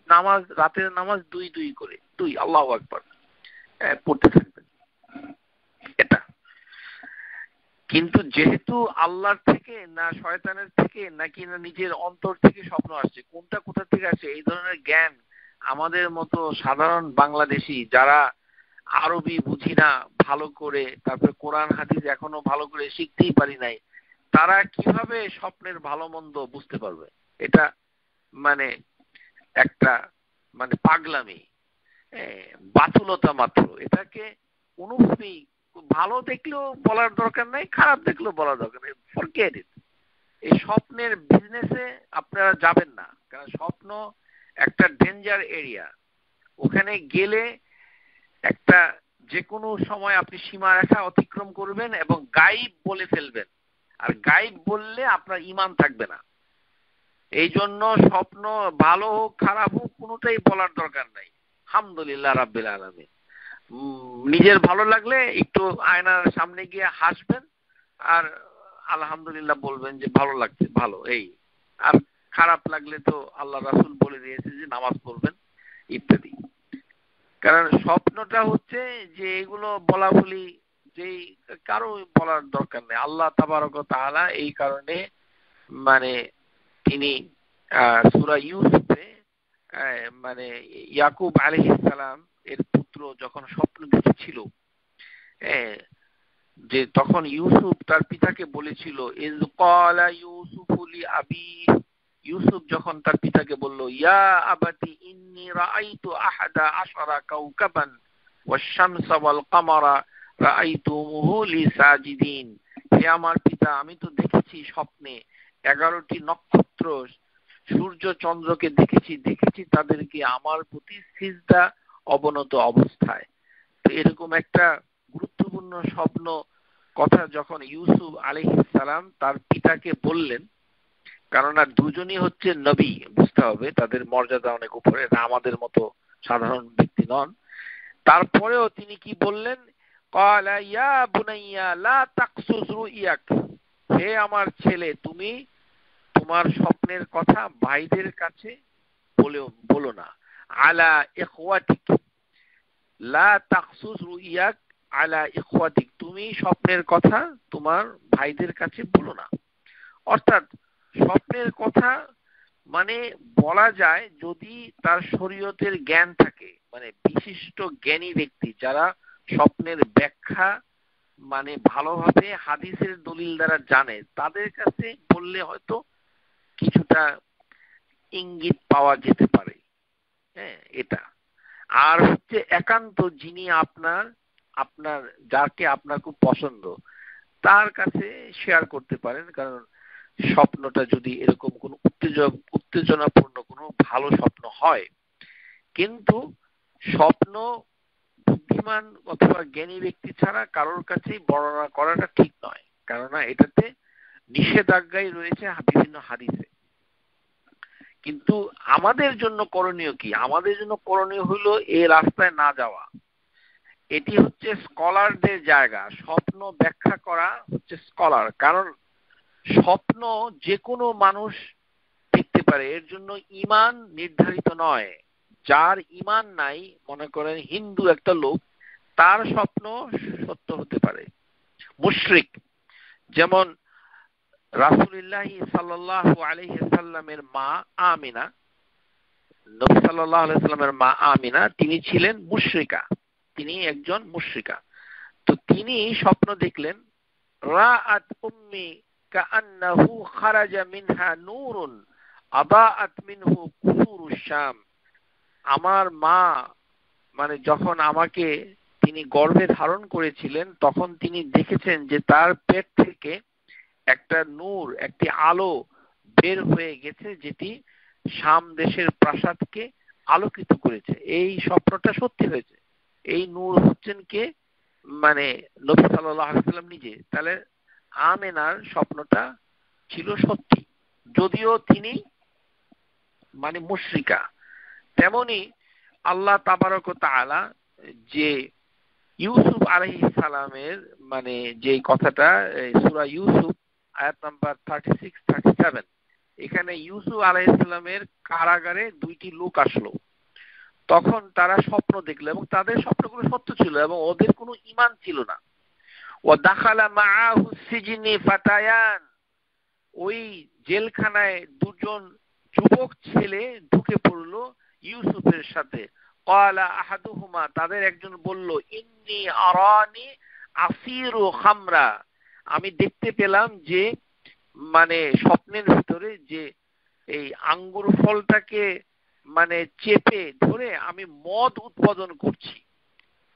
নামাজ, রাতের নামাজ দুই করে আল্লাহু আকবার পড়তে থাকবেন এটা। কিন্তু যেহেতু আল্লাহর থেকে না শয়তানের থেকে নাকি না নিজের অন্তর থেকে স্বপ্ন আসছে, কোনটা কোথা থেকে আসছে এই ধরনের জ্ঞান আমাদের মতো সাধারণ বাংলাদেশি যারা আরবি বুঝি না ভালো করে, তারপরে কোরআন হাদিস এখনো ভালো করে শিখতেই পারি নাই, তারা কিভাবে স্বপ্নের ভালো মন্দ বুঝতে পারবে? এটা মানে একটা মানে পাগলামি, বাতুলতা মাত্র। এটাকে কোনোভাবেই ভালো দেখলেও বলার দরকার নাই, খারাপ দেখলেও বলার দরকার নেই। Forget it. এই স্বপ্নের বিজনেসে আপনারা যাবেন না, কারণ স্বপ্ন একটা ডেঞ্জার এরিয়া। ওখানে গেলে একটা যে কোনো সময় আপনি সীমারেখা অতিক্রম করবেন এবং গায়েব বলে ফেলবেন, আর গায়েব বললে আপনার ঈমান থাকবে না। এই জন্য স্বপ্ন ভালো হোক খারাপ হোক কোনোটাই বলার দরকার নাই। আলহামদুলিল্লাহ রাব্বিল আলামিন। নিজের ভালো লাগলে একটু আয়নার সামনে গিয়ে হাসবেন আর আলহামদুলিল্লাহ বলবেন যে ভালো লাগছে, ভালো এই। আর খারাপ লাগলে তো আল্লাহ রাসূল বলে দিয়েছে যে নামাজ পড়বেন ইত্যাদি। কারণ স্বপ্নটা হচ্ছে যে এগুলো বলা বলি যে কারো বলার দরকার নেই। আল্লাহ তাবারক ওয়া তাআলা এই কারণে মানে তিনি সূরা ইউসুফে মানে ইয়াকুব আলাইহিস সালাম এর পুত্র যখন স্বপ্ন দেখেছিল, যে তখন ইউসুফ তার পিতাকে বলেছিল, ইজ ক্বালা ইউসুফু লিআবি, ইউসুফ যখন তার পিতাকে বলল, ইয়া আবাতি ইন্নী রাআইতু আহাদা আশারা কাওকাবান ওয়াশ-শামসা ওয়াল কামারা রাআইতুমুহু লি সাজিদিন। হে আমার পিতা, আমি তো দেখেছি স্বপ্নে 11টি নক্ষত্র, সূর্য চন্দ্রকে দেখেছি তাদেরকে আমার প্রতি সিজদা অবনত অবস্থায়। তো এরকম একটা গুরুত্বপূর্ণ স্বপ্ন কথা যখন ইউসুফ আলাইহিস সালাম তার পিতাকে বললেন, কারণ আর দুজনই হচ্ছে নবী, বুঝতে হবে তাদের মর্যাদা অনেক উপরে, না আমাদের মতো সাধারণ ব্যক্তি নন। তারপরেও তিনি কি বললেন? ক্বালা ইয়া বুনাইয়া লা তাকসুস রুইয়াক, হে আমার ছেলে তুমি তোমার স্বপ্নের কথা ভাইদের কাছে বলো না। আলা ইখওয়াতিক, লা তাকসুস রুইয়াক আলা ইখওয়াতিক, তুমি স্বপ্নের কথা তোমার ভাইদের কাছে বলো না। অর্থাৎ স্বপ্নের কথা মানে বলা যায় যদি তার শরীয়তের জ্ঞান থাকে, মানে বিশিষ্ট জ্ঞানী ব্যক্তি যারা স্বপ্নের ব্যাখ্যা মানে ভালোভাবে হাদিসের দলিল দ্বারা জানে, তাদের কাছে বললে হয়তো কিছুটা ইঙ্গিত পাওয়া যেতে পারে। এটা আর হচ্ছে একান্ত যিনি আপনার যাকে আপনার খুব পছন্দ তার কাছে শেয়ার করতে পারেন। কারণ স্বপ্নটা যদি এরকম কোন উত্তেজনাপূর্ণ কোনো ভালো স্বপ্ন হয়, কিন্তু স্বপ্ন বুদ্ধিমান অথবা জ্ঞানী ব্যক্তি ছাড়া কারোর কাছেই বর্ণনা করাটা ঠিক নয়, কেননা এটাতে নিষেধাজ্ঞাই রয়েছে বিভিন্ন হাদিসে। কিন্তু আমাদের জন্য করণীয় কি? আমাদের জন্য করণীয় হলো এই রাস্তায় না যাওয়া। এটি হচ্ছে স্কলারদের জায়গা। স্বপ্ন ব্যাখ্যা করা হচ্ছে স্কলার, কারণ স্বপ্ন যে কোনো মানুষ দেখতে পারে, এর জন্য ঈমান নির্ধারিত নয়। যার ঈমান নাই, মনে করেন হিন্দু একটা লোক, তার স্বপ্ন সত্য হতে পারে। মুশরিক, যেমন রাসূলুল্লাহ সাল্লাল্লাহু আলাইহি সাল্লামের মা আমিনা, নবী সাল্লাল্লাহু আলাইহি সাল্লামের মা আমিনা, তিনি ছিলেন মুশরিকা, তিনি একজন মুশরিকা। তো তিনি স্বপ্ন দেখলেন, রাআত উম্মি কাআন্নাহু খারাজা মিনহা নূরুন আদাআত মিনহু কুসুরুশ শাম। আমার মা, মানে যখন আমাকে তিনি গর্ভে ধারণ করেছিলেন, তখন তিনি দেখেছেন যে তার পেট থেকে একটা নূর, একটি আলো বের হয়ে গেছে, যেটি শাম দেশের প্রাসাদকে আলোকিত করেছে। এই স্বপ্নটা সত্যি হয়েছে। এই নূর হচ্ছেন কে? মানে নবী সাল্লাল্লাহু আলাইহি ওয়াসাল্লাম নিজে। তাহলে আমেনার স্বপ্নটা ছিল সত্যি, যদিও তিনি মানে মুশরিকা। তেমনি আল্লাহ তাবারক ওয়া তাআলা যে ইউসুফ আলাইহিস সালামের মানে যে কথাটা সূরা ইউসুফ আয়াত নাম্বার 36-37, এখানে ইউসুফ আলাইহিস সালামের কারাগারে দুইটি লোক আসলো। তখন তারা স্বপ্ন দেখলো এবং তাদের স্বপ্নগুলো সত্য ছিল এবং ওদের কোনো ঈমান ছিল না। ওয়া দাখালা মাআহু সিজনি ফাতায়ান, ওই জেলখানায় দুজন যুবক ছেলে ঢুকে পড়লো ইউসুফের সাথে। ক্বালা আহাদুহুমা, তাদের একজন বলল, ইন্নী আরানি আসিরু খামরা, আমি দেখতে পেলাম যে মানে স্বপ্নের ভিতরে যে এই আঙ্গুর ফলটাকে মানে চেপে ধরে আমি মদ উৎপাদন করছি,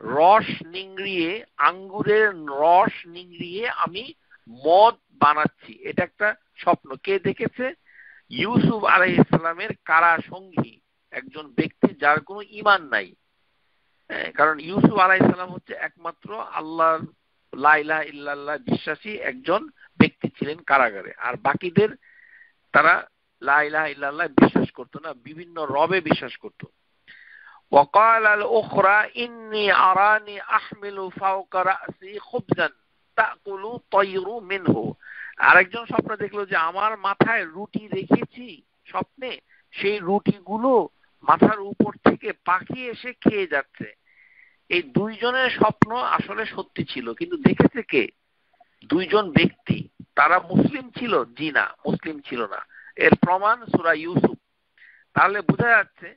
রস নিংড়িয়ে, আঙ্গুরের রস নিংড়িয়ে আমি মদ বানাচ্ছি। এটা একটা স্বপ্ন। কে দেখেছে? ইউসুফ আলাইহিস সালামের কারা সঙ্গী, একজন ব্যক্তি যার কোনো ঈমান নাই। কারণ ইউসুফ আলাইহিস সালাম হচ্ছে একমাত্র আল্লাহর লা ইলাহা ইল্লাল্লাহ বিশ্বাসী একজন ব্যক্তি ছিলেন কারাগারে, আর বাকিদের তারা লা ইলাহা ইল্লাল্লাহ বিশ্বাস করতো না, বিভিন্ন রবে বিশ্বাস করতো। وقال الأخرى إني أراني أحمل فوق رأسي خبزا تأكل الطير منه, আরেকজন স্বপ্ন দেখলো যে আমার মাথায় রুটি রেখেছি স্বপ্নে, সেই রুটিগুলো মাথার উপর থেকে পাখি এসে খেয়ে যাচ্ছে। এই দুইজনের স্বপ্ন আসলে সত্যি ছিল, কিন্তু দেখেছে কে? দুইজন ব্যক্তি। তারা মুসলিম ছিল? জি না, মুসলিম ছিল না। এর প্রমাণ সূরা ইউসুফ। তাহলে বোঝা যাচ্ছে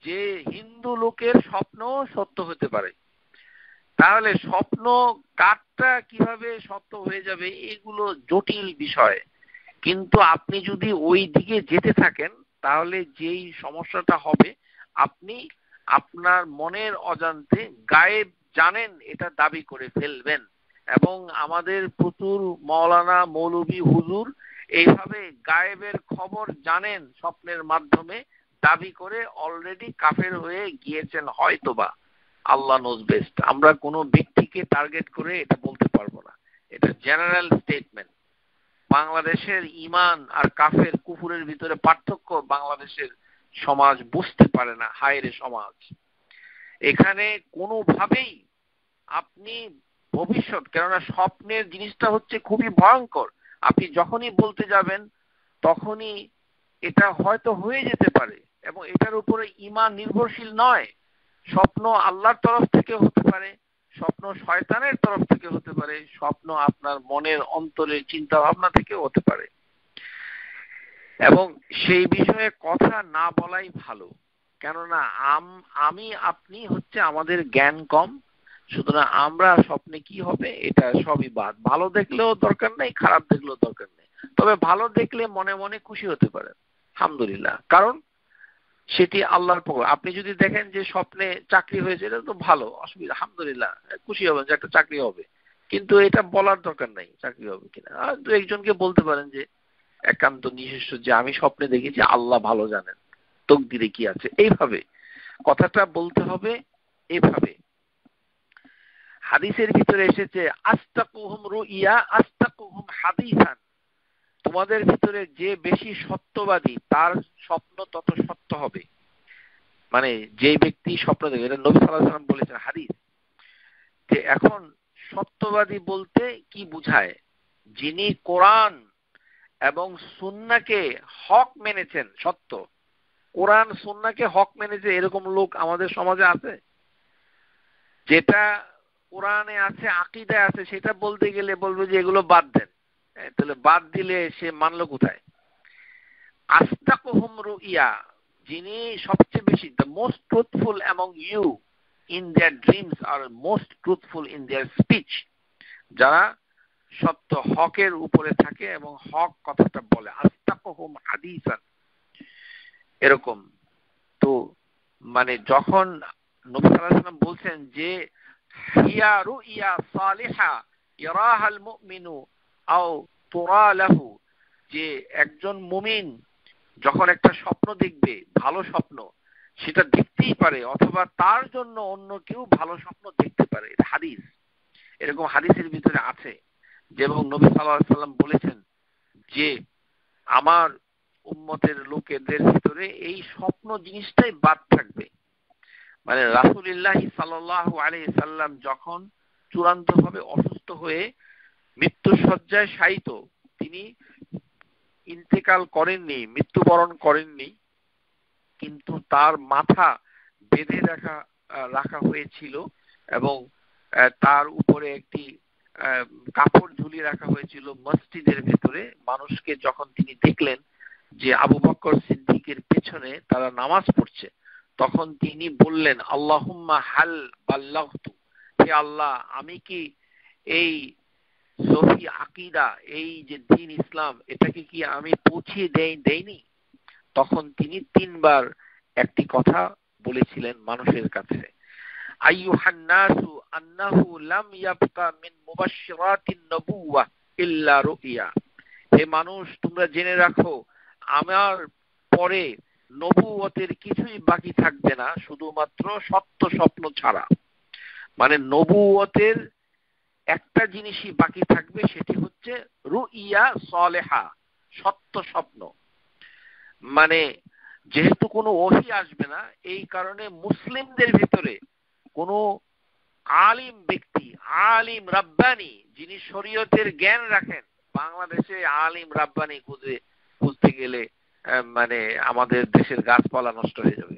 যে হিন্দু লোকের স্বপ্ন সত্য হতে পারে। তাহলে স্বপ্ন কারটা কিভাবে সত্য হয়ে যাবে, এগুলো জটিল বিষয়। কিন্তু আপনি যদি ওই দিকে যেতে থাকেন, তাহলে যেই সমস্যাটা হবে, আপনি আপনার মনের অজান্তে গায়েব জানেন এটা দাবি করে ফেলবেন। এবং আমাদের প্রচুর মাওলানা মৌলভী হুজুর এইভাবে গায়েবের খবর জানেন স্বপ্নের মাধ্যমে দাবি করে অলরেডি কাফের হয়ে গিয়েছেন হয়তোবা, আল্লাহ নোজ বেস্ট। আমরা কোনো ব্যক্তিকে টার্গেট করে এটা বলতে পারবো না, এটা জেনারেল স্টেটমেন্ট। বাংলাদেশের ঈমান আর কাফের কুফুরের ভিতরে পার্থক্য বাংলাদেশের সমাজ বুঝতে পারে না। হায়রে সমাজ! এখানে কোনোভাবেই আপনি ভবিষ্যৎ, কেননা স্বপ্নের জিনিসটা হচ্ছে খুবই ভয়ঙ্কর। আপনি যখনই বলতে যাবেন তখনই এটা হয়তো হয়ে যেতে পারে, এবং এটার উপরে ঈমান নির্ভরশীল নয়। স্বপ্ন আল্লাহর তরফ থেকে হতে পারে, স্বপ্ন শয়তানের তরফ থেকে হতে পারে, স্বপ্ন আপনার মনের অন্তরের চিন্তা ভাবনা থেকে হতে পারে। এবং সেই বিষয়ে কথা না বলাই ভালো, কেননা আমি আপনি হচ্ছে আমাদের জ্ঞান কম, সুতরাং আমরা স্বপ্নে কি হবে এটা সবই বাদ। ভালো দেখলেও দরকার নেই, খারাপ দেখলেও দরকার নেই। তবে ভালো দেখলে মনে মনে খুশি হতে পারেন, আলহামদুলিল্লাহ, কারণ সেটি আল্লাহর পক্ষ। আপনি যদি দেখেন যে স্বপ্নে চাকরি হয়েছে, এটা তো ভালো, অসুবিধা, আলহামদুলিল্লাহ, খুশি হবেন যে একটা চাকরি হবে। কিন্তু এটা বলার দরকার নাই চাকরি হবে কিনা। আর দু একজনকে বলতে পারেন যে একান্ত নিজস্ব, যে আমি স্বপ্নে দেখেছি, আল্লাহ ভালো জানেন, তকদিরে কি আছে, এইভাবে কথাটা বলতে হবে। এইভাবে হাদিসের ভিতরে এসেছে, আস্তাকুহুম রুইয়া আস্তাকুহুম হাদিসান, তোমাদের ভিতরে যে বেশি সত্যবাদী তার স্বপ্ন তত সত্য হবে। মানে যে ব্যক্তি স্বপ্ন দেখবে, এটা নবী সাল্লাল্লাহু আলাইহি ওয়াসাল্লাম বলেছেন হাদিস। যে এখন সত্যবাদী বলতে কি বুঝায়? যিনি কোরআন এবং সুন্নাহকে হক মেনেছেন, সত্য কোরআন সুন্নাহকে হক মেনেছে, এরকম লোক আমাদের সমাজে আছে? যেটা কোরআনে আছে, আকীদায় আছে, সেটা বলতে গেলে বলবে যে এগুলো বাদ দেন। তাহলে বাদ দিলে সে মানলো কোথায়? আসতাকুহুম রুইয়া, যিনি সবচেয়ে বেশি, the most truthful among you in their dreams are most truthful in their speech, যারা সত্য হকের উপরে থাকে এবং হক কথাটা বলে। আসতাকুহুম হাদিসান, এরকম। তো মানে যখন নবী সাল্লাল্লাহু আলাইহি ওয়াসাল্লাম বলছেন যে হিয়া রুইয়া সালিহা ইয়ারাহাল মুমিনু আও তুরা লাহু, যে একজন মুমিন যখন একটা স্বপ্ন দেখবে, ভালো স্বপ্ন, সেটা দেখতেই পারে অথবা তার জন্য অন্য কেউ ভালো স্বপ্ন দেখতে পারে। এটা হাদিস, এরকম হাদিসের ভিতরে আছে। যেমন নবী সাল্লাল্লাহু আলাইহি ওয়াসাল্লাম বলেছেন যে আমার উম্মতের লোকেদের ভিতরে এই স্বপ্ন জিনিসটাই বাদ থাকবে। মানে রাসূলুল্লাহ সাল্লাল্লাহু আলাইহি সাল্লাম যখন চূড়ান্তভাবে অসুস্থ হয়ে মৃত্যুশয্যায় শায়িত, তিনি ইন্তেকাল করেননি, মৃত্যুবরণ করেননি, কিন্তু তার মাথা বেঁধে রাখা হয়েছিল এবং তার উপরে একটি কাপড় ঝুলিয়ে রাখা হয়েছিল মসজিদের ভেতরে। মানুষকে যখন তিনি দেখলেন যে আবু বকর সিদ্দিকের পেছনে তারা নামাজ পড়ছে, তখন তিনি বললেন, আল্লাহুম্মা হাল বাল্লাগতু, হে আল্লাহ, আমি কি এই সহি আকীদা, এই যে দ্বীন ইসলাম, এটাকে কি আমি পৌঁছিয়ে দেইনি? তখন তিনি 3 বার একটি কথা বলেছিলেন মানুষের কাছে, আইয়ুহান নাসু আন্নাহু লাম ইয়াবকা মিন মুবাশশিরাতিন নবুওয়া ইল্লা রুইয়া, হে মানুষ, তোমরা জেনে রাখো আমার পরে নবুয়তের কিছুই বাকি থাকবে না, শুধুমাত্র সত্য স্বপ্ন ছাড়া। মানে নবুয়তের একটা জিনিসই বাকি থাকবে, সেটি হচ্ছে রুইয়া সালেহা, সত্য স্বপ্ন। মানে যেহেতু কোনো ওহী আসবে না, এই কারণে মুসলিমদের ভিতরে কোনো আলিম ব্যক্তি, আলিম রাব্বানি, যিনি শরীয়তের জ্ঞান রাখেন, বাংলাদেশে আলিম রাব্বানি খুঁজতে গেলে মানে আমাদের দেশের গাছপালা নষ্ট হয়ে যাবে।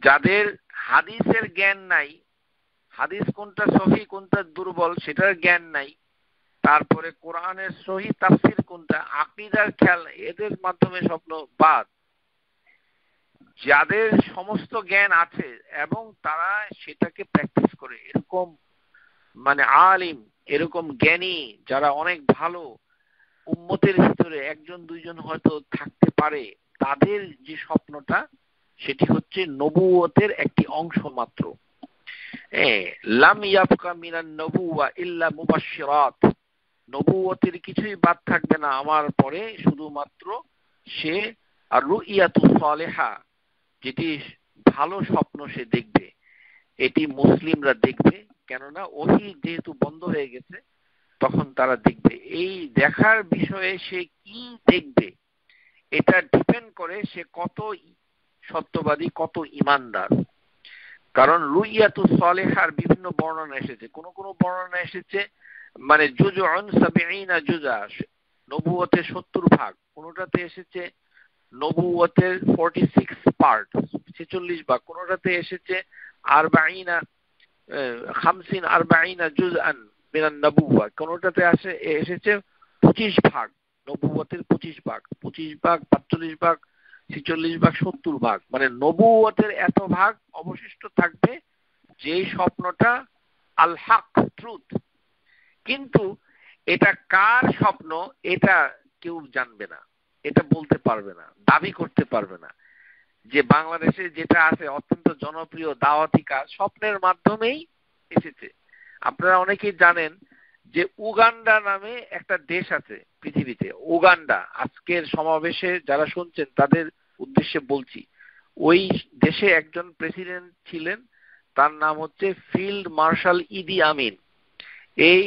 যাদের হাদিসের জ্ঞান নাই, হাদিস কোনটা সহি কোনটা দুর্বল সেটার জ্ঞান নাই, তারপরে কোরআনের সহি তাফসীর কোনটা, আকীদার খেয়াল, এদের মাধ্যমে স্বপ্ন বাদ। যাদের সমস্ত জ্ঞান আছে এবং তারা সেটাকে প্র্যাকটিস করে, এরকম মানে আলিম, এরকম জ্ঞানী যারা অনেক ভালো উম্মতের ভিতরে 1-2 জন হয়তো থাকতে পারে, তাদের যে স্বপ্নটা সেটি হচ্ছে নবুয়তের একটি অংশ মাত্র। লাম ইয়াবকা মিনান নবুওয়া ইল্লা মুবাশশিরাত, নবুয়তের কিছুই বাদ থাকবে না আমার পরে, শুধুমাত্র সে আর রুইয়াতুস সালেহা, যেটি ভালো স্বপ্ন সে দেখবে, এটি মুসলিমরা দেখবে। কেননা ওহী যেহেতু বন্ধ হয়ে গেছে, তখন তারা দেখবে। এই দেখার বিষয়ে সে কি দেখবে এটা ডিপেন্ড করে সে কত সত্যবাদী, কত ইমানদার। কারণ রুইয়াতুস সালেহার বিভিন্ন বর্ণনা এসেছে। কোন কোন বর্ণনা এসেছে মানে জুজউন 70 জুজা, নবুয়তের 70 ভাগ। কোনটাতে এসেছে নবুয়তের 46 পার্ট, 46 ভাগ। কোনটাতে এসেছে 40 জুজআন মিনান নবুওয়া। কোনটাতে এসেছে 25 ভাগ, নবুয়তের 25 ভাগ, 25 ভাগ, 45 ভাগ, 46 ভাগ, 70 ভাগ। মানে নবুয়তের এত ভাগ অবশিষ্ট থাকবে, যে স্বপ্নটা আল হক, ট্রুথ। কিন্তু এটা কার স্বপ্ন এটা কেউ জানবে না, এটা বলতে পারবে না, দাবি করতে পারবে না। যে বাংলাদেশে যেটা আছে অত্যন্ত জনপ্রিয় দাওয়াতি কাজ, স্বপ্নের মাধ্যমেই এসেছে। আপনারা অনেকেই জানেন যে উগান্ডা নামে একটা দেশ আছে পৃথিবীতে, উগান্ডা। আজকের সমাবেশে যারা শুনছেন তাদের উদ্দেশ্যে বলছি, ওই দেশে একজন প্রেসিডেন্ট ছিলেন, তার নাম হচ্ছে ফিল্ড মার্শাল ইদি আমিন। এই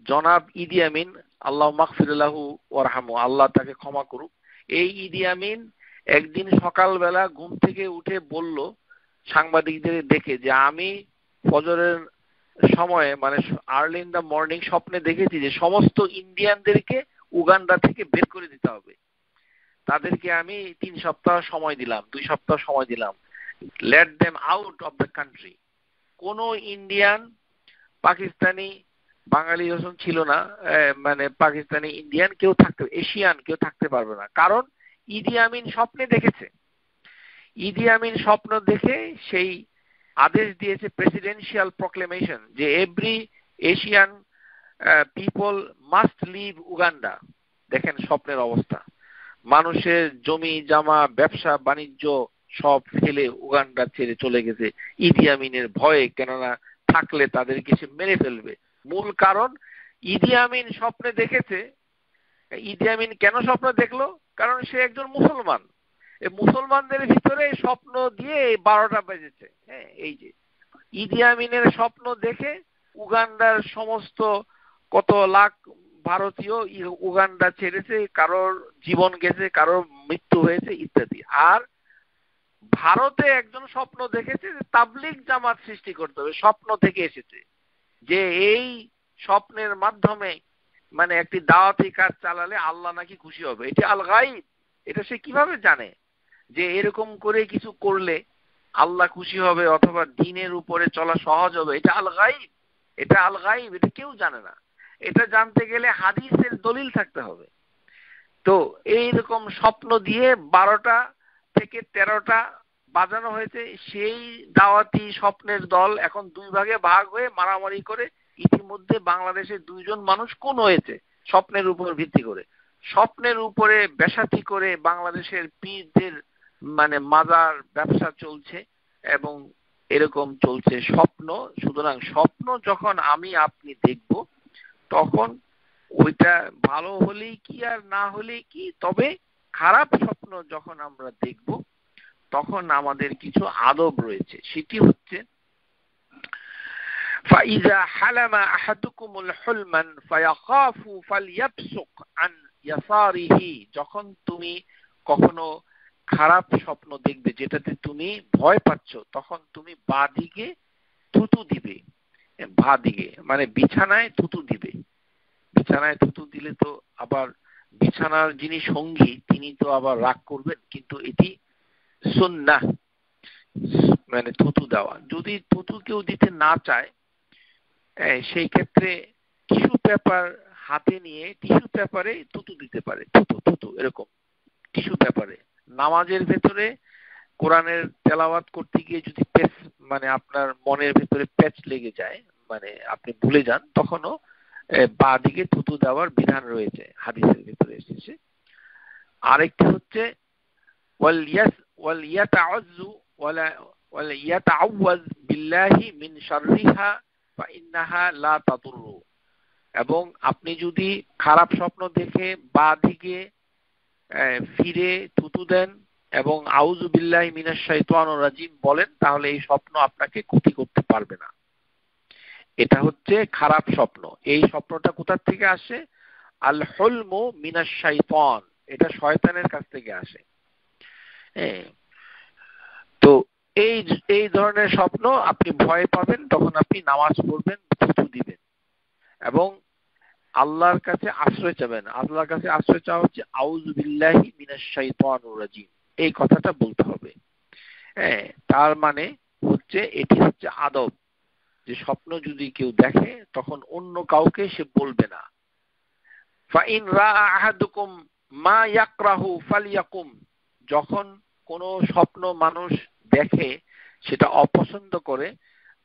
জনাব ইদি আমিন, আল্লাহ মাগফির লাহু ওয়ারহামু, আল্লাহ তাকে ক্ষমা করুক। এই ইদি আমিন একদিন সকালবেলা ঘুম থেকে উঠে বলল সাংবাদিকদের দেখে যে আমি ফজরের সময়ে মানে আর্লি ইন দ্য মর্নিং স্বপ্নে দেখেছি যে সমস্ত ইন্ডিয়ানদেরকে উগান্ডা থেকে বের করে দিতে হবে। তাদেরকে আমি 3 সপ্তাহ সময় দিলাম, 2 সপ্তাহ সময় দিলাম, let them out of the country. কোন ইন্ডিয়ান, পাকিস্তানি, বাঙালি যখন ছিল না, মানে পাকিস্তানি, ইন্ডিয়ান কেউ থাকতে, এশিয়ান কেউ থাকতে পারবে না। কারণ ইদি আমিন স্বপ্নে দেখেছে, ইদি আমিন স্বপ্ন দেখে সেই আদেশ দিয়েছে, প্রেসিডেন্সিয়াল প্রক্লেমেশন, যে every Asian people must leave Uganda. দেখেন স্বপ্নের অবস্থা, মানুষের জমি জামা ব্যবসা বাণিজ্য সব ফেলে উগান্ডা ছেড়ে চলে গেছে ইদি আমিনের ভয়ে, কেননা থাকলে তাদেরকে সে মেরে ফেলবে। মূল কারণ ইদি আমিন স্বপ্নে দেখেছে। ইদি আমিন কেন স্বপ্ন দেখলো? কারণ সে একজন মুসলমান। এই মুসলমানদের ভিতরে স্বপ্ন দিয়ে 12টা বেজেছে। হ্যাঁ, এই যে ইদি আমিনের স্বপ্ন দেখে উগান্ডার সমস্ত কত লাখ ভারতীয় উগান্ডা ছেড়েছে, কারোর জীবন গেছে, কারোর মৃত্যু হয়েছে ইত্যাদি। আর ভারতে একজন স্বপ্ন দেখেছে যে তাবলিগ জামাত সৃষ্টি করতে হবে, স্বপ্ন থেকে এসেছে যে এই স্বপ্নের মাধ্যমে মানে একটি দাওয়াতি কাজ চালালে আল্লাহ নাকি খুশি হবে। এটি আল গাইব। এটা সে কিভাবে জানে যে এরকম করে কিছু করলে আল্লাহ খুশি হবে অথবা দ্বীনের উপরে চলা সহজ হবে? এটা আল গাইব, এটা আল গাইব, এটা কেউ জানে না। এটা জানতে গেলে হাদিসের দলিল থাকতে হবে। তো এইরকম স্বপ্ন দিয়ে 12টা থেকে 13টা বাজানো হয়েছে। সেই দাওয়াতি স্বপ্নের দল এখন 2 ভাগে ভাগ হয়ে মারামারি করে ইতিমধ্যে বাংলাদেশে 2 জন মানুষ খুন হয়েছে স্বপ্নের উপর ভিত্তি করে। স্বপ্নের উপরে বেশাতি করে বাংলাদেশের পীরদের মানে মাজার ব্যবসা চলছে এবং এরকম চলছে স্বপ্ন। সুতরাং স্বপ্ন যখন আমি আপনি দেখব তখন ওইটা ভালো হলেই কি আর না হলেই কি, তবে খারাপ স্বপ্ন যখন আমরা দেখব তখন আমাদের কিছু আদব রয়েছে। সেটি হচ্ছে فَإِذَا حَلَمَ أَحَدُكُمُ الْحُلْمًا فَيَخَافُ فَلْيَبْصُقْ عَنْ يَسَارِهِ। যখন তুমি কখনো খারাপ স্বপ্ন দেখবে যেটাতে তুমি ভয় পাচ্ছ, তখন তুমি বাঁ দিকে থুতু দিবে। বাঁ দিকে মানে বিছানায় থুতু দিবে। বিছানায় থুতু দিলে তো আবার বিছানার যিনি সঙ্গী তিনি তো আবার রাগ করবেন, কিন্তু এটি সুন্নাহ, মানে থুতু দেওয়া। যদি থুতু কেউ দিতে না চায় সেই ক্ষেত্রে টিস্যু পেপার হাতে নিয়ে টিস্যু পেপারে থুতু দিতে পারে, থুতু থুতু এরকম টিস্যু পেপারে। নামাজের ভেতরে কোরআনের তেলাওয়াত করতে গিয়ে যদি পেচ মানে আপনার মনের ভেতরে প্যাচ লেগে যায়, মানে আপনি ভুলে যান, তখনও বাঁ দিকে থুতু দেওয়ার বিধান রয়েছে, হাদিসের ভেতরে এসেছে। আরেকটি হচ্ছে ওয়ালিয়াতাআওয়াজ বিল্লাহি মিন শাররিহা ফাইন্নাহা লা তাদুররু। এবং আপনি যদি খারাপ স্বপ্ন দেখে বাঁ দিকে ফিরে থুতু দেন এবং আউযু বিল্লাহি মিনাশ শাইতানির রাজিম বলেন, তাহলে এই স্বপ্ন আপনাকে ক্ষতি করতে পারবে না। এটা হচ্ছে খারাপ স্বপ্ন। এই স্বপ্নটা কোথা থেকে আসে? আল হুলমু মিনাশ শাইতান, এটা শয়তানের কাছ থেকে আসে। তো এই ধরনের স্বপ্ন আপনি ভয় পাবেন, তখন আপনি নামাজ পড়বেন, থুতু দিবেন এবং আল্লাহর কাছে আশ্রয় চাবেন। আল্লাহর কাছে আশ্রয় চাওয়া হচ্ছে আউযু বিল্লাহি মিনাশ শাইতানির রাজিম, এই কথাটা বলতে হবে। তার মানে হচ্ছে এটি হচ্ছে আদব, যে স্বপ্ন যদি কেউ দেখে তখন অন্য কাউকে সে বলবে না। ফাইন রাআ আহাদুকুম মা ইয়াকরাহু ফালইয়াকুম, যখন কোনো স্বপ্ন মানুষ দেখে সেটা অপছন্দ করে,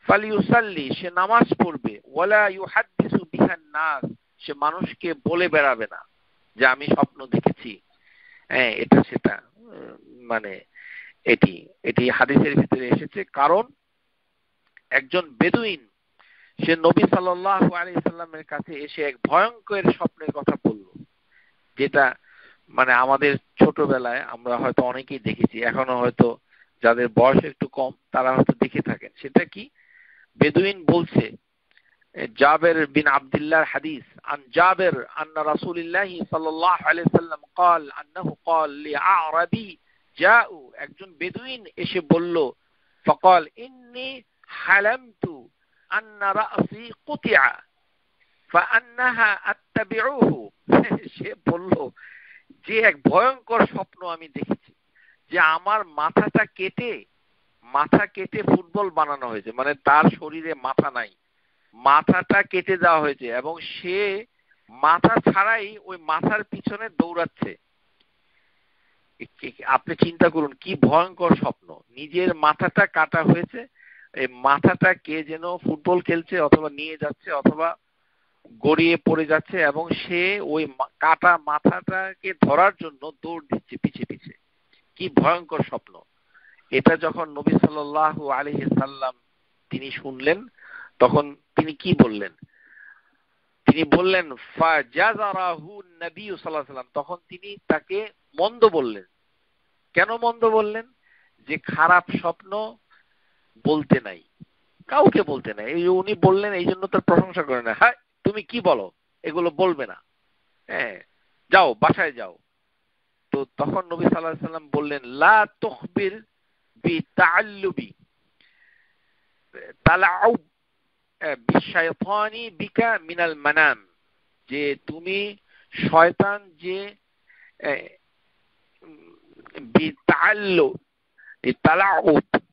ফালিউসাল্লি, সে নামাজ পড়বে, ওয়ালা ইউহাদ্দিসু বিহান নাস, সে মানুষকে বলে বেড়াবে না যে আমি স্বপ্ন দেখেছি এটা সেটা। মানে এটি হাদিসের ভিতরে এসেছে। কারণ একজন বেদুইন সে নবী সাল্লাল্লাহু আলাইহি সাল্লামের কাছে এসে এক ভয়ঙ্কর স্বপ্নের কথা বলল, যেটা মানে আমাদের ছোটবেলায় আমরা হয়তো অনেকেই দেখেছি, এখনো হয়তো যাদের বয়স একটু কম তারা হয়তো দেখে থাকেন। সেটা কি? বেদুইন বলছে, জাবের বিন আব্দুল্লাহর হাদিস, আন জাবের আন্না রাসূলুল্লাহ সাল্লাল্লাহু আলাইহি সাল্লাম قال انه قال لأعرابي جاء, একজন বেদুইন এসে বলল, فقال اني حلمت ان رأسي قطع, ফাআন্নাহা আত্তাবিউহু, সে বলল যে এক ভয়ঙ্কর স্বপ্ন আমি দেখেছি, যে আমার মাথা কেটে ফুটবল বানানো হয়েছে, মানে তার শরীরে মাথা নাই, মাথাটা কেটে দেওয়া হয়েছে এবং সে মাথা ছাড়াই ওই মাথার পিছনে দৌড়াচ্ছে। আপনি চিন্তা করুন কি ভয়ঙ্কর স্বপ্ন, নিজের মাথাটা কাটা হয়েছে, এই মাথাটা কে যেন ফুটবল খেলছে অথবা নিয়ে যাচ্ছে অথবা গড়িয়ে পড়ে যাচ্ছে এবং সে ওই কাটা মাথাটাকে ধরার জন্য দৌড় দিচ্ছে পিছে পিছে। কি ভয়ঙ্কর স্বপ্ন! এটা যখন নবী সাল্লাল্লাহু আলাইহি সাল্লাম তিনি শুনলেন, তখন তিনি কি বললেন? তিনি বললেন ফাজাযারাহু নবী সাল্লাল্লাহু আলাইহি সাল্লাম, তখন তিনি তাকে মন্দ বললেন। কেন মন্দ বললেন? যে খারাপ স্বপ্ন বলতে নাই, কাউকে বলতে নাই। এই উনি বললেন, এই জন্য তার প্রশংসা করে না, হ্যাঁ তুমি কি বলো, এগুলো বলবে না, হ্যাঁ যাও বাসায় যাও। তো তখন নবী সাল্লাল্লাহু আলাইহি সাল্লাম বললেন লা তুখবির বিতাআল্লুবি তালাউব বিশাইতানি বিকা মিনাল মানাম, যে তুমি শয়তান যে বিতাআল্লুব,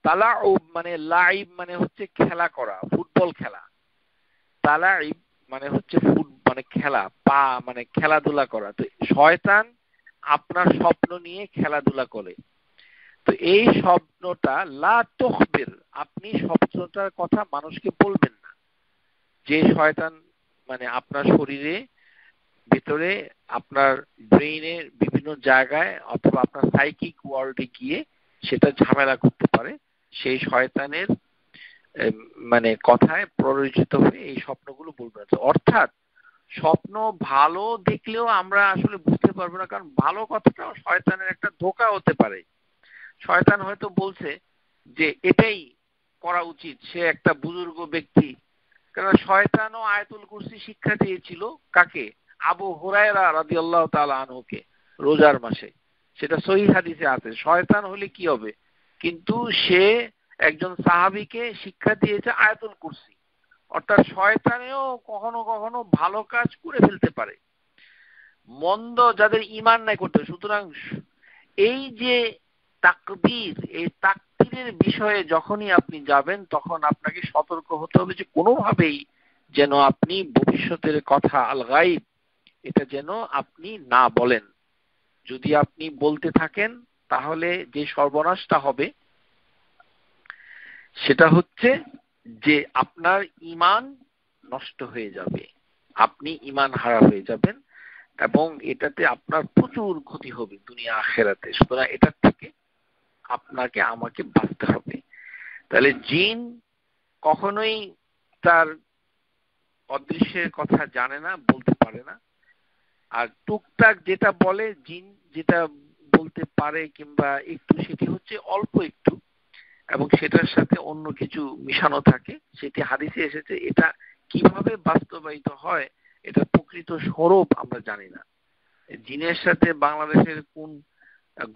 তালাউব মানে লাইব মানে হচ্ছে খেলা করা, ফুটবল খেলা। তালাইব মানে হচ্ছে মানে খেলা, পা মানে খেলাধুলা করা। তো শয়তান আপনার স্বপ্ন নিয়ে খেলাধুলা করে। তো এই স্বপ্নটা লা তুখবির, আপনি স্বপ্নটার কথা মানুষকে বলবেন না। যে শয়তান মানে আপনার শরীরে ভিতরে, আপনার ব্রেইনের বিভিন্ন জায়গায় অথবা আপনার সাইকিক ওয়ার্ল্ডে গিয়ে সেটা ঝামেলা করতে পারে, সেই শয়তানের মানে কথায় প্ররোচিত হয়ে এই স্বপ্নগুলো বলবেন। অর্থাৎ স্বপ্ন ভালো দেখলেও আমরা আসলে বুঝতে পারবো না, কারণ ভালো কথাটাও শয়তানের একটা ধোঁকা হতে পারে। শয়তান হয়তো বলছে যে এটাই করা উচিত, সে একটা বুজুর্গ ব্যক্তি। কারণ শয়তানও আয়াতুল কুরসি শিক্ষা দিয়েছিল কাকে? আবু হুরায়রা রাদিয়াল্লাহু তাআলা আনহুকে, রোজার মাসে। সেটা সহিহ হাদিসে আছে। শয়তান হলে কি হবে? কিন্তু সে একজন সাহাবীকে শিক্ষা দিয়েছে আয়াতুল কুরসি। অর্থাৎ শয়তানেও কখনো কখনো ভালো কাজ করে ফেলতে পারে, মন্দ যাদের ঈমান নাই করতে। সুতরাং এই যে তাকদীর, এই তাকদীরের বিষয়ে যখনই আপনি যাবেন তখন আপনাকে সতর্ক হতে হবে যে কোনোভাবেই যেন আপনি ভবিষ্যতের কথা, আল গায়ব, এটা যেন আপনি না বলেন। যদি আপনি বলতে থাকেন তাহলে যে সর্বনাশটা হবে সেটা হচ্ছে যে আপনার ঈমান নষ্ট হয়ে যাবে, আপনি ঈমান হারা হয়ে যাবেন এবং এটাতে আপনার প্রচুর ক্ষতি হবে দুনিয়া আখিরাতে। সুতরাং এটার থেকে আপনাকে আমাকে বাঁচতে হবে। তাহলে জিন কখনোই তার অদৃশ্যের কথা জানে না, বলতে পারে না। আর টুকটাক যেটা বলে জিন, যেটা বলতে পারে কিংবা একটু, সেটি হচ্ছে অল্প একটু এবং সেটার সাথে অন্য কিছু মিশানো থাকে। সেটি হাদিসে এসেছে। এটা কিভাবে বাস্তবায়িত হয়, এটা প্রকৃত স্বরূপ আমরা জানি না। জিনের সাথে বাংলাদেশের কোন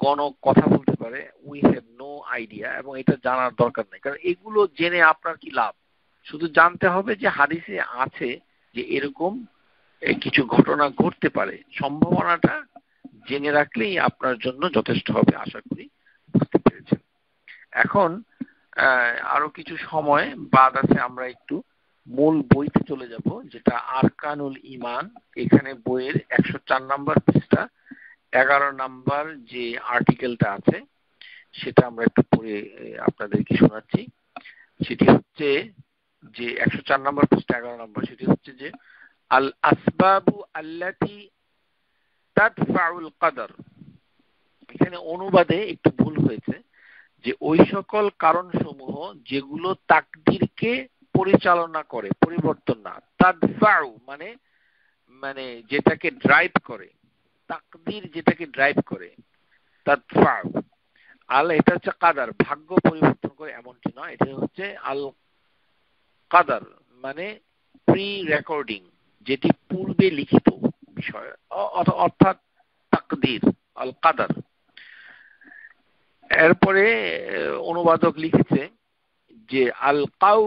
গণক কথা বলতে পারে, উই হ্যাভ নো আইডিয়া, এবং এটা জানার দরকার নেই। কারণ এগুলো জেনে আপনার কি লাভ? শুধু জানতে হবে যে হাদিসে আছে যে এরকম কিছু ঘটনা ঘটতে পারে, সম্ভাবনাটা জেনে রাখলেই আপনার জন্য যথেষ্ট হবে। আশা করি বুঝতে পেরেছেন। এখন আরো কিছু সময় বাদ আছে, আমরা একটু মূল বইতে চলে যাব, যেটা আরকানুল ঈমান। এখানে বইয়ের 104 নম্বর পৃষ্ঠা 11 নম্বর যে আর্টিকেলটা আছে সেটা আমরা একটু পড়ে আপনাদেরকে শোনাচ্ছি। সেটি হচ্ছে যে 104 নম্বর পৃষ্ঠা 11 নম্বর, সেটি হচ্ছে যে আল আসবাবু আল্লাতী তাদফাউল কদর। এখানে অনুবাদে একটু ভুল হয়েছে, যে ওই সকল কারণসমূহ যেগুলো তাকদীরকে পরিচালনা করে, পরিবর্তন না। তাদফাউ মানে মানে যেটাকে ড্রাইভ করে, তাকদীর যেটাকে ড্রাইভ করে, তাদফাউ। আল এটা হচ্ছে কাদার, ভাগ্য পরিবর্তন করে এমনটি নয়। এটা হচ্ছে আল কাদার মানে প্রি রেকর্ডিং, যেটি পূর্বে লিখিত বিষয়, অর্থাৎ তাকদীর, আল কাদার। এরপরে অনুবাদক লিখেছে যে আল কাউ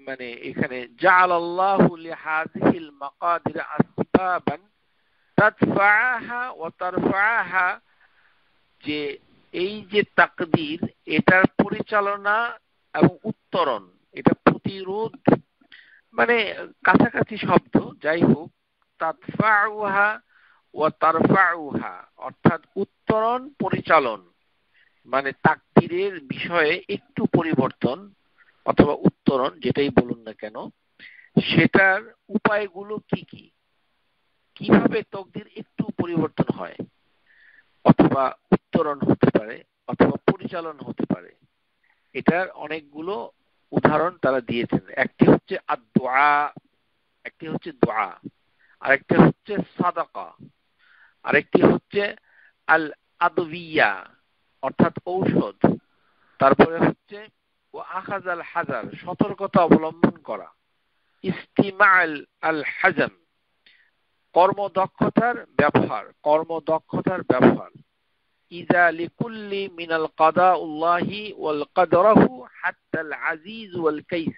মানে এখানে জাআলাল্লাহু লিহাযিহিল মাকাদির আসবাবান তাদফাআহা ওয়া তারফাআহা, যে এই যে তাকদীর এটার পরিচালনা এবং উত্তরণ, এটা প্রতিরোধ মানে কাছাকাছি শব্দ, যাই হোক, তাদফাউহা ওয়া তারফাউহা অর্থাৎ উত্তরণ পরিচালন, মানে তাকদীরের বিষয়ে একটু পরিবর্তন অথবা উত্তরণ যেটাই বলুন না কেন, সেটার উপায়গুলো কি কি, কিভাবে তকদির একটু পরিবর্তন হয় অথবা উত্তরণ হতে পারে অথবা পরিচালন হতে পারে, এটার অনেকগুলো উদাহরণ তারা দিয়েছেন। একটি হচ্ছে আদ-দুআ, একটি হচ্ছে দোয়া, আরেকটি হচ্ছে সাদাকা, আরেকটি হচ্ছে আল আদবিয়া অর্থাৎ ঔষধ, তারপরে হচ্ছে ও আখাযাল হাজার সতর্কতা অবলম্বন করা, ইস্তিমাল আল হাজম কর্মদক্ষতার ব্যবহার, কর্মদক্ষতার ব্যবহার, ইযা লিকুল্লি মিনাল কাদাউল্লাহি ওয়াল কদরাহু হাত্তা আল আজিজ ওয়াল কাইস,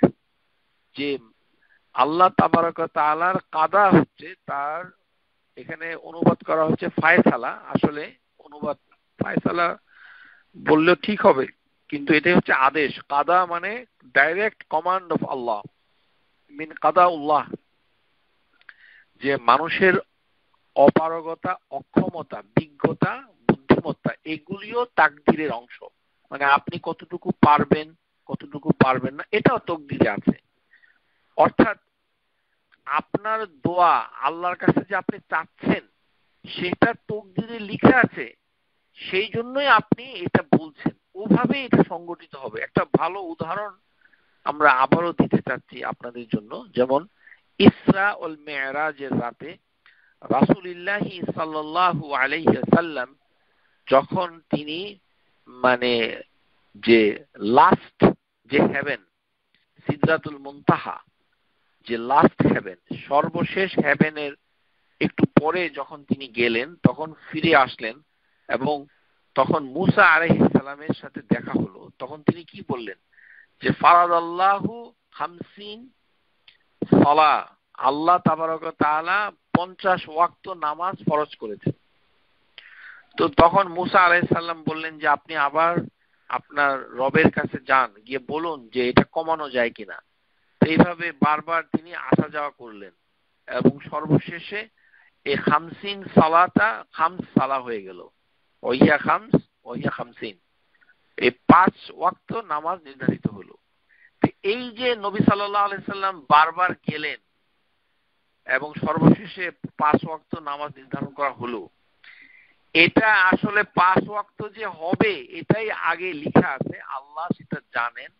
যে আল্লাহ তাবারক ওয়া তাআলার কাদা হচ্ছে তার, এখানে অনুবাদ করা হচ্ছে ফায়সালা, আসলে অনুবাদ ফায়সালা বললেও ঠিক হবে, কিন্তু এটাই হচ্ছে আদেশ। কাদা মানে ডাইরেক্ট কমান্ড অফ আল্লাহ, মিন কাদাউল্লাহ, যে মানুষের অপারগতা, অক্ষমতা, বিজ্ঞতা, বুদ্ধিমত্তা এগুলিও তাকদীরের অংশ, মানে আপনি কতটুকু পারবেন কতটুকু পারবেন না এটাও তাকদীরে আছে। অর্থাৎ আপনার দোয়া আল্লাহর কাছে যে আপনি চাচ্ছেন সেটা তাকদীরে লিখে আছে, সেই জন্যই আপনি এটা বলছেন, ওভাবে এটা সংগঠিত হবে। একটা ভালো উদাহরণ আমরা আবারও দিতে চাচ্ছি আপনাদের জন্য, যেমন ইসরা ওয়াল মিরাজের রাতে রাসূলুল্লাহ সাল্লাল্লাহু আলাইহি ওয়াসাল্লাম যখন তিনি মানে যে লাস্ট যে হেভেন সিদরাতুল মুনতাহা, যে লাস্ট হেভেন সর্বশেষ হেভেনের একটু পরে যখন তিনি গেলেন তখন ফিরে আসলেন এবং তখন মুসা আলাইহিস সালামের সাথে দেখা হলো, তখন তিনি কি বললেন যে ফারাদাল্লাহু 50 সালাহ, আল্লাহ তাবারক ওয়া তাআলা 50 ওয়াক্ত নামাজ ফরজ করেছেন। তো তখন মুসা আলাইহিস সালাম বললেন যে আপনি আবার আপনার রবের কাছে যান, গিয়ে বলুন যে এটা কমানো যায় কিনা। তো এইভাবে বারবার তিনি আসা যাওয়া করলেন এবং সর্বশেষে এই 50 সালাতা 5 সালা হয়ে গেল, ওয়াহিয়া 5 ওয়াহিয়া 50, এই 5 ওয়াক্ত নামাজ নির্ধারিত হলো। তো এই যে নবী সাল্লাল্লাহু আলাইহি সাল্লাম বারবার গেলেন এবং সর্বশেষে 5 ওয়াক্ত নামাজ নির্ধারণ করা হলো, এটা আসলে 5 ওয়াক্ত যে হবে এটাই আগে লেখা আছে, আল্লাহ সেটা জানেন,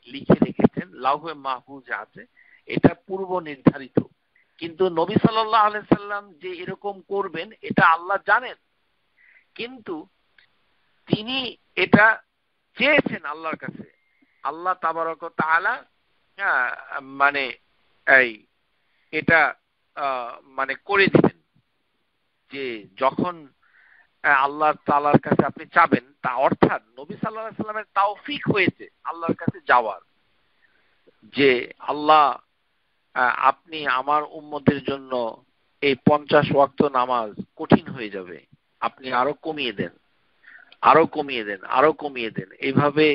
লিখে রেখেছেন, লাউহে মাহফুজে আছে, এটা পূর্ব নির্ধারিত। কিন্তু নবী সাল্লাল্লাহু আলাইহি সাল্লাম যে এরকম করবেন এটা আল্লাহ জানেন, কিন্তু তিনি এটা চেয়েছেন আল্লাহর কাছে, আল্লাহ তাবারক ওয়া তাআলা মানে এই এটা মানে করে দিবেন, যে যখন আল্লাহ তাআলার কাছে আপনি চাবেন, তা অর্থাৎ নবী সাল্লাল্লাহু আলাইহি সাল্লামের তৌফিক হয়েছে আল্লাহর কাছে যাওয়ার, যে আল্লাহ আপনি আমার উম্মতের জন্য এই 50 ওয়াক্ত নামাজ কঠিন হয়ে যাবে, আপনি আরো কমিয়ে দেন, আরো কমিয়ে দেন, আরো কমিয়ে দেন, এইভাবে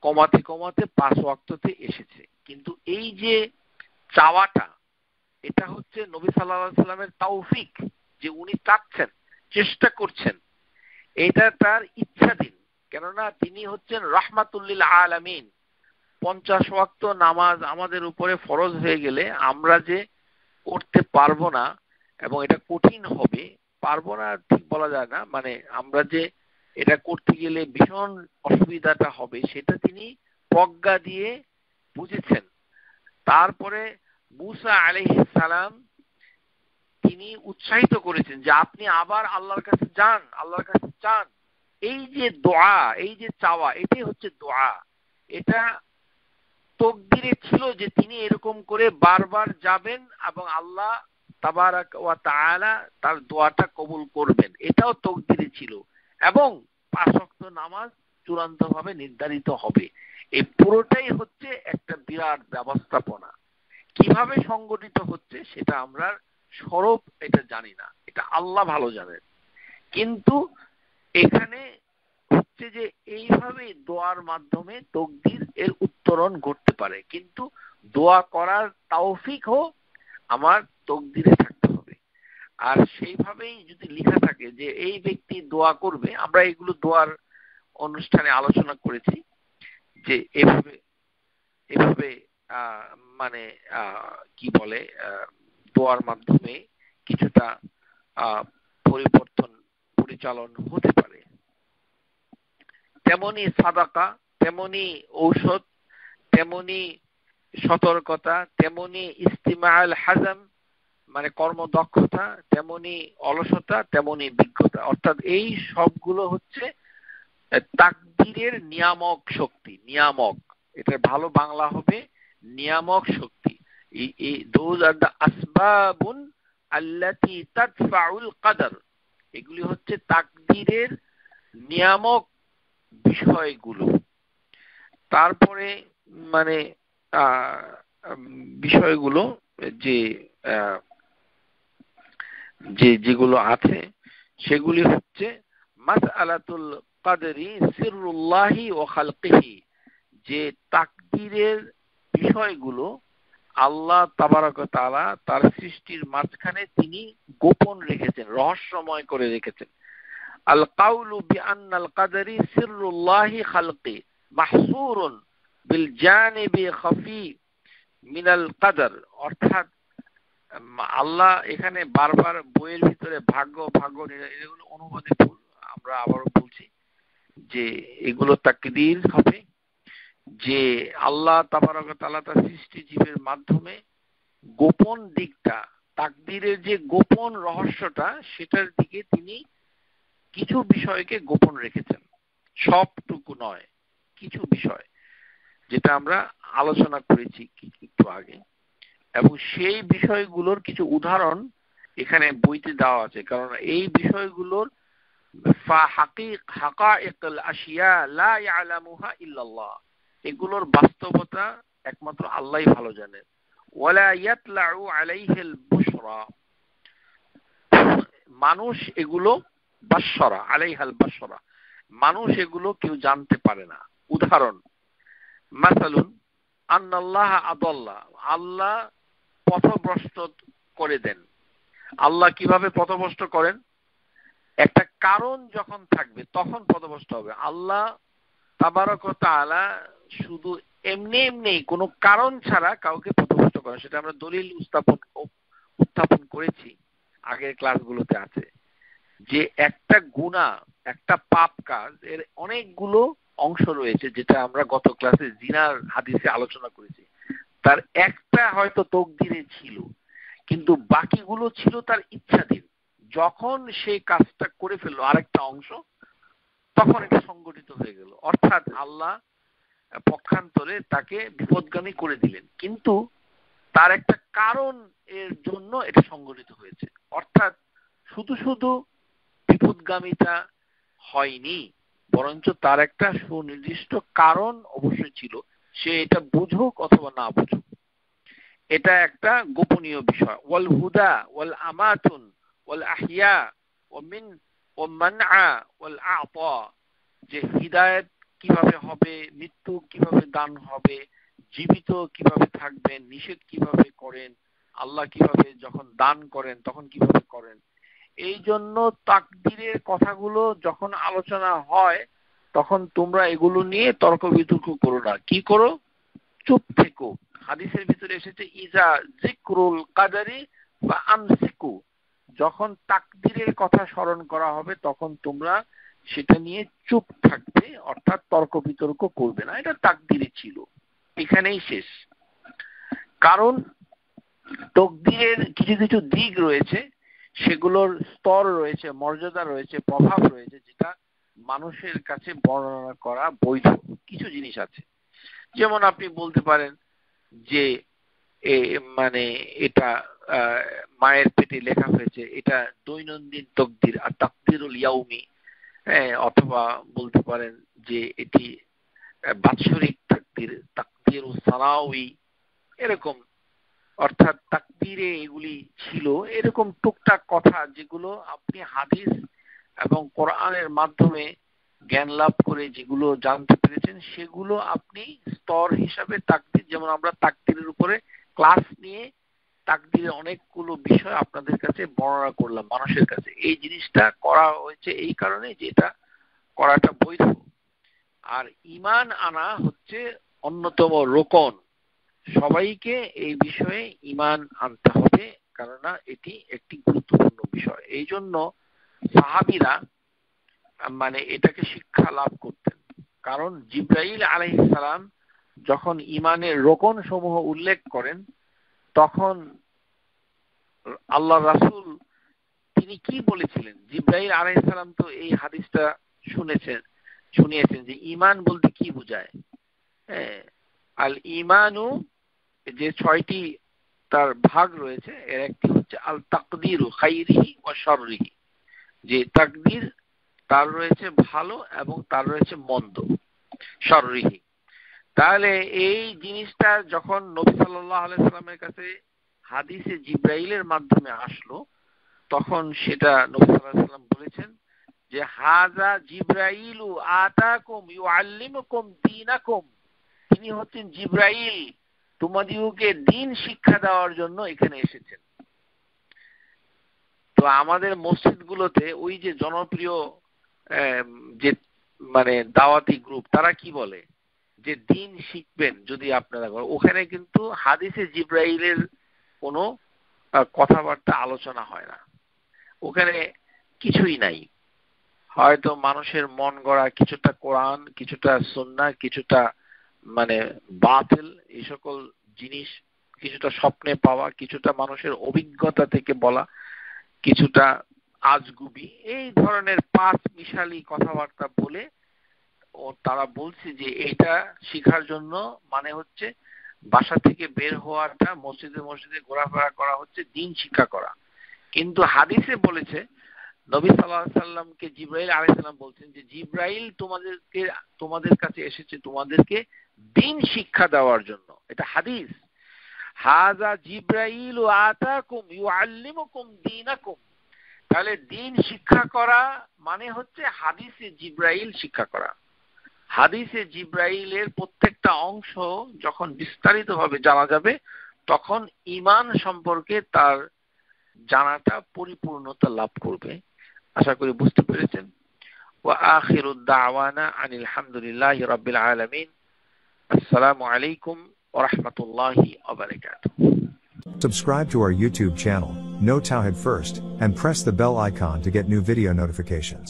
কমাতে কমাতে 5 ওয়াক্ততে এসেছে। কিন্তু এই যে চাওয়াটা, এটা হচ্ছে নবী সাল্লাল্লাহু আলাইহি সাল্লামের তৌফিক, যে উনি চাচ্ছেন, চেষ্টা করছেন, এটা তার ইচ্ছাধীন, কেননা তিনি হচ্ছেন রাহমাতুল লিল আলামিন। 50 ওয়াক্ত নামাজ আমাদের উপরে ফরজ হয়ে গেলে আমরা যে করতে পারবো না এবং এটা কঠিন হবে, পারবো না ঠিক বলা যায় না, মানে আমরা যে এটা করতে গেলে ভীষণ অসুবিধাটা হবে সেটা তিনি প্রজ্ঞা দিয়ে বুঝেছেন। তারপরে মুসা আলাইহিস সালাম তিনি উৎসাহিত করেছেন যে আপনি আবার আল্লাহর কাছে যান, আল্লাহর কাছে চান। এই যে দোয়া, এই যে চাওয়া, এটাই হচ্ছে দোয়া। এটা তাকদীরে ছিল যে তিনি এরকম করে বারবার যাবেন এবং আল্লাহ তাবারাক ওয়া তাআলা তার দোয়াটা কবুল করবেন, এটাও তাকদীরে ছিল। এবং 5 ওয়াক্ত নামাজ চূড়ান্তভাবে নির্ধারিত হবে। এই পুরোটাই হচ্ছে এক বিরাট ব্যবস্থাপনা। কিভাবে সংগঠিত হচ্ছে সেটা আমরা স্বরূপ এটা জানি না, এটা আল্লাহ ভালো জানেন। কিন্তু এখানে হচ্ছে যে এইভাবে দোয়ার মাধ্যমে তকদির এর উত্তরণ ঘটতে পারে, কিন্তু দোয়া করার তৌফিকও আমার তকদিরে থাকতে হবে। আর সেইভাবেই যদি লেখা থাকে যে এই ব্যক্তি দোয়া করবে, আমরা এগুলো দোয়ার অনুষ্ঠানে আলোচনা করেছি যে এভাবে এভাবে মানে কি বলে দোয়ার মাধ্যমে কিছুটা পরিবর্তন পরিচালন হতে পারে। তেমনি সাদাকা, তেমনি ঔষধ, তেমনি সতর্কতা, তেমনি ইস্তিমাআল হাজম মানে কর্মদক্ষতা, তেমনি অলসতা, তেমনি বিজ্ঞতা। অর্থাৎ এই সবগুলো হচ্ছে তাকদীরের নিয়ামক শক্তি। নিয়ামক, এটার ভালো বাংলা হবে নিয়ামক শক্তি। দোজ আর দ্য আসবাবুন আল্লাতী তাদফাউল কদর, এগুলি হচ্ছে তাকদীরের নিয়ামক বিষয়গুলো। তারপরে মানে বিষয়গুলো যে যেগুলো আছে সেগুলি হচ্ছে মাসআলাতুল কদরি সিররুল্লাহি ওয়া খালকিহি, যে তাকদীরের বিষয়গুলো আল্লাহ তাবারক ওয়া তাআলা তার সৃষ্টির মাঝখানে তিনি গোপন রেখেছেন, রহস্যময় করে রেখেছেন। আল কাউলু বিআন্নাল কদরি সিররুল্লাহি খালকি মাহসুরুন বিল জানিবি খাফি মিনাল কদর। অর্থাৎ আল্লাহ এখানে বারবার বইয়ের ভিতরে ভাগ্য ভাগ্য এগুলো অনুবাদে ভুল, আমরা আবারও বলছি যে এগুলো তাকদীর হবে, যে আল্লাহ তাবারক ওয়া তাআলা তার সৃষ্টি জীবের মাধ্যমে গোপন দিকটা, তাকদীরের যে গোপন রহস্যটা, সেটার দিকে তিনি কিছু বিষয়কে গোপন রেখেছেন, সবটুকু নয়, কিছু বিষয়, যেটা আমরা আলোচনা করেছি একটু আগে। এবং সেই বিষয়গুলোর কিছু উদাহরণ এখানে বইতে দেওয়া আছে, কারণ এই বিষয়গুলোর হাকাইকুল আশিয়া লা ইয়ালামুহা ইল্লাল্লাহ, এগুলোর বাস্তবতা একমাত্র আল্লাহই ভালো জানেন। ওয়ালা ইয়াতলাউ আলাইহিল বুশরা, মানুষ এগুলো বাশরা আলাইহাল বাশরা, মানুষ এগুলো কেউ জানতে পারে না। উদাহরণ, মাসালুন আন্নাল্লাহ আদাল্লা, আল্লাহ পথভ্রষ্ট করে দেন। আল্লাহ কিভাবে পথভ্রষ্ট করেন? একটা কারণ যখন থাকবে তখন পথভ্রষ্ট হবে। আল্লাহ তাবারক ওয়া তাআলা শুধু এমনি এমনি কোনো কারণ ছাড়া কাউকে পথভ্রষ্ট করেন, সেটা আমরা দলিল উত্থাপন করেছি আগের ক্লাসগুলোতে আছে, যে একটা গুনাহ, একটা পাপ কাজ এর অনেকগুলো অংশ রয়েছে, যেটা আমরা গত ক্লাসে জিনার হাদিসে আলোচনা করেছি। তার একটা হয়তো তকদিরে ছিল, কিন্তু বাকিগুলো ছিল তার ইচ্ছাধীন। যখন সেই কাজটা করে ফেললো আরেকটা অংশ, তখন এটা সংগঠিত হয়ে গেল। অর্থাৎ আল্লাহ পক্ষান্তরে তাকে বিপদগামী করে দিলেন, কিন্তু তার একটা কারণ এর জন্য এটা সংগঠিত হয়েছে। অর্থাৎ শুধু শুধু বিপদগামিতা হয়নি, বরঞ্চ তার একটা সুনির্দিষ্ট কারণ অবশ্যই ছিল, সে এটা বুঝুক অথবা না বুঝুক। এটা একটা গোপনীয় বিষয়। ওয়াল হুদা ওয়াল আমাতুন ওয়াল আহিয়া ওয়া মিন ওয়া মানআ ওয়াল আ'তা, যে হিদায়াত কিভাবে হবে, মৃত্যু কিভাবে দান হবে, জীবিত কিভাবে থাকবেন, নিষেধ কিভাবে করেন, আল্লাহ কিভাবে যখন দান করেন তখন কিভাবে করেন। এই জন্য তাকদীরের কথাগুলো যখন আলোচনা হয় তখন তোমরা এগুলো নিয়ে তর্ক বিতর্ক করো না। কি করো? চুপ থেকো। হাদিসের ভিতরে এসেছে ইজা যিকরুল কদরি বা আমসিকু, যখন তাকদীরের কথা স্মরণ করা হবে তখন তোমরা সেটা নিয়ে চুপ থাকবে, অর্থাৎ তর্ক বিতর্ক করবে না। এটা তাকদীরে ছিল, এখানেই শেষ। কারণ তাকদীরের কিছু কিছু দিক রয়েছে, সেগুলোর স্তর রয়েছে, মর্যাদা রয়েছে, প্রভাব রয়েছে, যেটা মানুষের কাছে বর্ণনা করা বৈধ। কিছু জিনিস আছে, যেমন আপনি বলতে পারেন যে মানে এটা মায়ের পেটে লেখা হয়েছে, এটা দৈনন্দিন তাকদীর আর তাকদীরুল ইয়াউমি, অথবা বলতে পারেন যে এটি বাৎসরিক তাকদীর, তাকদীরুস সানাউই, এরকম, অর্থাৎ তাকদীরে এগুলি ছিল, এরকম টুকটাক কথা যেগুলো আপনি হাদিস এবং কোরআনের মাধ্যমে জ্ঞান লাভ করে যেগুলো জানতে পেরেছেন, সেগুলো আপনি স্তর হিসাবে তাকদীর, যেমন আমরা তাকদীরের উপরে ক্লাস নিয়ে তাকদীরের অনেকগুলো বিষয় আপনাদের কাছে বর্ণনা করলাম মানুষের কাছে। এই জিনিসটা করা হয়েছে এই কারণে যে এটা করাটা বৈধ। আর ঈমান আনা হচ্ছে অন্যতম রোকন। সবাইকে এই বিষয়ে ঈমান আনতে হবে, কেননা এটি একটি গুরুত্বপূর্ণ বিষয়। এই জন্য সাহাবীরা মানে এটাকে শিক্ষা লাভ করতেন। কারণ জিবরাইল আলাইহিস সালাম যখন ঈমানের রোকন সমূহ উল্লেখ করেন, তখন আল্লাহর রাসূল তিনি কি বলেছিলেন? জিবরাইল আলাইহিস সালাম তো এই হাদিসটা শুনিয়েছেন যে ঈমান বলতে কি বোঝায়। আল ঈমানু, যে 6টি তার ভাগ রয়েছে, এর একটি হচ্ছে আল তাকদীরু খাইরিহি ওয়া শাররিহি, যে তাকদীর তার রয়েছে ভালো এবং তার রয়েছে মন্দ, শাররিহি। তাহলে এই জিনিসটা যখন নবী সাল্লাল্লাহু আলাইহি সাল্লামের কাছে হাদিসে জিবরাইলের মাধ্যমে আসলো, তখন সেটা নবী সাল্লাল্লাহু আলাইহি সাল্লাম বলেছেন যে হাযা জিবরাইলু আতাকুম ইউআল্লিমুকুম দীনাকুম, তিনি হচ্ছেন জিবরাইল, তোমাদিগকে দ্বীন শিক্ষা দেওয়ার জন্য এখানে এসেছেন। তো আমাদের মসজিদগুলোতে ওই যে জনপ্রিয় যে মানে দাওয়াতি গ্রুপ, তারা কি বলে যে দ্বীন শিখবেন যদি আপনারা, ওখানে কিন্তু হাদিসে জিবরাইলের কোনো কথাবার্তা আলোচনা হয় না, ওখানে কিছুই নাই। হয়তো মানুষের মন গড়া কিছুটা কোরআন, কিছুটা সুন্নাহ, কিছুটা মানে বাতিল, এই সকল জিনিস, কিছুটা স্বপ্নে পাওয়া, কিছুটা মানুষের অভিজ্ঞতা থেকে বলা, কিছুটা আজগুবি, এই ধরনের পাঁচ মিশালি কথাবার্তা বলে ও তারা বলছে যে এটা শিখার জন্য মানে হচ্ছে বাসা থেকে বের হওয়াটা, মসজিদে মসজিদে ঘোরাফেরা করা হচ্ছে দ্বীন শিক্ষা করা। কিন্তু হাদিসে বলেছে নবী সাল্লাল্লাহু আলাইহি সাল্লামকে জিবরাইল আলাইহিস সালাম বলছেন যে জিবরাইল তোমাদের কাছে এসেছে তোমাদেরকে দ্বীন শিক্ষা দেওয়ার জন্য। এটা হাদিস। হাযা জিবরাইলু আতাকুম ইউআল্লিমুকুম দীনাকুম। তাহলে দ্বীন শিক্ষা করা মানে হচ্ছে হাদিসে জিবরাইল শিক্ষা করা। হাদিসে জিবরাইলের প্রত্যেকটা অংশ যখন বিস্তারিতভাবে জানা যাবে, তখন ঈমান সম্পর্কে তার জানাটা পরিপূর্ণতা লাভ করবে। আশা করি বুঝতে পেরেছেন। ওয়া আখিরুদ দাওয়ানা আনিল হামদুলিল্লাহি রাব্বিল আলামিন। আসসালামু আলাইকুম ওয়া রাহমাতুল্লাহি ওয়া বারাকাতুহু। Subscribe to our YouTube channel, Know Tawhid First, and press the bell icon to get new video notifications.